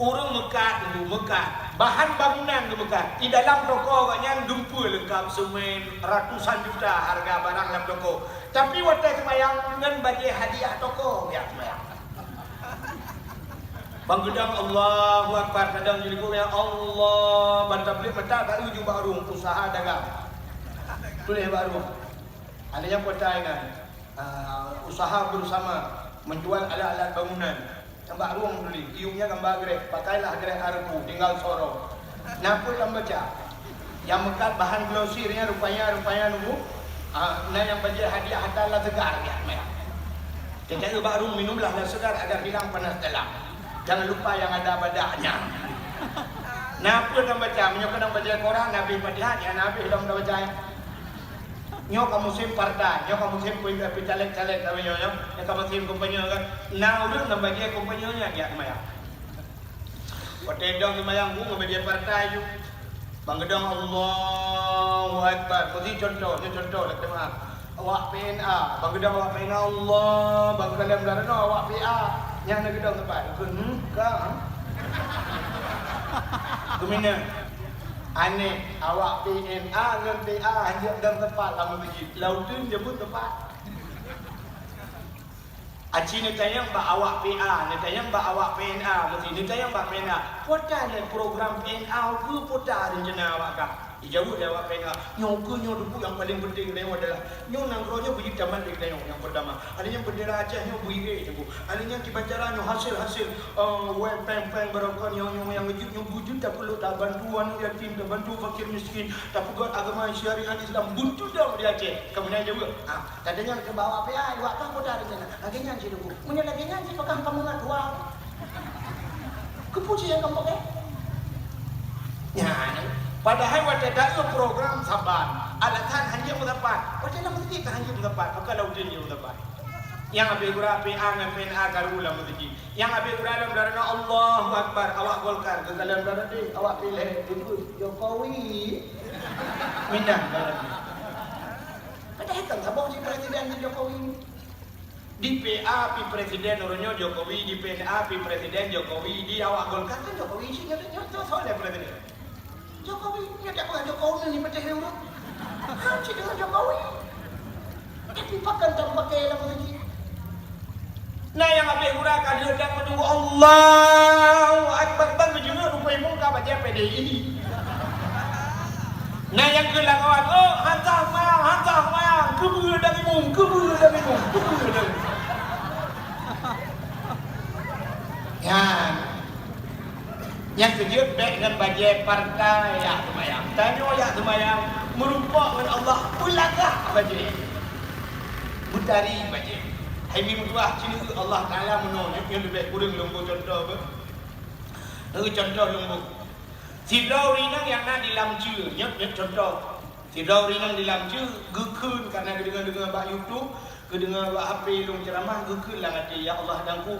orang Mekah. Bahan bangunan di Mekah. Di dalam toko katanya dumpa lengkap semen ratusan juta harga barang dalam toko. Tapi waktu semayang dengan bagi hadiah toko ya semayang. Bang gedang Allahu Akbar kadang jadi gua yang Allah bantah beli mata baru jumpa baru usaha dagang. Tulis baru. Ada yang pertanyaan.
usaha bersama menjual alat-alat bangunan. Gambar ruang beli, tiungnya gambar grek, pakailah grek arku, tinggal sorong. Napa yang baca? Yang mekat bahan glosirnya rupanya nunggu. Nah yang baca hadiah hatalah segar ya, merah. Jadi baru minumlah dan segar agar hilang panas dalam. Jangan lupa yang ada badaknya. Napa yang baca? Menyokong baca Quran Nabi Fatihah ya Nabi sudah baca. Nyo kamu sim partai, nyo kamu sim kuih tapi caleg-caleg kami nyo, nyo kamu sim kumpanya kan. Nah udah nambah kumpanya ya maya. Potedong mayang bu nambah partai ju. Bangedong Allahu Akbar. Mesti contoh lek maaf. Awak PNA, bangedong awak PNA Allah, bang dalam darano awak PA. Yang nak gedong tempat. Ka. Gimana? Aneh awak PNA dengan PA hanya dalam tempat lama begini. Lautun jemput tempat. Aci ni tayang ba awak PA, ni tayang ba awak PNA, mesti ni tayang ba PNA. Pota ni program PNA ke pota rencana awak kah? Jauh dari awak PNA. Nyo duku yang paling penting dia adalah nyo nangkronya bunyi taman dia yang pertama. Adanya bendera Aceh nyo bunyi je bu. Adanya kibacara nyo hasil peng berokon nyo yang wujud tak perlu tak bantuan yatim, tak bantu fakir miskin, tak pegot agama syariat Islam buntu dah di Aceh. Kemudian je bu. Tadinya ke bawah PA, awak tahu pota rencana. Laginya je duku. Punya laginya je pegang kamu nak dua. Kepuji yang kamu pakai. Ya, padahal wajah ada program saban, alatan hanya mendapat. Wajah nak mesti hanya mendapat. Maka lautnya mendapat. Yang habis gura PA dengan PNA karulah mesti. Yang habis gura dalam darah Allahu Akbar. Awak golkar ke dalam darah dia. Awak pilih Jokowi. Minang darah dia. Padahal kan sabang si presiden Jokowi. Di PA pi presiden orangnya Jokowi, di PNA pi presiden Jokowi, di awak golkar kan Jokowi sih nyata soalnya presiden. Jokowi, dia tak pernah Jokowi ni macam orang. Hancur dengan Jokowi. Tapi pakai tak pakai lah lagi. Nah yang habis gurakan dia sedang menunggu Allahu Akbar bang juga rupanya muka baca PDI. Nah yang kelang awak, hantar mayang, keburu dari mung. Yang kejut baik dengan bajai partai ya semayang. Tanya ya semayang merupakan Allah ulagah bajai. Butari bajai. Hai mingguah sini Allah Taala menunjuk yang lebih kurang lembu contoh apa? Contoh lembu. Si Laurinang yang nak dilamcu, nyat contoh. Si Laurinang dilamcu gekun karena dengar bak YouTube. Kedengar HP long ceramah gekul lah hati ya Allah dangku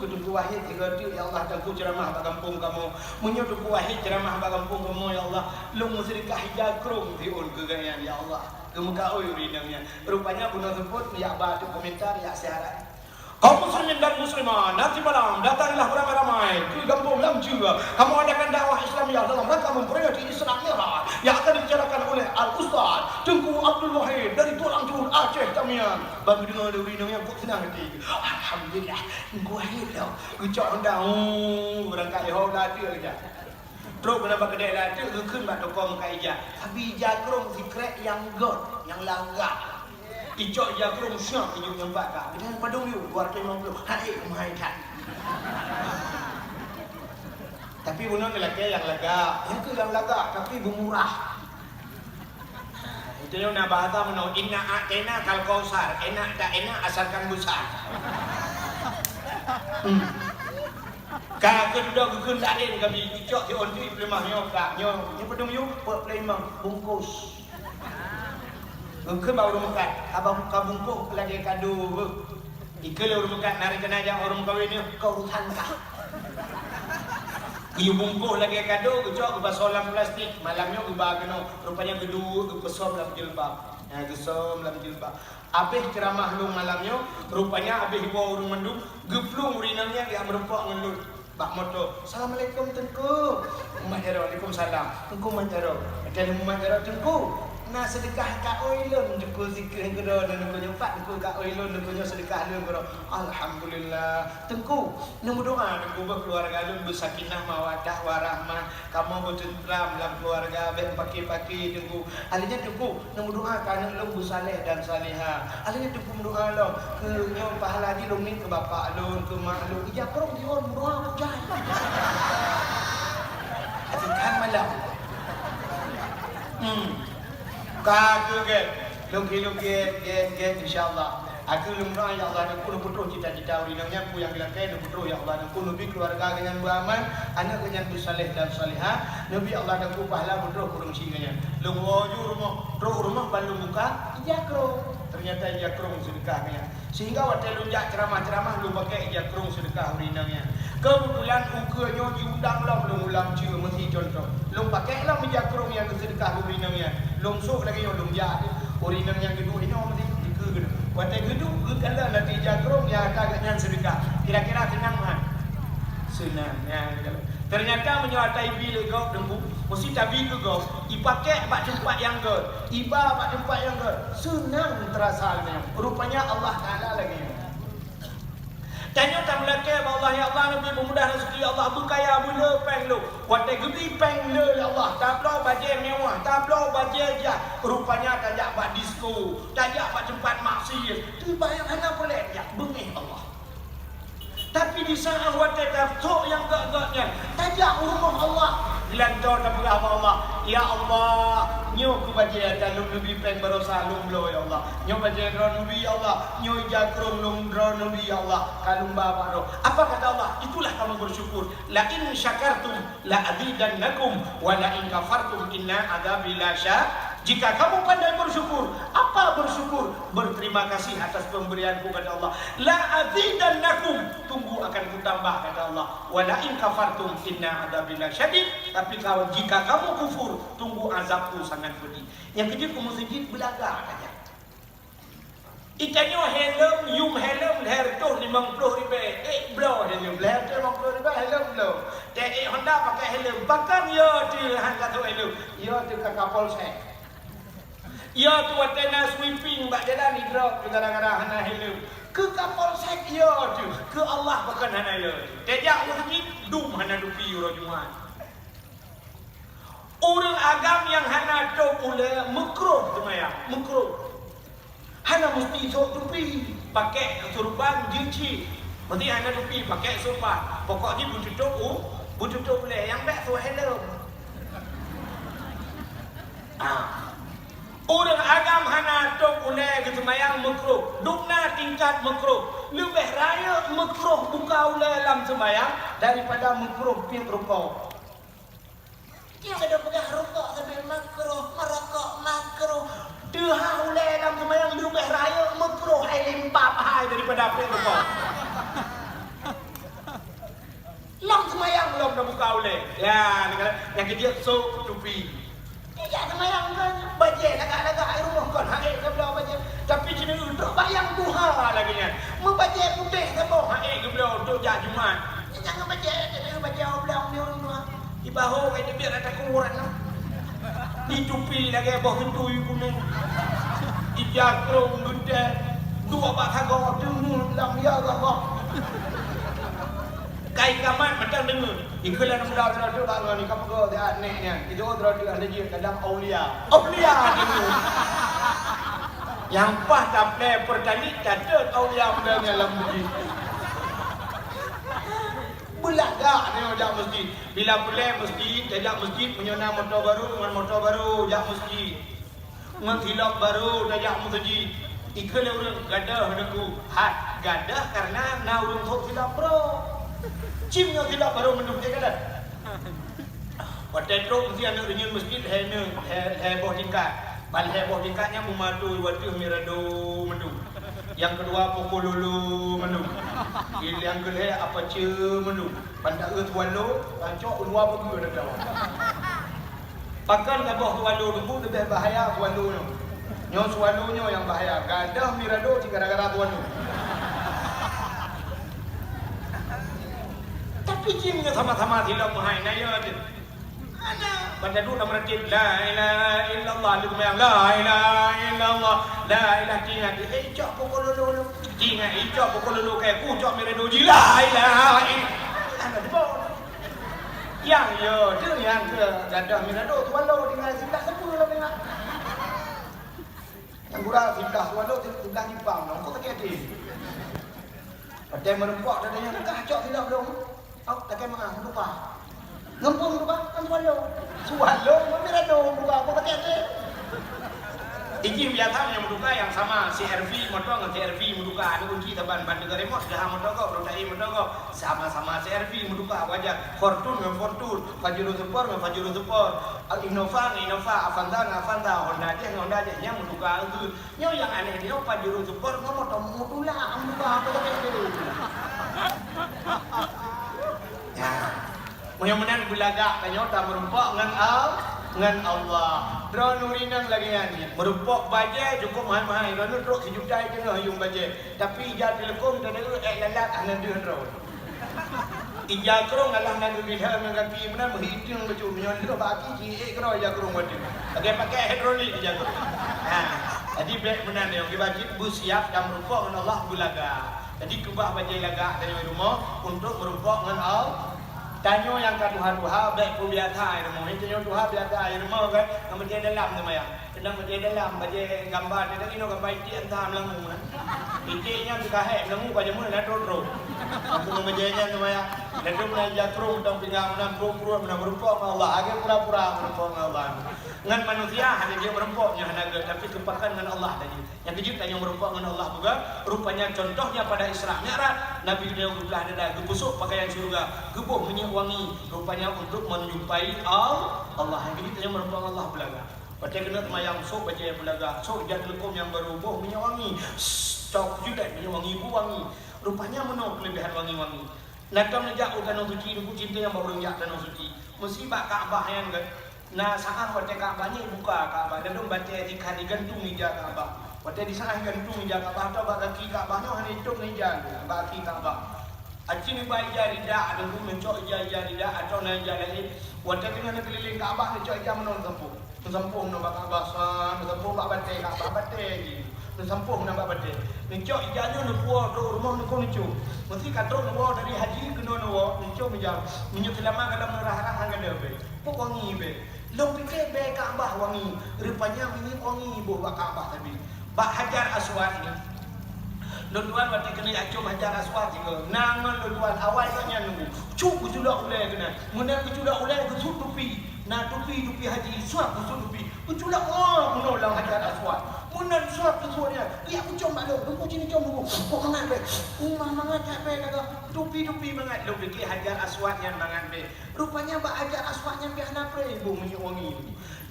ketunggu wahid tiga ya Allah dangku ceramah bak kampung kamu menyuduku wahid ceramah bak kampung kamu ya Allah long musyrikah hijagrum diun kegayan ya Allah kemuka oi rinangnya rupanya bunuh sebut ya batu komentar ya syarat kaum muslimin dan muslimah nanti malam datanglah beramai-ramai ke kampung Lamju. Kamu adakan dakwah Islamiyah dalam rangka memperingati Isra Mi'raj yang akan dibicarakan oleh Al-Ustaz Tengku Abdul Wahid dari Tulang Jur Aceh Tamiang. Bagi dengar dari yang buat senang hati. Alhamdulillah, gua hidup. Ucap anda berangkat ho lati aja. Terus kenapa kedai lati keun bak tokong ka ija. Tapi jagrong si krek yang god, yang langgar. Icok jagrong syok ijuk yang bakar. Dengan padung you 250. Hai kemaikan. Tapi bunuh lelaki yang lega. Itu yang lega tapi bermurah. Itu yang nak bahasa menau inna a'tena kal kausar. Enak tak enak asalkan besar. Kak kedua gekun tak ada kami icok di onti pelemahnya kak nyo. Yang padung you buat pelemah bungkus. Ke baru mekat, abang kabungkuh lagi kado. Ike orang mekat nari kena jang orang kawin ni kau urusan kah? Iu bungkuh lagi kado, kecok ke solam plastik. Malamnya ubah kena, rupanya kedua ke pesom dalam jilbab. Kesom dalam jilbab. Habis ceramah lu malamnya, rupanya habis bawa orang mendung, geplung urinannya yang merempak ngelut. Bak moto, Assalamualaikum Tengku. Umat jaro, Waalaikumsalam. Tengku Umat jaro. Macam Umat jaro Tengku. na sedekah kat oilun deku zikir gedo dan deku nyempat deku kat oilun deku sedekah lun gedo. Alhamdulillah. Tengku nombor doa deku berkeluarga lun bersakinah mawaddah warahmah. Kamu bertentram dalam keluarga ben paki-paki tengku. Alinya tengku nombor doa kana lun bersaleh dan salihah. Alinya tengku doa lo ke nyo pahala di lun ni ke bapak lun ke mak lun. Ija perong dion doa berjaya. Kan malam. Kau ke, lungki insyaAllah. Aku lumrah ya Allah dan kuno putra cita-cita urinangnya ku yang bilang kaya putra ya Allah dan ku nabi keluarga dengan beraman, anak dengan bersaleh dan salihah. Nabi Allah dan ku pahala putra kurang singanya. Lung waju rumah balung muka ijakro. Ternyata ijakro sedekahnya. Sehingga waktu lunjak ceramah-ceramah lu pakai ijakro sedekah urinangnya. Kebetulan ukanya diundang lah belum ulang cia mesti contoh. Lung pakai lah ijakro yang sedekah urinangnya. Lung sok lagi yang lung jak urinang yang kedua ini mesti dikegedu. Waktu gedung kalau nanti jagrong ya agaknya sedekah. Kira-kira senang kan? Senang ya. Ternyata menyuatai bil kau dembu, mesti tabi ke kau. Ipakai pak tempat yang kau, iba pak tempat yang kau. Senang terasalnya. Rupanya Allah Taala lagi. Tanya tak melaka Allah ya Allah Nabi memudah rezeki Allah berkaya mula peng lu. Waktu gede peng lu ya Allah. Tablo baju mewah, tablo baju jah. Rupanya tajak buat disco, tajak buat tempat maksiat. Tu bayang hana boleh ya bengih Allah. Tapi di saat waktu tok yang gak-gaknya tajak rumah Allah. Dilantar dan berapa Allah. Ya Allah, nyo ku baca dalam nabi peng berosa lumlo ya Allah. Nyo baca dalam nabi ya Allah. Nyo jakrung lumro nabi ya Allah. Kalum bapa ro. Apa kata Allah? Itulah kamu bersyukur. La in syakartum la azidannakum wa la in kafartum inna adzabi lasyadid. Jika kamu pandai bersyukur, apa bersyukur? Berterima kasih atas pemberianku kata Allah. La azidannakum, tunggu akan kutambah kata Allah. Wa la in kafartum inna adzabi lasyadid. Tapi kalau jika kamu kufur, tunggu azabku sangat pedih. Yang kedua ke masjid belaga saja. Ikannya helm, yum helm, leher tu 50 ribu. Blow helm, leher tu 50 ribu, helm blow. Teh Honda pakai helm, bahkan ya tu hantar tu helm. Ya tu ke Kapolsek. Ya tu watena sweeping bak jalan ni drop kadang-kadang hana helm. Ke Kapolsek ya tu, ke Allah bahkan hana helm. Tejak masjid dum hana dupi ro Jumaat. Orang agam yang hana tok ule makruh tu maya, makruh. Hana mesti sok tupi, pakai surban jinci. Mesti hana tupi, pakai surban. Pokoknya butuh tok boleh. Yang baik tu helm. Orang agam hana tok ule kesemayang makruh. Dukna tingkat makruh. Lebih raya makruh buka ule dalam semayang daripada makruh pin rukuk. Yang ada pegang rukuk sambil makruh, merokok makruh. Dia ule dalam semayang lebih raya makruh hai limpah hai daripada pin rukuk. Lam semayang belum dah buka ule. Ya, yang kejap sok tupi. Ya semayang kan bajai lagak-lagak air rumah kan haik ke belah bajai. Tapi cina untuk bayang duha lagi nya. Membajai putih ke bawah haik ke belah untuk jak Jumaat. Jangan bajai belah ni orang tua. Di bahu kai biar ada kurat lah. Di tupi lagi bawah hentu kuning. Di jakrong gede. Dua bak kagak dengar dalam ya Allah. Kai kamat macam dengar. Ikulah nama tu bang ni kamu go dia anehnya. Itu orang tu ada je kadang aulia. Aulia dengar. Yang pas sampai pertali catat aulia mudanya dalam masjid. Belagak ni jak masjid. Bila boleh masjid, jak masjid menyona motor baru dengan motor baru jak masjid. Dengan hilap baru jak masjid. Ikulah orang gadah deku. Hat gadah karena na urang thok hilap bro. Cimnya tidak baru menung dia kata. Waktu itu mesti anak renyun masjid heboh tingkat. Bal heboh tingkatnya memadu waktu mirado mendu. Yang kedua pukul lulu mendu. Yang kedua apa ce mendu. Pandak tualo, pancok luar pergi dah. Pakan heboh tualo dulu lebih bahaya tualo nya. Nyo tualonya yang bahaya. Gadah mirado gara-gara tualo. Tapi jimnya sama-sama tidak menghai naya tu. Ada baca dulu nama rajin la ilaha illallah lu memang la ilaha illallah la ilaha ingat cok pokok lulu ingat cok pokok lulu kayak ku cok mere doji la ilaha illallah yang yo tu yang ke gadah mirado tuan lo tinggal sebelah sepuluh lo tengah yang kurang sebelah tuan lo sebelah Jepang lo kau tak kira pada merempok dadanya kacau tidak belum oh tak kira mana lupa ngempung lupa kan tuan lo mirado lupa kau tak kira Iki biasa yang menduga yang sama CRV motor dengan CRV menduga ada kunci taban banding remote dah motor kau rotai motor kau sama-sama CRV menduga wajah Fortune dengan Fortune Pajero Sport dengan Pajero Sport Innova dengan Innova Avanza dengan Avanza Honda aja yang menduga itu yang aneh dia Pajero Sport kau motor mutula menduga apa tak itu ya mudah-mudahan belaga kanyota merempok dengan Allah drone nurinang lagi ni merupok baje cukup mahal-mahal drone truk sejuta tengah yung baje tapi ija telekom dan itu lalat anak dia drone ija krong alah nak bidha mengaki benar menghitung baju menyon dia baki ji kro ija krong wadi pakai hidrolik ija krong jadi baik benar yang dibagi bus siap dan merupok dengan Allah bulaga jadi kubah baje laga dari rumah untuk merupok dengan Allah tanyo yang ka Tuhan baik pun biasa air mo tanyo Tuhan biasa air mo kan kemudian dalam nama ya sedang menjadi dalam baje gambar dia ino gambar itu entah melangu kan itinya dikahe melangu baje mun na dro aku menjadinya nama ya dan dia belajar krum tong pinggang menang krum menang merupok Allah age pura-pura merupok Allah ngan manusia hanya dia merupoknya hanaga tapi kepakan dengan Allah tadi yang kejut tanyo merupok dengan Allah juga rupanya contohnya pada Isra Mi'raj Nabi dia belah ada gebusuk pakaian surga gebuh minyak wangi rupanya untuk menjumpai Allah yang kejut tanyo merupok Allah belaga pada kena mayang sok baca belaga sok jad telekom yang berubuh minyak wangi cok juga minyak wangi bu wangi rupanya menol kelebihan wangi-wangi nakam najak utan suci ku cinta yang baru jak tanah suci musibah Ka'bah yang kan nah saat pada Ka'bahnya buka Ka'bah dan dong baca ikan digantung ija Ka'bah pada di sana gantung ija Ka'bah atau bagi Ka'bahnya hanya itu ija bagi Ka'bah acing baik jari dah ada pun mencok ija dah atau naik jalan pada dengan keliling Ka'bah mencok ija menol tempuh nombak Ka'bah san tempuh bak batai Ka'bah batai sampuh nampak batik. Mencok ijanya nak buat rumah nak kau mencok. Mesti kata nak buat dari haji kena nak buat mencok menjam. Menyuk selama kalau merah-rah hang ada be. Pok wangi be. Long fikir be Kaabah wangi. Rupanya ini wangi buh bak Kaabah tadi. Bak Hajar Aswad ni. Lutuan batik kena acum Hajar Aswad juga. Nangan lutuan awalnya nunggu. Cuk kuculak ulai kena. Mena kuculak ulai kusut tupi. Nah tupi haji suap kusut tupi. Kuculak menolong Hajar Aswad. Munan suap kesuanya. Ya aku coba lo. Aku sini coba. Kok mangat be? Mangat tak be kata. Tupi mangat. Lo fikir Hajar Aswad yang mangat be. Rupanya Mbak Hajar Aswad yang biasa apa ibu minyak wangi.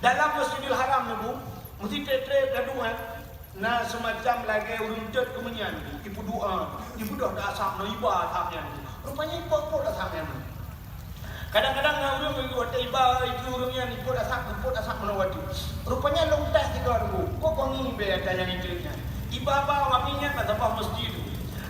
Dalam Masjidil Haram ni bu, mesti tetre gaduhan. Nah semacam lagi uruncut kemenyan. Ibu doa. Ibu dah asap no iba asapnya. Rupanya ibu dah asapnya. Kadang-kadang orang itu ada iba itu orangnya ni pun asap menawati. Rupanya lontas di luar bu. Kok wangi be ada yang ikutnya. Iba wanginya kat tempat masjid.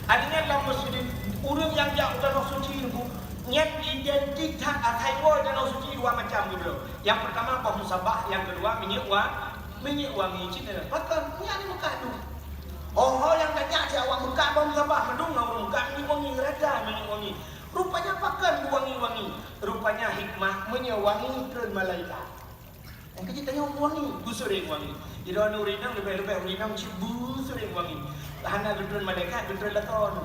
Adanya dalam masjid orang yang jauh dalam suci bu. Niat identik tak atai dalam suci dua macam gitu. Yang pertama apa musabah, yang kedua minyak wangi cina. Pakai minyak ni muka tu. Oh yang banyak Jawa muka bom musabah mendung orang muka ni wangi rada minyak wangi. Rupanya pakan wangi-wangi. Rupanya hikmah menyewangi keran malaikat. Yang kita tanya wangi, sering wangi. Jadi orang urinang lebih-lebih urinang cibu sering wangi. Hana keran malaikat, keran lakon.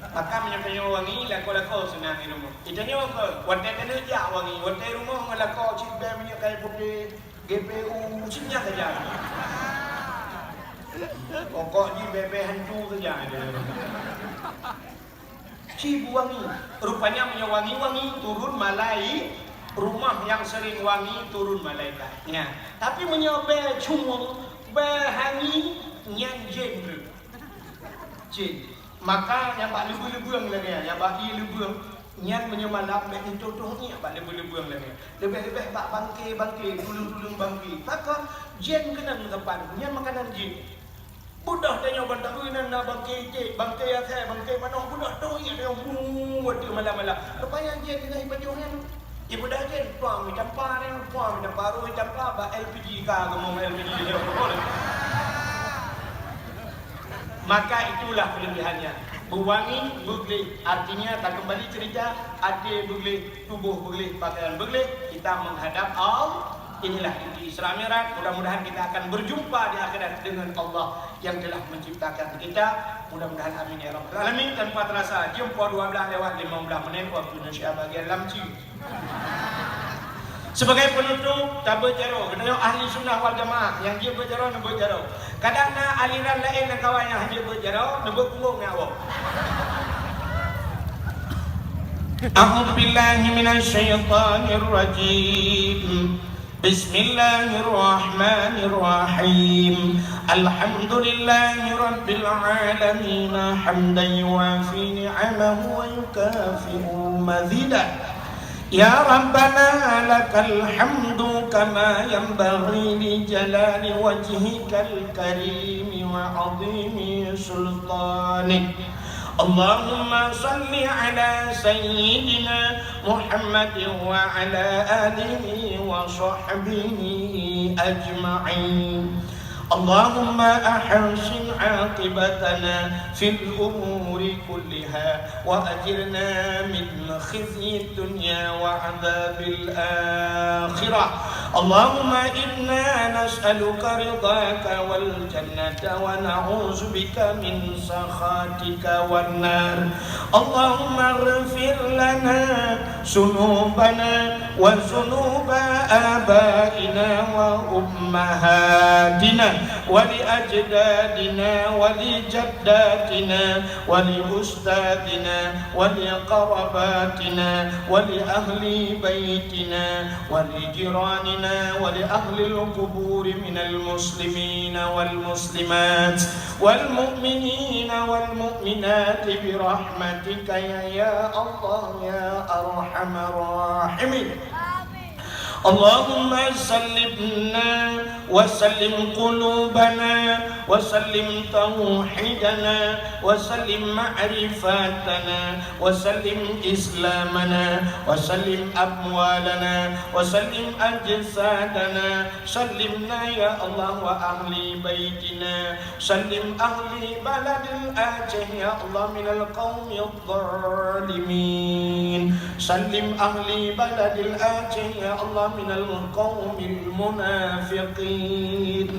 Maka menyampaikan wangi, lako-lako senang ini rumah. Itanya apa? Wadah kena jak wangi. Wadah rumah ngelako cibai minyak kayu putih, GPU, cipnya saja. Pokok ni bebe hantu saja. Cibu wangi, rupanya menyewangi-wangi turun malai, rumah yang sering wangi turun malaikatnya. Tapi menyobel cumung, berhangi yang jin. Maka yang bak lebu-lebuang lagi, yang bak lebuang, yang menyemalam bek contohnya bak lebu-lebuang lagi. Lebih-lebih bak bangkit, tulung-tulung bangkit. Maka jin kena depan, yang makanan jin. Budak tanya bantak ruinan nak bangkit mana budak tu ya dia buat tu malam-malam. Rupanya dia kena baju yang Ibu dah je tuang mi campa ni, tuang mi campa ru campa ba LPG ka ngomong LPG dia. Maka itulah kelebihannya. Berwangi bergelih, artinya tak kembali cerita, hati bergelih, tubuh bergelih, pakaian bergelih, kita menghadap Allah. Inilah inti Isra Mi'raj. Mudah-mudahan kita akan berjumpa di akhirat dengan Allah yang telah menciptakan kita. Mudah-mudahan amin ya rabbal alamin. Tanpa terasa jam 12 lewat 15 menit waktu Indonesia bagian lamci. Sebagai penutup, tak berjaro. Kena ahli sunnah wal jamaah yang dia berjaro, nak berjaro. Kadang nak aliran lain yang kawan yang dia berjaro, nak berkurung nak awak. A'udzu billahi minasy syaithanir rajim. Bismillahirrahmanirrahim. Alhamdulillahi rabbil alamin hamdan yuwafi ni'amahu wa yukafi'u mazidah. Ya Rabbana lakal hamdu kama yanbaghi li jalali wajhikal karim wa 'azimi sultanik. Allahumma salli ala sayyidina Muhammadin wa ala alihi wa sahbihi ajma'in. Allahumma ahsin 'aqibatana fil umuri kulliha wa ajirna min khizyi dunya wa 'adzabil akhirah. Allahumma inna nas'aluka ridhaka wal jannata wa na'udzu bika min sakhatika wan nar. Allahumma ighfir lana sunubana wa sunuba abaina wa ummahatina wa li ajdadina wa li jaddatina wa li ustadina wa li qarabatina wa li ahli baitina wa li jiranina wa li ahli al-qubur min al-muslimina wal muslimat wal mu'minina wal mu'minat bi rahmatika ya Allah ya arhamar rahimin. Allahumma sallimna wa sallim qulubana wa sallim tauhidana wa sallim ma'rifatana wa sallim islamana wa sallim amwalana wa sallim ajsadana. Sallimna ya Allah wa ahli baitina, sallim ahli baladil Aceh ya Allah minal qawmi adh-dhalimin, sallim ahli baladil Aceh ya Allah minal qawmil munafiqin,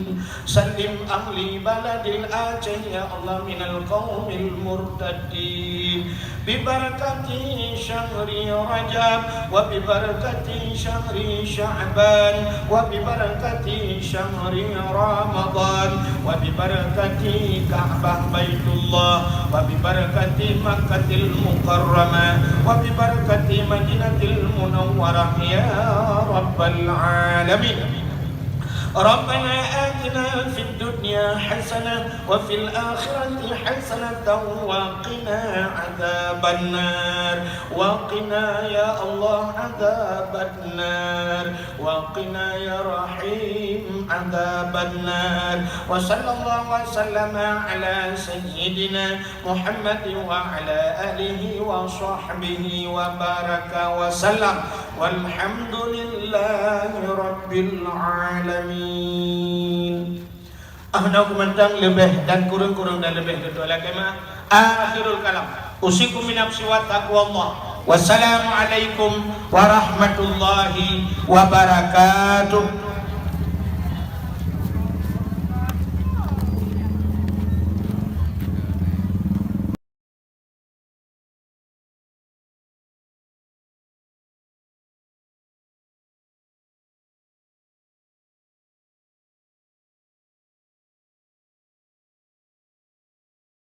sallim ahli baladil Aceh ya Allah minal qawmil murtadin. Bibarakati syahri Rajab wa bibarakati syahri Sya'ban wa bibarakati syahri Ramadan wa bibarakati Ka'bah Baitullah wa bibarakati Makkatil Mukarramah wa bibarakati Madinatil Munawwarah ya Rabbal Alamin. Rabbana atina fid dunya hasanah wa fil akhirati hasanatan wa qina adzabannar wa qina ya Allah adzabannar wa qina ya Rahim adzabannar. Wa sallallahu wa sallama ala sayyidina Muhammad wa ala alihi wa sahbihi wa baraka wa sallam walhamdulillahi rabbil alamin. Ahna kumandang lebih dan kurang-kurang dan lebih betul lagi mah akhirul kalam. Usikum min nafsi wa taqwallah. Wassalamualaikum warahmatullahi wabarakatuh.